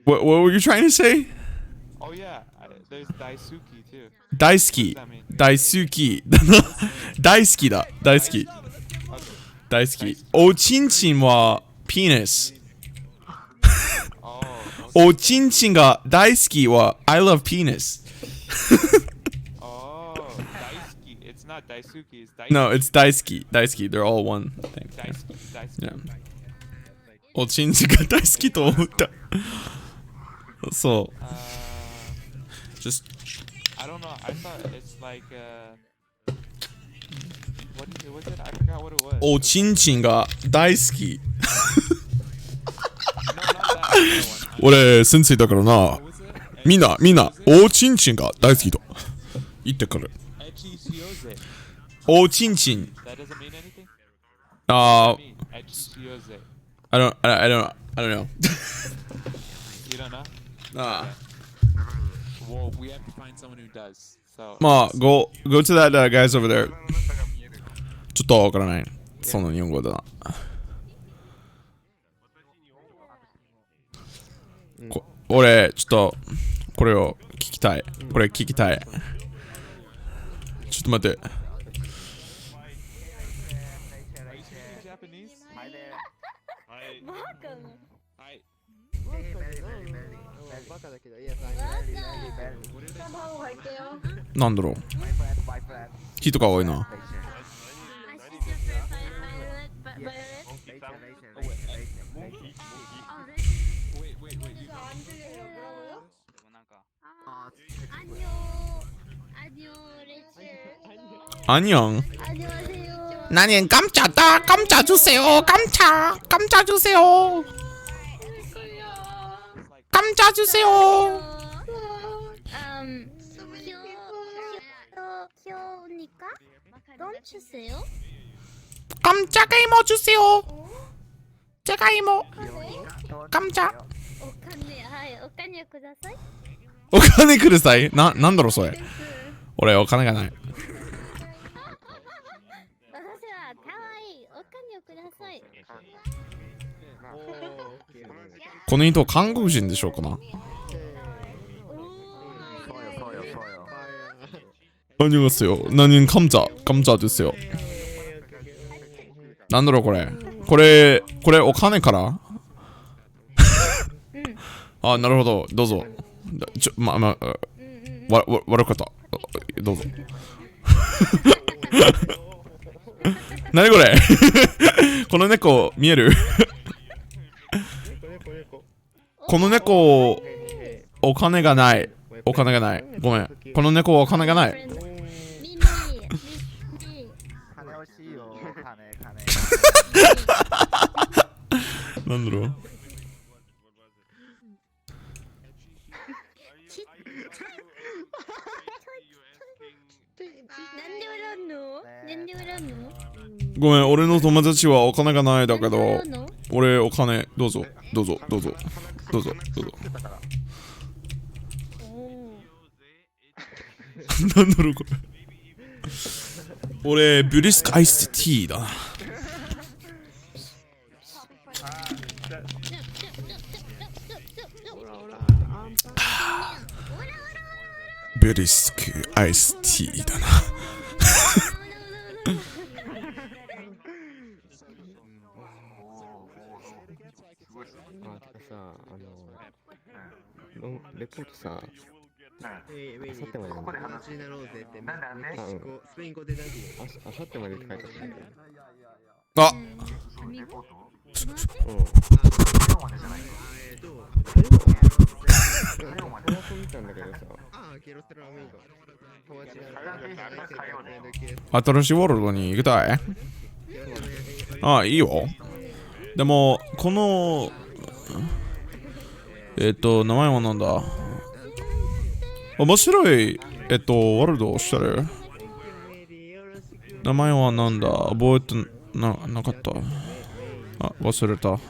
What were you trying to say? Oh yeah, there's Daisuki too. 大好き。大好き。大好きだ。大好き。大好き。おちんちんはピーナス。おちんちんが大好きは I love penis. Oh, Daisuki. It's not Daisuki, it's Daisuki. No, it's 大好き。大好き。They're all one thing. Daisuki, Daisuki. Yeah. おちんちんが大好きと思った。そう。Just I don't know. I thought it's like what was it? I forgot what it was. おちんちんが大好き。俺先生だからな。みんなおちんちんが大好きと言ってくる。おちんちん。That doesn't mean anything? I don't know. You don't know? Well, we have to find someone who does. So まあ go to that guys over there. ちょっとわからない。その日本語だな。俺ちょっとこれを聞きたい。これ聞きたい。ちょっと待って。なんだろう。木とか多いな。안녕. 나는 깜짝다. 깜짝 주세요. 깜짝 주세요. 깜짝 주세요. 귀여우니까 돈 주세요. 깜짝 이모 주세요. 제가 이모. 깜짝. お金ください。お金ください。なんだろうそれ。俺お金がない。私は可愛い。お金をください。この人韓国人でしょうかな。안녕하세요. 나는 감자 주세요. なんだろうこれ。これお金から。あ、なるほど。どうぞ。悪かった。どうぞ。何これこの猫見えるこの猫お金がない。お金がない。ごめん。この猫はお金がない。なんだろう。ごめん、俺の友達はお金がないだけど、俺お金どうぞ。なんだろうこれ。俺ブリスクアイスティーだな。ブリスクアイスティーだな。レポートさ、あさってまで友達になろうぜってメキシコ、スペイン語で何て言うの？あさってまでって書いてあったんだけど。あレポート？新しいワールドに行きたい？ああ、いいよ。でも、この名前はなんだ？面白いワールドをしてる？名前はなんだ？覚えてなかった。あ、忘れた。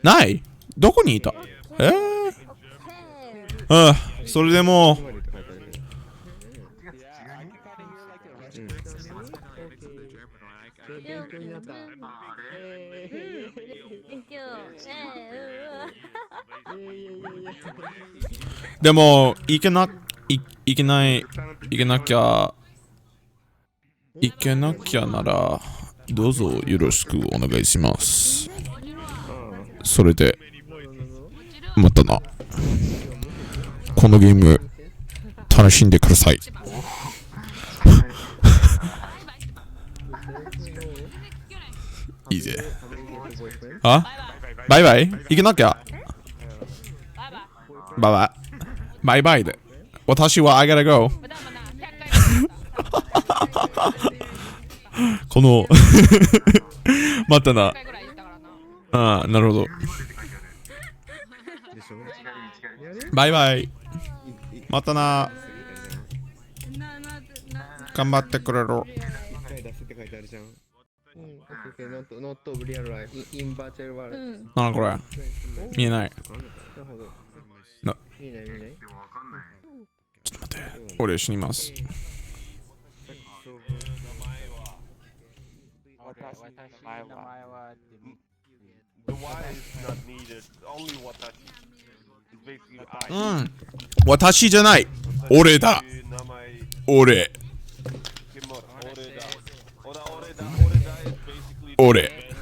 ない？どこにいた？それでも勉強になった。Thank you. でも、いけなきゃ、なら、どうぞよろしくお願いします。それで、またな。このゲーム、楽しんでください。いいぜ。あ、バイバイ行けなきゃ。バイバイ。バイバイで。私は I gotta go。この、またな。ああ、なるほど。バイバイ。またな。頑張ってくれろ。Not real life, in virtual world. なんだこれ。見えない。見えない。ちょっと待って。俺死にます。うん。私じゃない。俺だ。俺。俺。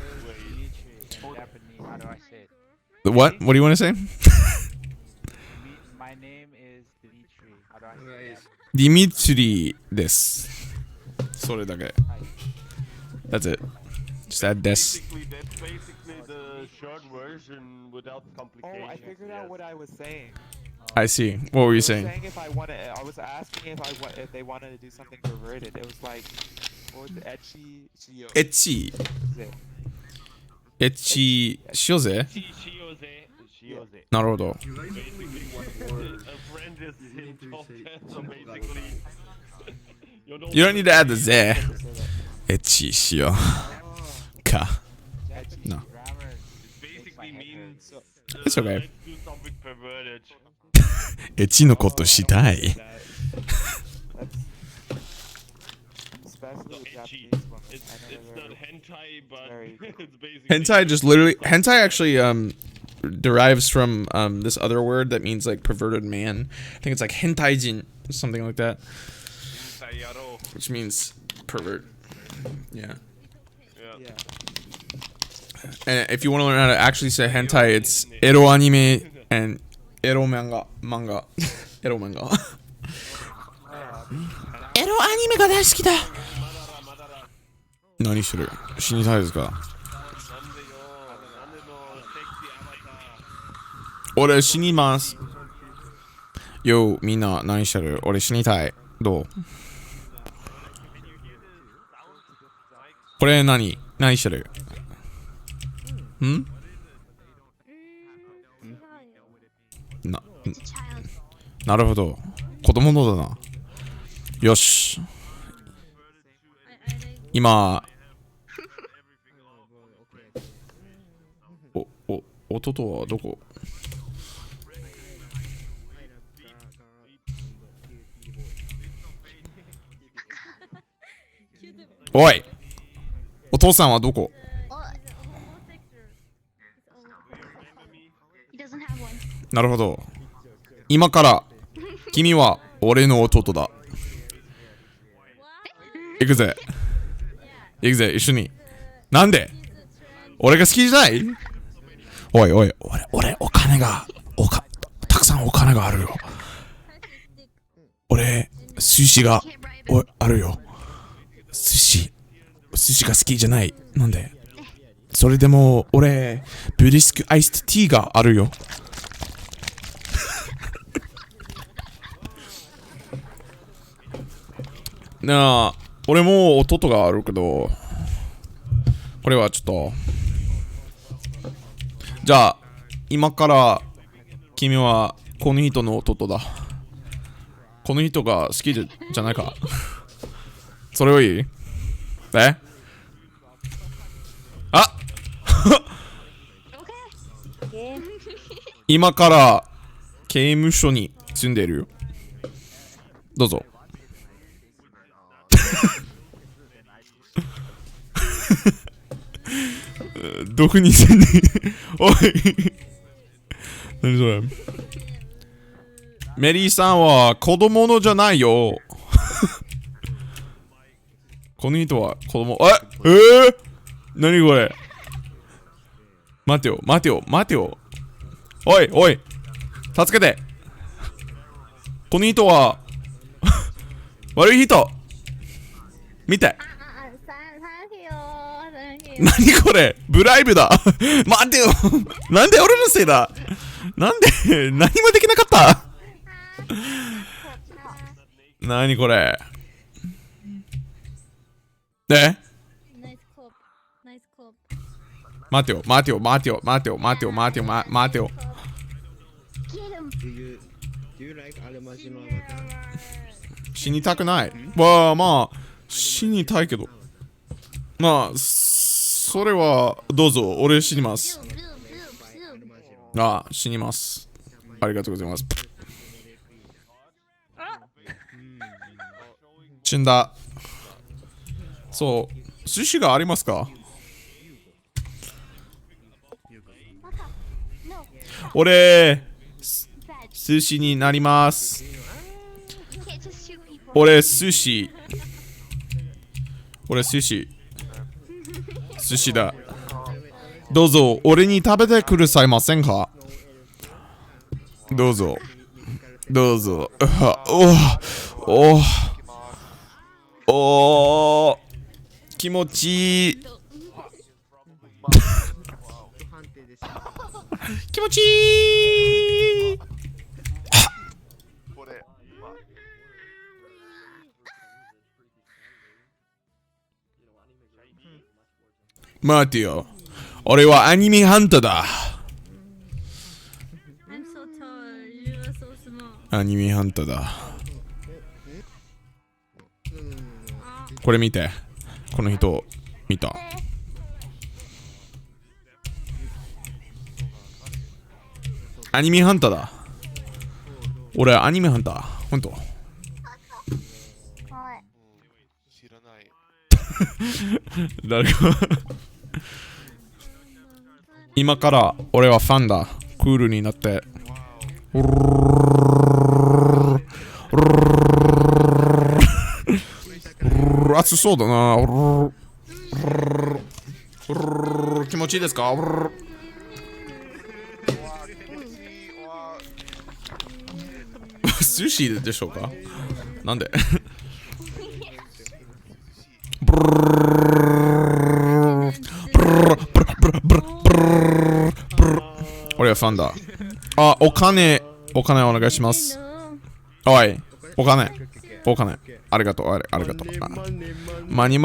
What? What do you want to say? My name is Dimitri. How do I say that? ディミツリーです。それだけ。That's it. Just add this. Basically, that's basically the short version without complications. Oh, I figured out what I was saying. I see. What were you saying? If I was asking if they wanted to do something perverted. It was like, what was it? Etchy. エッチ。エッチしようぜ。なるほど。You don't need to add the ぜ。エッチしよう。か。No. It's okay. エッチのことしたい。Hentai just literally hentai actually derives from this other word that means like perverted man. I think it's like hentaijin, something like that, which means pervert. Yeah. And if you want to learn how to actually say hentai, it's ero anime and ero manga. Ero manga. エロアニメが大好きだ。何してる？死にたいですか？俺死にます。よ、みんな何してる？俺死にたい。どう？これ何してる？ん？なるほど。子供のだな。よし。今、弟はどこ？おい！お父さんはどこ？なるほど。今から君は俺の弟だ。行くぜ。行くぜ、一緒に。なんで？俺が好きじゃない？おい、俺、お金が、たくさんお金があるよ。俺、寿司が、あるよ。寿司が好きじゃない。なんで？それでも、俺、ブリスクアイスティーがあるよ。なあ、俺も弟があるけど、俺はちょっと、じゃあ、今から君はこの人の弟だ。この人が好きじゃないか。それはいい？あ今から刑務所に住んでいるよ。どうぞ。毒にせんねおい何それ。メリーさんは子供のじゃないよこの人は子供。何これ。待てよ待てよ待てよ。おいおい助けて。この人は悪い人見て。何これブライブだ待てよなんで俺のせいだ。なんで何もできなかった何これ。待てよ待てよ待てよ待てよ待てよ待てよ待てよ。死にたくない。まあ死にたいけど、まあそれはどうぞ。俺死にます。死にます。ありがとうございます。死んだ。そう寿司がありますか。俺寿司になります。俺寿司だ。どうぞ俺に食べてくださいませんか。どうぞどうぞ。お気持ちいい気持ちいい。待てよ、俺はアニメハンターだ。アニメハンターだ。これ見て。この人見た。アニメハンターだ。俺アニメハンター。ほんと。知らない。誰か今から俺はファンだ。クールになって。熱そうだな。気持ちいいですか。寿司でしょうか。なんで俺はファンだ。お金お願いします。おいお金ありがとう。マニ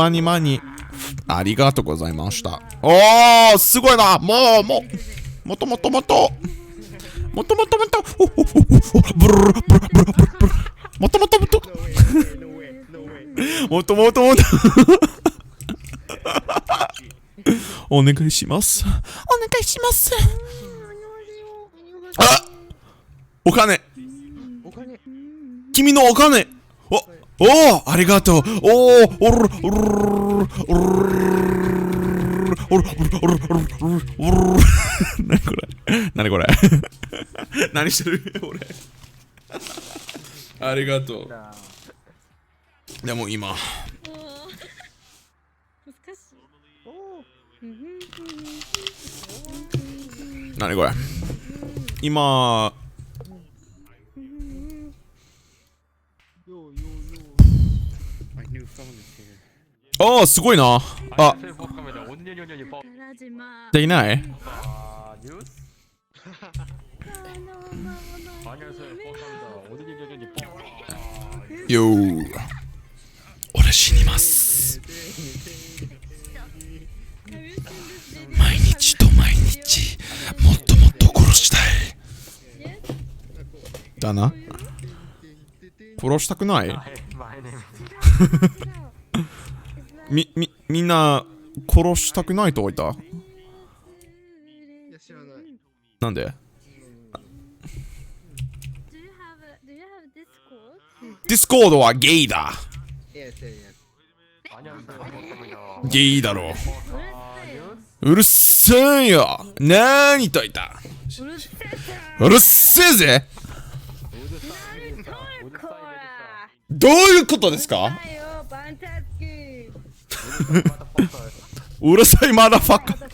ありがとうございました。すごいな。もっとブルブルブルもっとお願いします。お金君のお金。ありがとう。何これ何してる俺ありがとう。でも今何これ今すごいな。できないよー。俺死にます。毎日と毎日もっと殺したいだな。殺したくないみんな殺したくないと言った。なんでディスコードはゲイだ。ゲイだろ。うるせえよ。何と言った。うるせえぜ。どういうことですか。うるさいマダファッカー。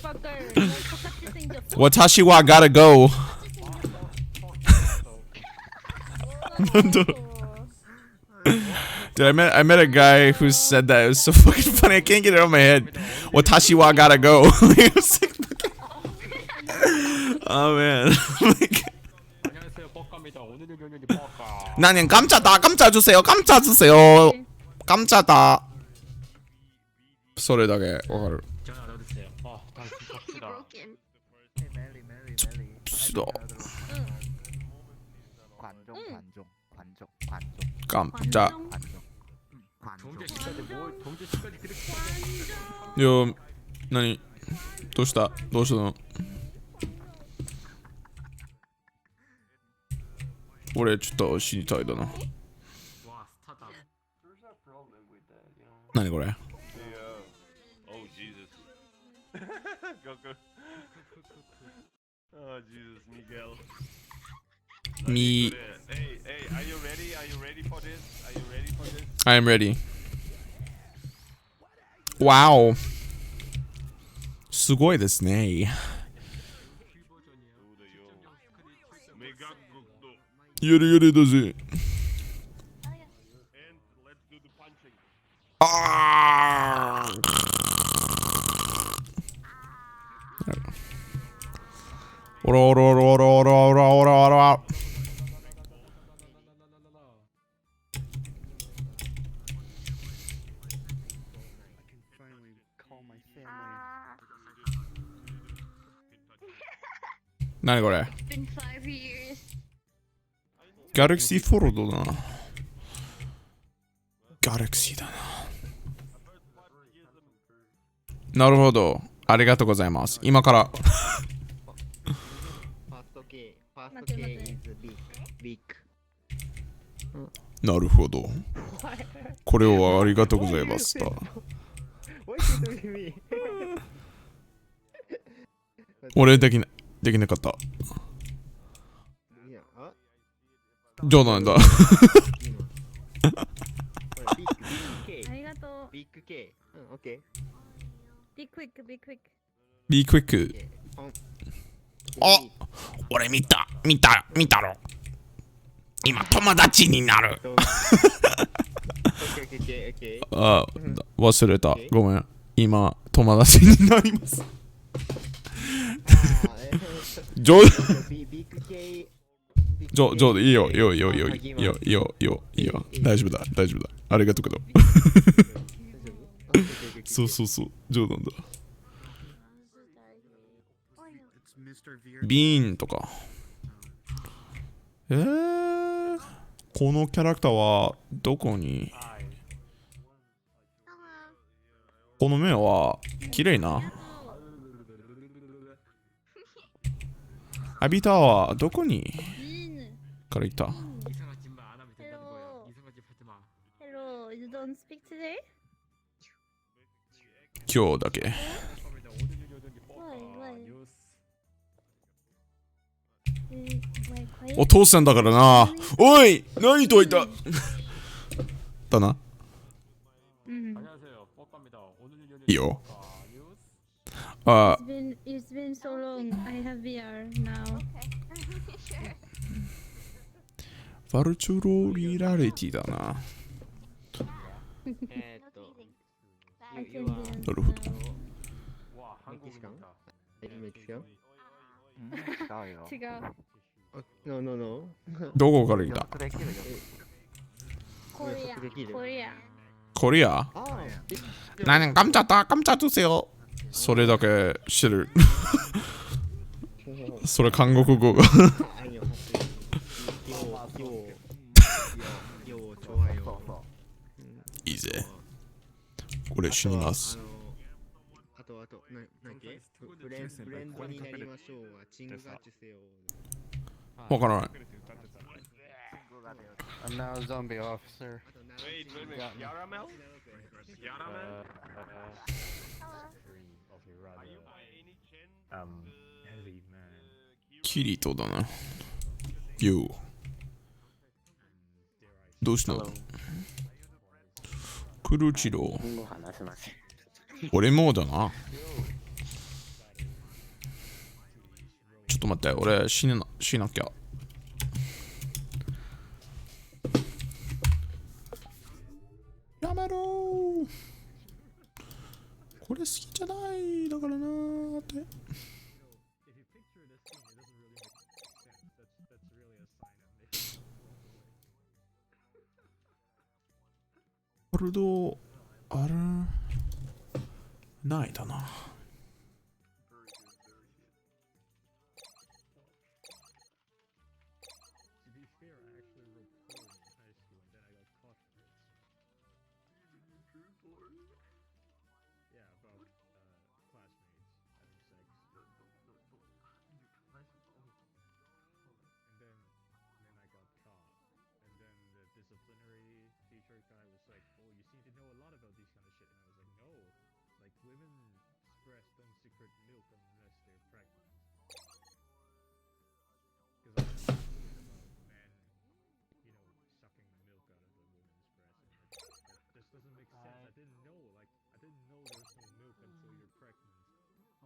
私は gotta go. Dude, I met a guy who said that. It was so fucking funny. I can't get it out of my head. Watashi wa gotta go. Oh man. 나는 감자다. 감자 주세요. 감자 주세요. 감자다. それだけわかる。감자. 요, 나니, どうしたの？俺ちょっと死にたいだな。何これ？ Oh Jesus. Goku. Oh Jesus, Miguel. Me. Hey, are you ready? Are you ready for this? Are you ready for this? I am ready. Wow. すごいですね。やれやれだぜ。ああ。おらおらおらおらおらおらおらおら。何これ？ギャラクシーフォロードだな。ギャラクシーだな。なるほど。ありがとうございます。今から。なるほど。これをありがとうございました。俺できなかった。冗談だ。ありがとう。ビッグ K。オッケー。Be quick, be quick. Be quick。あ、俺見たろ。今友達になる。あ、忘れた。ごめん。今友達になります。冗談いいよ。大丈夫だ。ありがとうけど。そう。冗談だ。ビーンとか。このキャラクターはどこに？この目は綺麗な。アビターはどこにから行った？ Hello, you don't speak today? 今日だけ。お父さんだからな。おい、何と言っただな。いいよ。あ、It's been so long. I have VR now. バルチュロリラレティだな。なるほど。違う。どこから来た？コリア？何감자 주세요。それだけ知る。それ韓国語が。いいぜ。俺死にます。わからない。I'm now a zombie officer. Wait. Yaramel? Yaramel? キリトだな。よ。どうしたの？クルチロ。俺もだな。ちょっと待って、俺死なきゃ。やめろー。これ好きじゃないだからなーって。ホルドあるないだな。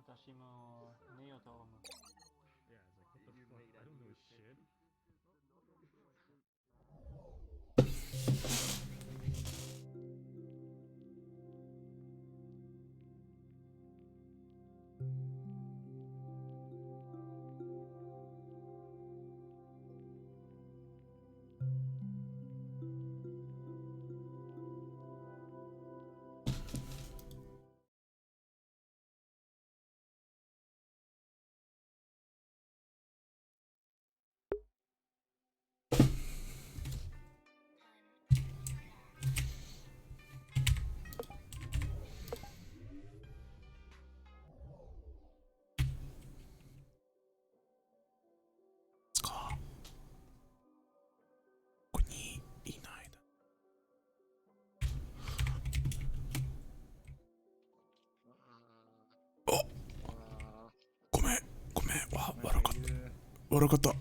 私も寝ようと思う。悪かった。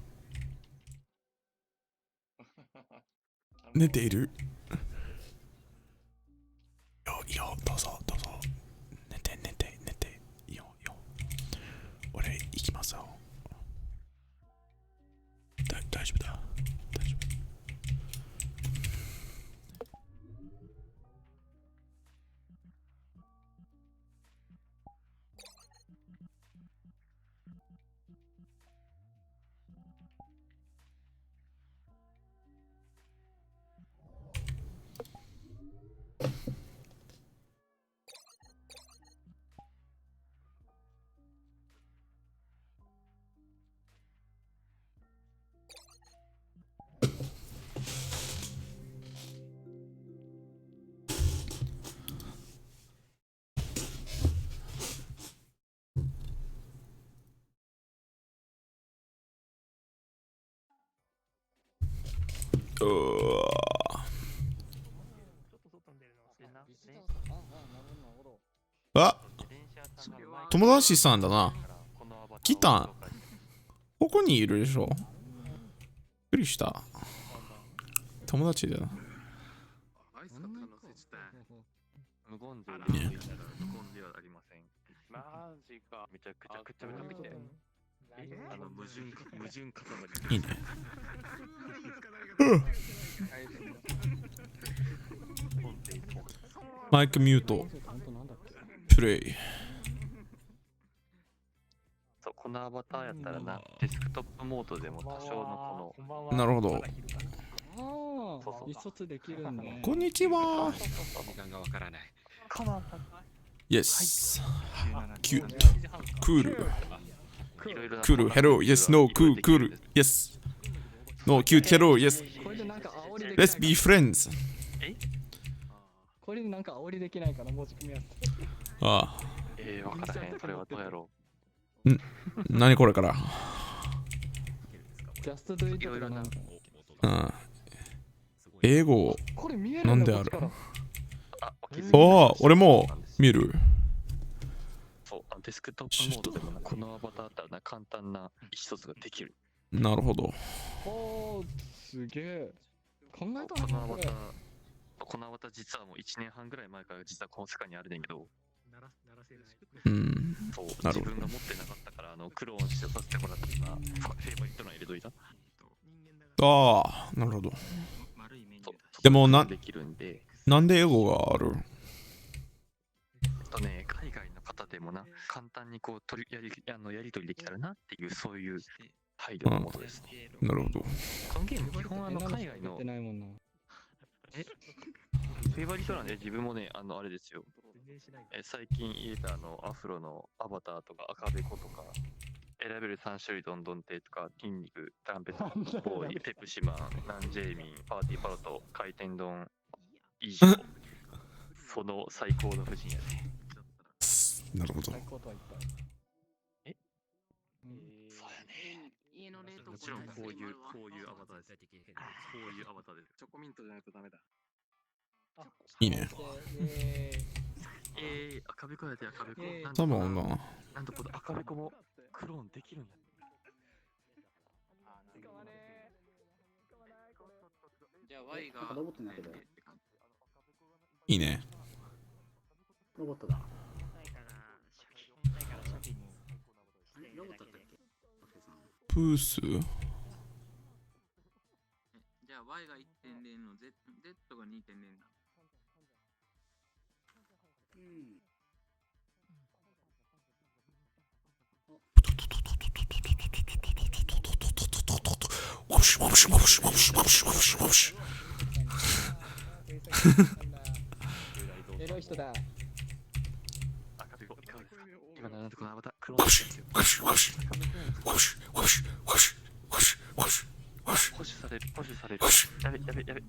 寝ている？いいよ、どうぞ。寝て。いいよ。俺、行きますよ。大丈夫だ。あ、友達さんだな。来た。ここにいるでしょ。びっくりした。友達だな。無言で無言ではありません。マジか。めちゃくちゃくちゃ見て。矛盾塊。いいね。マイクミュート。プレイ。そう、このアバターやったらな、デスクトップモードでも多少のこの。なるほど。意卒できるんね。こんにちは。時間がわからない。Yes. Cute. Cool. Cool. Hello. Yes. No. Cool. Cool. Yes. No. Cute. Hello. Yes. Let's be friends. これでなんか煽りできないかな、文字組み合わせ。わからへん。それはどうやろう。何これから。Just do it とかなんか。英語なんである？ああ、俺も見る。そう、デスクトップモードでもな、このアバターだったらな、簡単な一つができる。なるほど。おー、すげえ。考えたこのな、これ。このアバター実はもう1年半ぐらい前から実はこの世界にあるねんけど、そう、自分が持ってなかったから、クローンしてさせてもらって今、フェイバリット欄入れといた。ああ、なるほど。でもなんでエゴがある？海外の方でもな、簡単にこうやり取りできたらなっていう、そういう配慮のもとですね。なるほど。このゲーム、基本海外の、フェイバリット欄で自分もね、あれですよ。最近入れたアフロのアバターとか赤べことか、選べる3種類どんどん亭とか、筋肉、トランペット、ボーイ、ペプシマン、ナンジェイミン、パーティーパロト、回転丼、以上。その最高の夫人やね。なるほど。そうやね。もちろんこういうアバターです。こういうアバターです。チョコミントじゃないとダメだ。いいね。赤べこやで赤べこ。多分な。なんとこの赤べこもクローンできるんや。じゃあ Y がロボットになってる。いいね。ロボットだ。ロボットだったっけ？プース。じゃあ Y が 1.0 の Z が 2.0 だ。うん。もしもしもしもしもしもしもし。エロい人だ。赤べこいかがですか？今なんとこのアバタークローンですよ。保守される。やべ。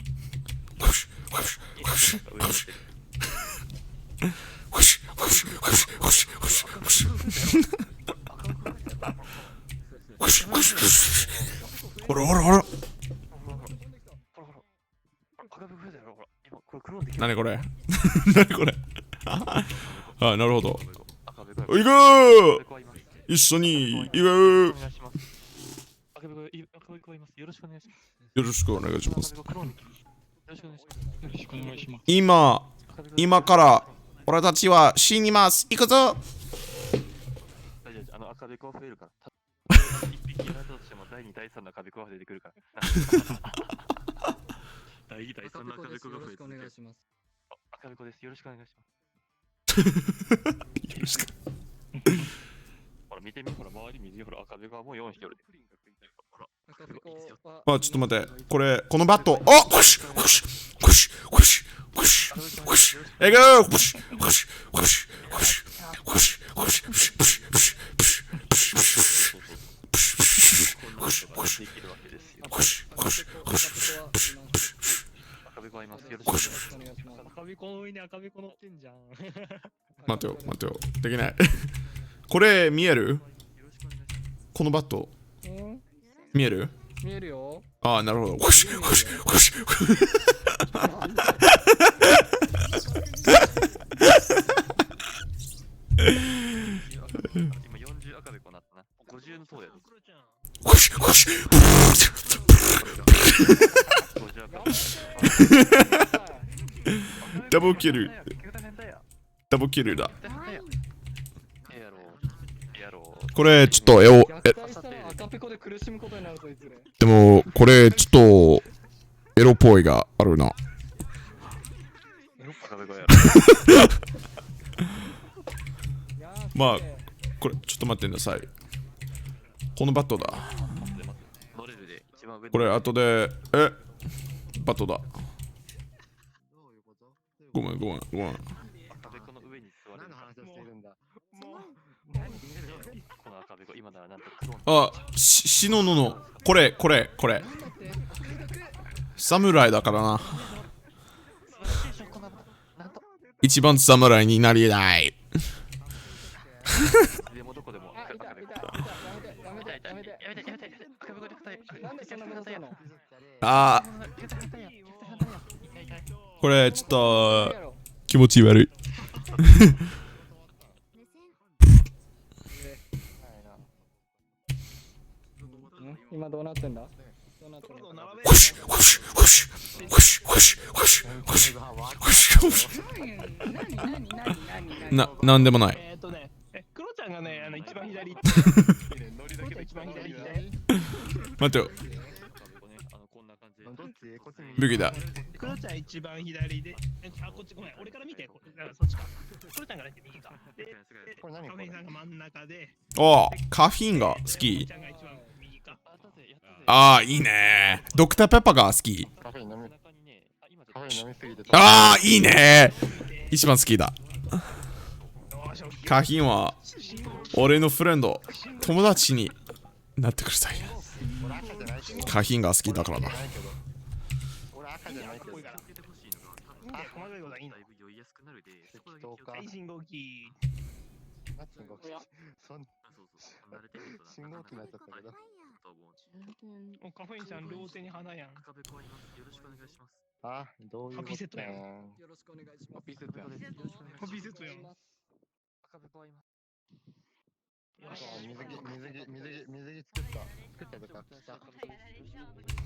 ほら。何これあ、なるほど。行くー一緒に行くーよろしくお願いします。今から俺たちは死にます。行くぞ。赤べこ増えるから。一匹いなとしても第2、第3の赤べこが出てくるから。第2、第3の赤べこが増えてくる。赤べこです。よろしくお願いします。よろしく。ほら見てみ、ほら周り見て、ほら赤べこはもう4匹おる。ほら、赤べこいいですよ。あ、ちょっと待って。このバット。あ、ゴシ。えぐー。ゴシ。赤べこの上に赤べこ乗ってんじゃん。待てよ。できない。これ見える？このバット。見える？見えるよ。ああ、なるほど。ゴシ。今40赤べこなったな。50のそうやで。ゴシ。ダブルキルだ。これちょっとでもこれちょっとエロっぽいがあるな。まあこれちょっと待ってください。このバットだ。これ後でバットだ。ごめん。あ、死ののこれ侍だからな。一番侍になりたい。あー、これちょっと気持ち悪い。今どうなってんだ？どうなってんだ？なんでもない。クロちゃんがね、一番左。待ってよ。武器だ。クロちゃん一番左で、あ、こっちごめん、俺から見て、そっちか。クロちゃんから見て右か。で、カフェインさんが真ん中で。ああ、カフェインが好き。ああ、いいね。ドクターペッパーが好き。カフェイン飲みすぎて。ああ、いいね。一番好きだ。カフェインは俺のフレンド、友達になってください。カフェインが好きだからだ。俺赤じゃないけど。あ、細かいことはいいの。はい、信号機。信号機。信号機になっちゃったけど。カフェインさん両手に花やん。あ、どういうこと？ハッピーセットやん。ハッピーセットやん。ハッピーセットやん。水着作ったとかした。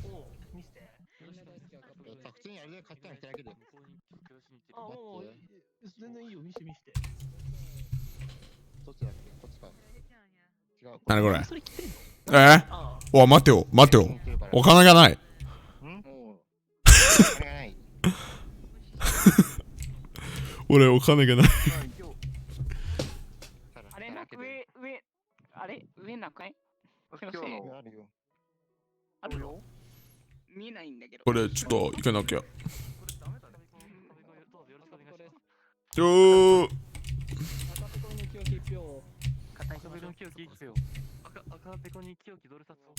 おう、見せて。普通にあれで買ったのだけど。あ、おう、全然いいよ、見せて。どっちだっけ？こっちか。違う。何これ？おい、待てよ、待てよ。お金がない。お金がない。俺、お金がない。あれなんか上、あれ上なくない？今日のあるよ。あるよ。見えないんだけど。これ、ちょっと行かなきゃ。ちょー。赤ペコに清きドル札を。